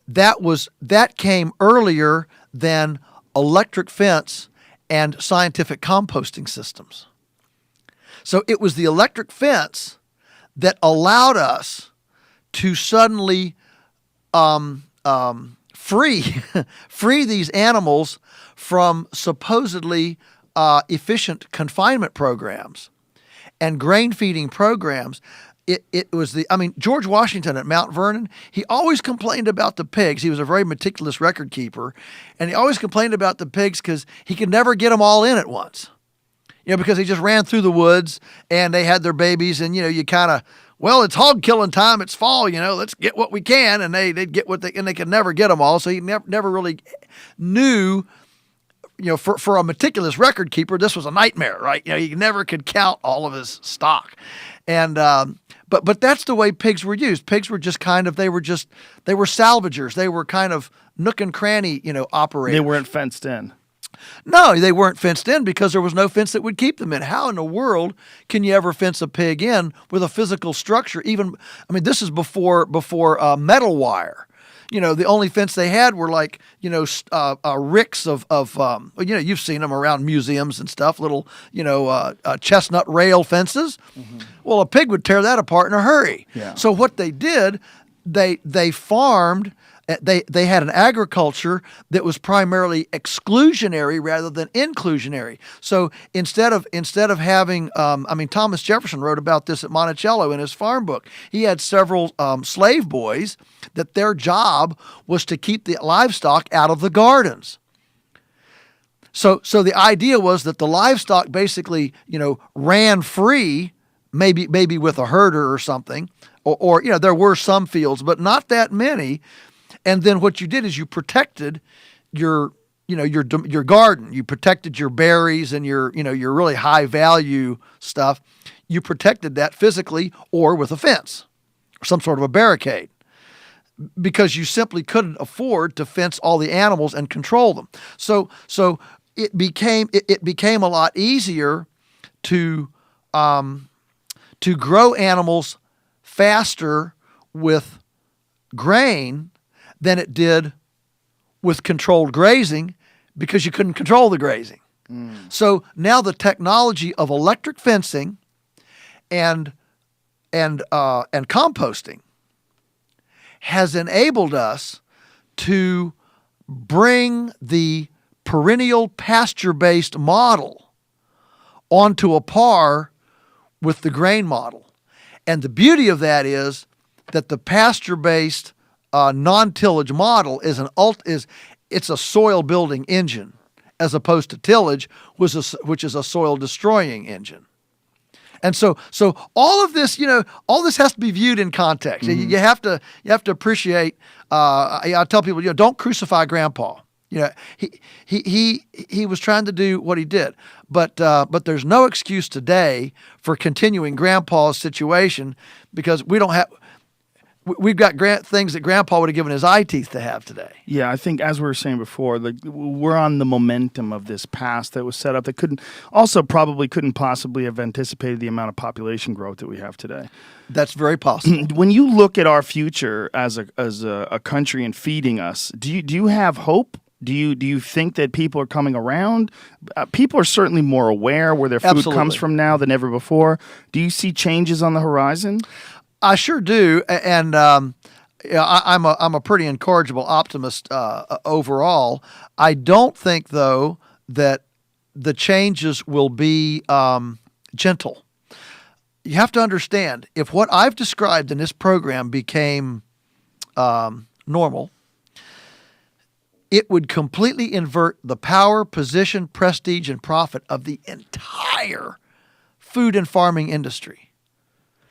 That came earlier than electric fence and scientific composting systems. So it was the electric fence that allowed us to suddenly free these animals from supposedly efficient confinement programs and grain feeding programs. It was George Washington at Mount Vernon, he always complained about the pigs. He was a very meticulous record keeper, and he always complained about the pigs because he could never get them all in at once. because he just ran through the woods and they had their babies, and you kind of, well, it's hog killing time, it's fall, let's get what we can, and they'd get what and they could never get them all, so he never really knew. For a meticulous record keeper, this was a nightmare, right? He never could count all of his stock, and but that's the way pigs were used. Pigs were just they were salvagers. They were kind of nook and cranny, operators. They weren't fenced in. No, they weren't fenced in because there was no fence that would keep them in. How in the world can you ever fence a pig in with a physical structure? This is before metal wire. The only fence they had were like, ricks of you've seen them around museums and stuff, little, chestnut rail fences. Mm-hmm. Well, a pig would tear that apart in a hurry. Yeah. So what they did, they farmed. They had an agriculture that was primarily exclusionary rather than inclusionary. So instead of having, Thomas Jefferson wrote about this at Monticello in his farm book. He had several slave boys that their job was to keep the livestock out of the gardens. So the idea was that the livestock basically, ran free, maybe with a herder or something, or there were some fields, but not that many. And then what you did is you protected your garden. You protected your berries and your really high value stuff. You protected that physically or with a fence or some sort of a barricade, because you simply couldn't afford to fence all the animals and control them. So it became a lot easier to grow animals faster with grain than it did with controlled grazing, because you couldn't control the grazing. So now the technology of electric fencing and composting has enabled us to bring the perennial pasture-based model onto a par with the grain model. And the beauty of that is that the pasture-based non-tillage model it's a soil building engine, as opposed to tillage, which is a soil destroying engine. And so all of this, all this has to be viewed in context. Mm-hmm. You have to appreciate. I tell people, don't crucify Grandpa. He was trying to do what he did, but there's no excuse today for continuing Grandpa's situation, because we've got things that Grandpa would have given his eye teeth to have today. Yeah, I think, as we were saying before, we're on the momentum of this past that was set up that couldn't possibly have anticipated the amount of population growth that we have today. That's very possible. When you look at our future as a country and feeding us, do you have hope? Do you think that people are coming around? People are certainly more aware where their food Absolutely. comes from now than ever before. Do you see changes on the horizon? I sure do, and I'm a pretty incorrigible optimist overall. I don't think, though, that the changes will be gentle. You have to understand, if what I've described in this program became normal, it would completely invert the power, position, prestige, and profit of the entire food and farming industry.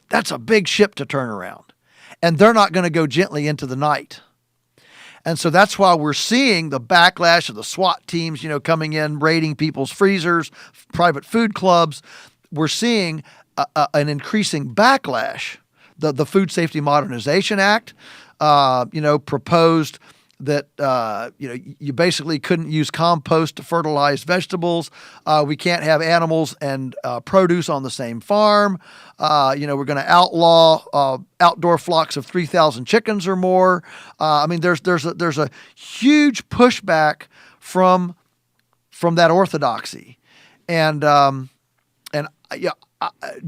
That's a big ship to turn around. And they're not going to go gently into the night. And so that's why we're seeing the backlash of the SWAT teams, coming in, raiding people's freezers, private food clubs. We're seeing an increasing backlash. The Food Safety Modernization Act, proposed that you basically couldn't use compost to fertilize vegetables. We can't have animals and produce on the same farm. We're going to outlaw outdoor flocks of 3,000 chickens or more. There's a huge pushback from that orthodoxy, and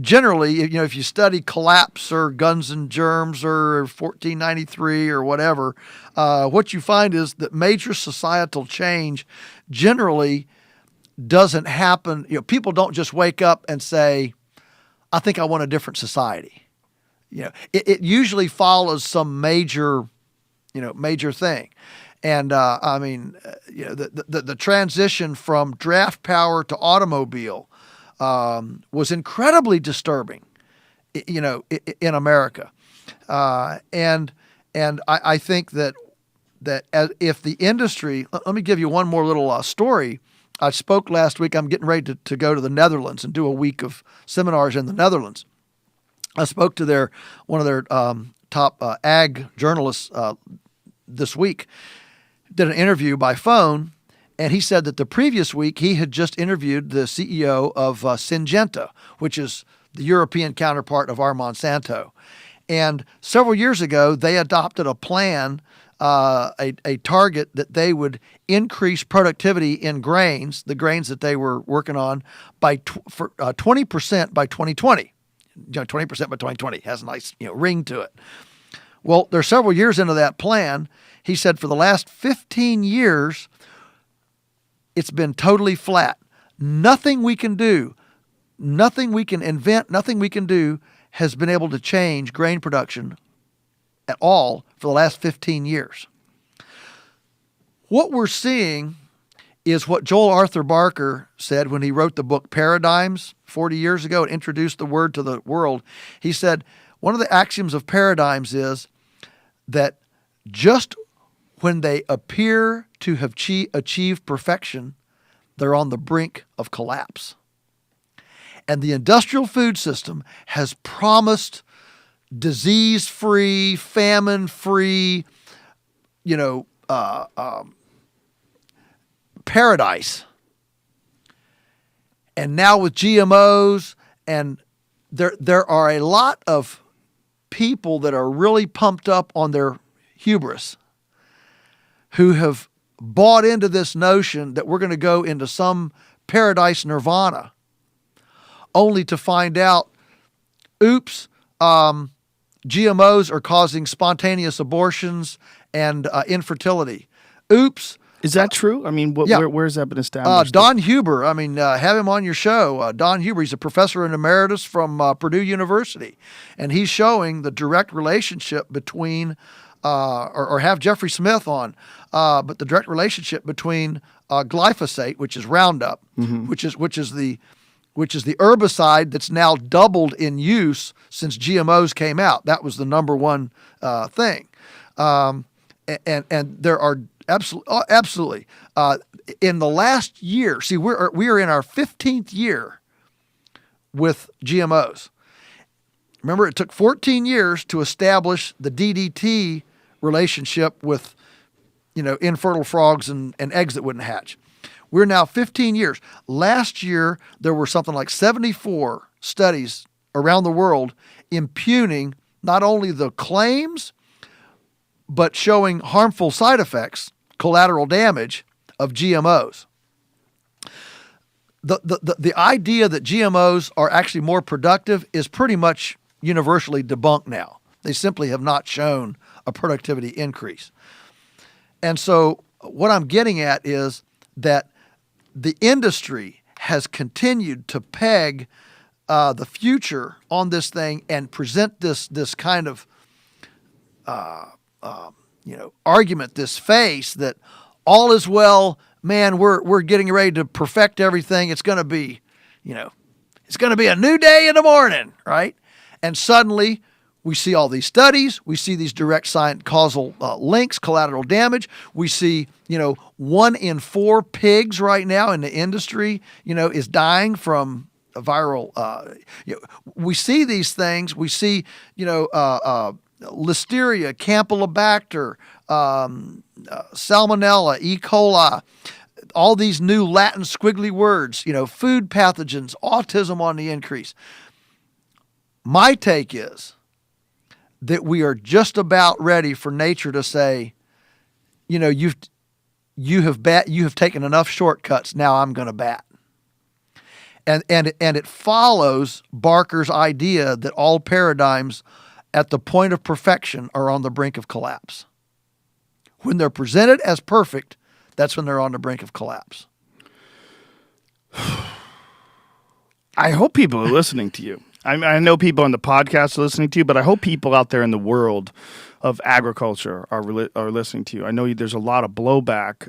generally, if you study Collapse or Guns and Germs or 1493 or whatever, what you find is that major societal change generally doesn't happen. People don't just wake up and say, I think I want a different society. It usually follows some major thing. And the transition from draft power to automobile, was incredibly disturbing, in America. And I think that if the industry, let me give you one more little story. I spoke last week. I'm getting ready to go to the Netherlands and do a week of seminars in the Netherlands. I spoke to one of their top ag journalists this week, did an interview by phone, and he said that the previous week he had just interviewed the CEO of Syngenta, which is the European counterpart of our Monsanto. And several years ago, they adopted a plan, a target that they would increase productivity in grains, the grains that they were working on, by 20% by 2020. 20% by 2020 has a nice ring to it. Well, they're several years into that plan. He said for the last 15 years, it's been totally flat. Nothing we can do, nothing we can invent, nothing we can do has been able to change grain production at all for the last 15 years. What we're seeing is what Joel Arthur Barker said when he wrote the book Paradigms 40 years ago and introduced the word to the world. He said, one of the axioms of paradigms is that just when they appear to have achieved perfection, they're on the brink of collapse. And the industrial food system has promised disease-free, famine-free, paradise. And now with GMOs, and there are a lot of people that are really pumped up on their hubris who have bought into this notion that we're going to go into some paradise nirvana, only to find out, oops, GMOs are causing spontaneous abortions and infertility. Oops. Is that true? I mean, where's that been established? Don Huber, have him on your show. Don Huber, he's a professor and emeritus from Purdue University, and he's showing the direct relationship between, or have Jeffrey Smith on, but the direct relationship between glyphosate, which is Roundup, which is the herbicide that's now doubled in use since GMOs came out. That was the number one thing, and there are absolutely in the last year. See, we are in our 15th year with GMOs. Remember, it took 14 years to establish the DDT relationship with, infertile frogs and eggs that wouldn't hatch. We're now 15 years. Last year, there were something like 74 studies around the world impugning not only the claims, but showing harmful side effects, collateral damage of GMOs. The idea that GMOs are actually more productive is pretty much universally debunked now. They simply have not shown a productivity increase. And so what I'm getting at is that the industry has continued to peg the future on this thing and present this kind of argument, this face that all is well, man, we're getting ready to perfect everything. It's going to be, it's going to be a new day in the morning, right? And suddenly we see all these studies. We see these direct causal links, collateral damage. We see, 1 in 4 pigs right now in the industry, is dying from a viral. We see these things. We see, Listeria, Campylobacter, Salmonella, E. coli, all these new Latin squiggly words, food pathogens, autism on the increase. My take is that we are just about ready for nature to say, you have taken enough shortcuts. Now I'm going to bat. And it follows Barker's idea that all paradigms at the point of perfection are on the brink of collapse. When they're presented as perfect, that's when they're on the brink of collapse. I hope people are listening to you. I know people on the podcast are listening to you, but I hope people out there in the world of agriculture are listening to you. I know there's a lot of blowback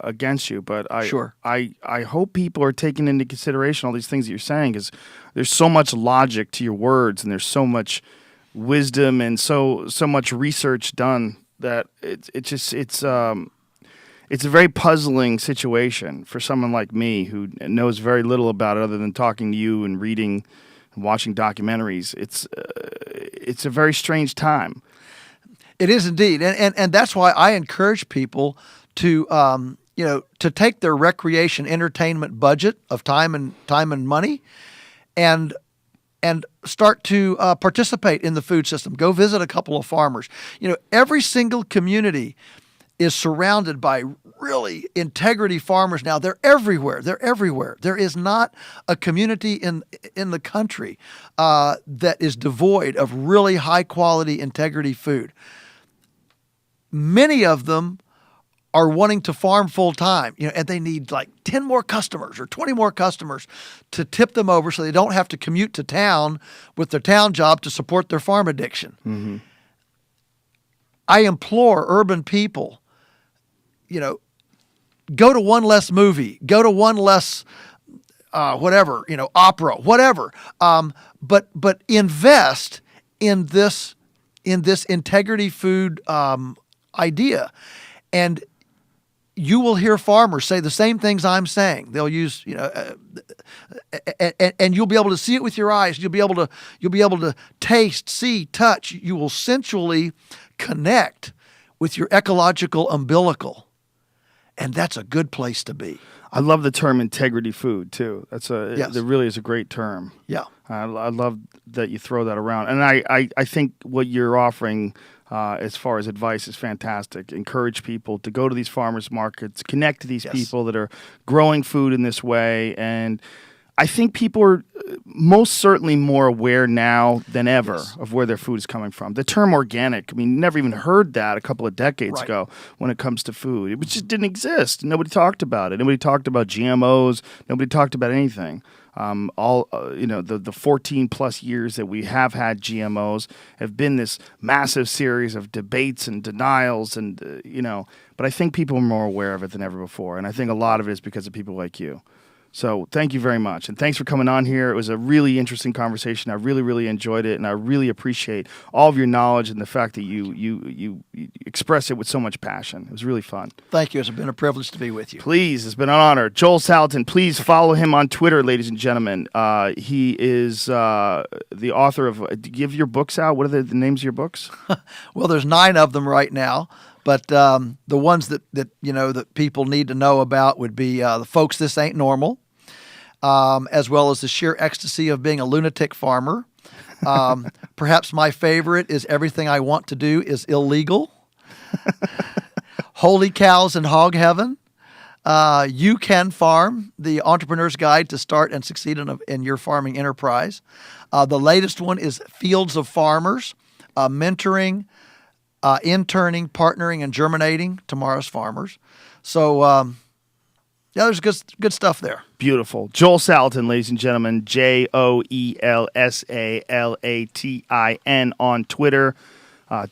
against you, but Sure. I hope people are taking into consideration all these things that you're saying, because there's so much logic to your words, and there's so much wisdom and so much research done that it's a very puzzling situation for someone like me who knows very little about it other than talking to you and reading and watching documentaries. It's a very strange time. It is indeed, and that's why I encourage people to to take their recreation entertainment budget of time and money, and start to participate in the food system. Go visit a couple of farmers. Every single community is surrounded by really integrity farmers now. They're everywhere. There is not a community in the country that is devoid of really high quality integrity food. Many of them are wanting to farm full time, and they need like 10 more customers or 20 more customers to tip them over so they don't have to commute to town with their town job to support their farm addiction. Mm-hmm. I implore urban people, go to one less movie, go to one less opera, whatever. But invest in this integrity food idea, and you will hear farmers say the same things I'm saying. They'll use, and you'll be able to see it with your eyes. You'll be able to taste, see, touch. You will sensually connect with your ecological umbilical, and that's a good place to be. I love the term integrity food too. Yes. It really is a great term. Yeah, I love that you throw that around, and I think what you're offering as far as advice is fantastic. Encourage people to go to these farmers markets, connect to these people that are growing food in this way, and I think people are most certainly more aware now than ever of where their food is coming from. The term organic, never even heard that a couple of decades ago when it comes to food. It just didn't exist. Nobody talked about it. Nobody talked about GMOs. Nobody talked about anything. The 14 plus years that we have had GMOs have been this massive series of debates and denials, and but I think people are more aware of it than ever before, and I think a lot of it is because of people like you. So thank you very much, and thanks for coming on here. It was a really interesting conversation. I really, really enjoyed it, and I really appreciate all of your knowledge and the fact that you express it with so much passion. It was really fun. Thank you. It's been a privilege to be with you. Please, it's been an honor. Joel Salatin, please follow him on Twitter, ladies and gentlemen. He is the author of, do you give your books out? What are the names of your books? Well, there's 9 of them right now. But the ones that people need to know about would be the Folks This Ain't Normal, as well as the sheer ecstasy of being a lunatic farmer. Perhaps my favorite is Everything I Want to Do is Illegal. Holy Cows in Hog Heaven. You Can Farm, the Entrepreneur's Guide to Start and Succeed in Your Farming Enterprise. The latest one is Fields of Farmers, mentoring, interning, partnering, and germinating tomorrow's farmers. So, there's good stuff there. Beautiful. Joel Salatin, ladies and gentlemen, JoelSalatin on Twitter.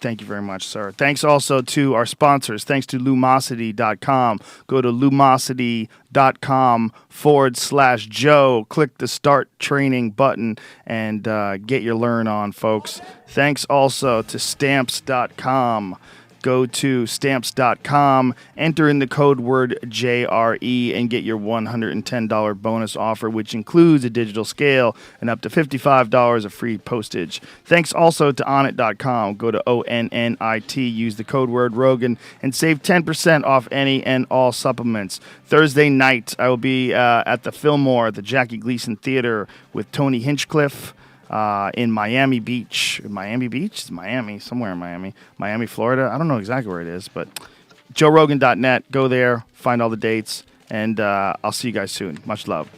Thank you very much, sir. Thanks also to our sponsors. Thanks to Lumosity.com. Go to Lumosity.com/Joe. Click the Start Training button and get your learn on, folks. Thanks also to Stamps.com. Go to Stamps.com, enter in the code word JRE, and get your $110 bonus offer, which includes a digital scale and up to $55 of free postage. Thanks also to Onnit.com. Go to ONNIT, use the code word Rogan, and save 10% off any and all supplements. Thursday night, I will be at the Fillmore, the Jackie Gleason Theater, with Tony Hinchcliffe. In Miami Beach. Miami Beach? It's Miami, somewhere in Miami. Miami, Florida. I don't know exactly where it is, but JoeRogan.net. Go there, find all the dates, and I'll see you guys soon. Much love.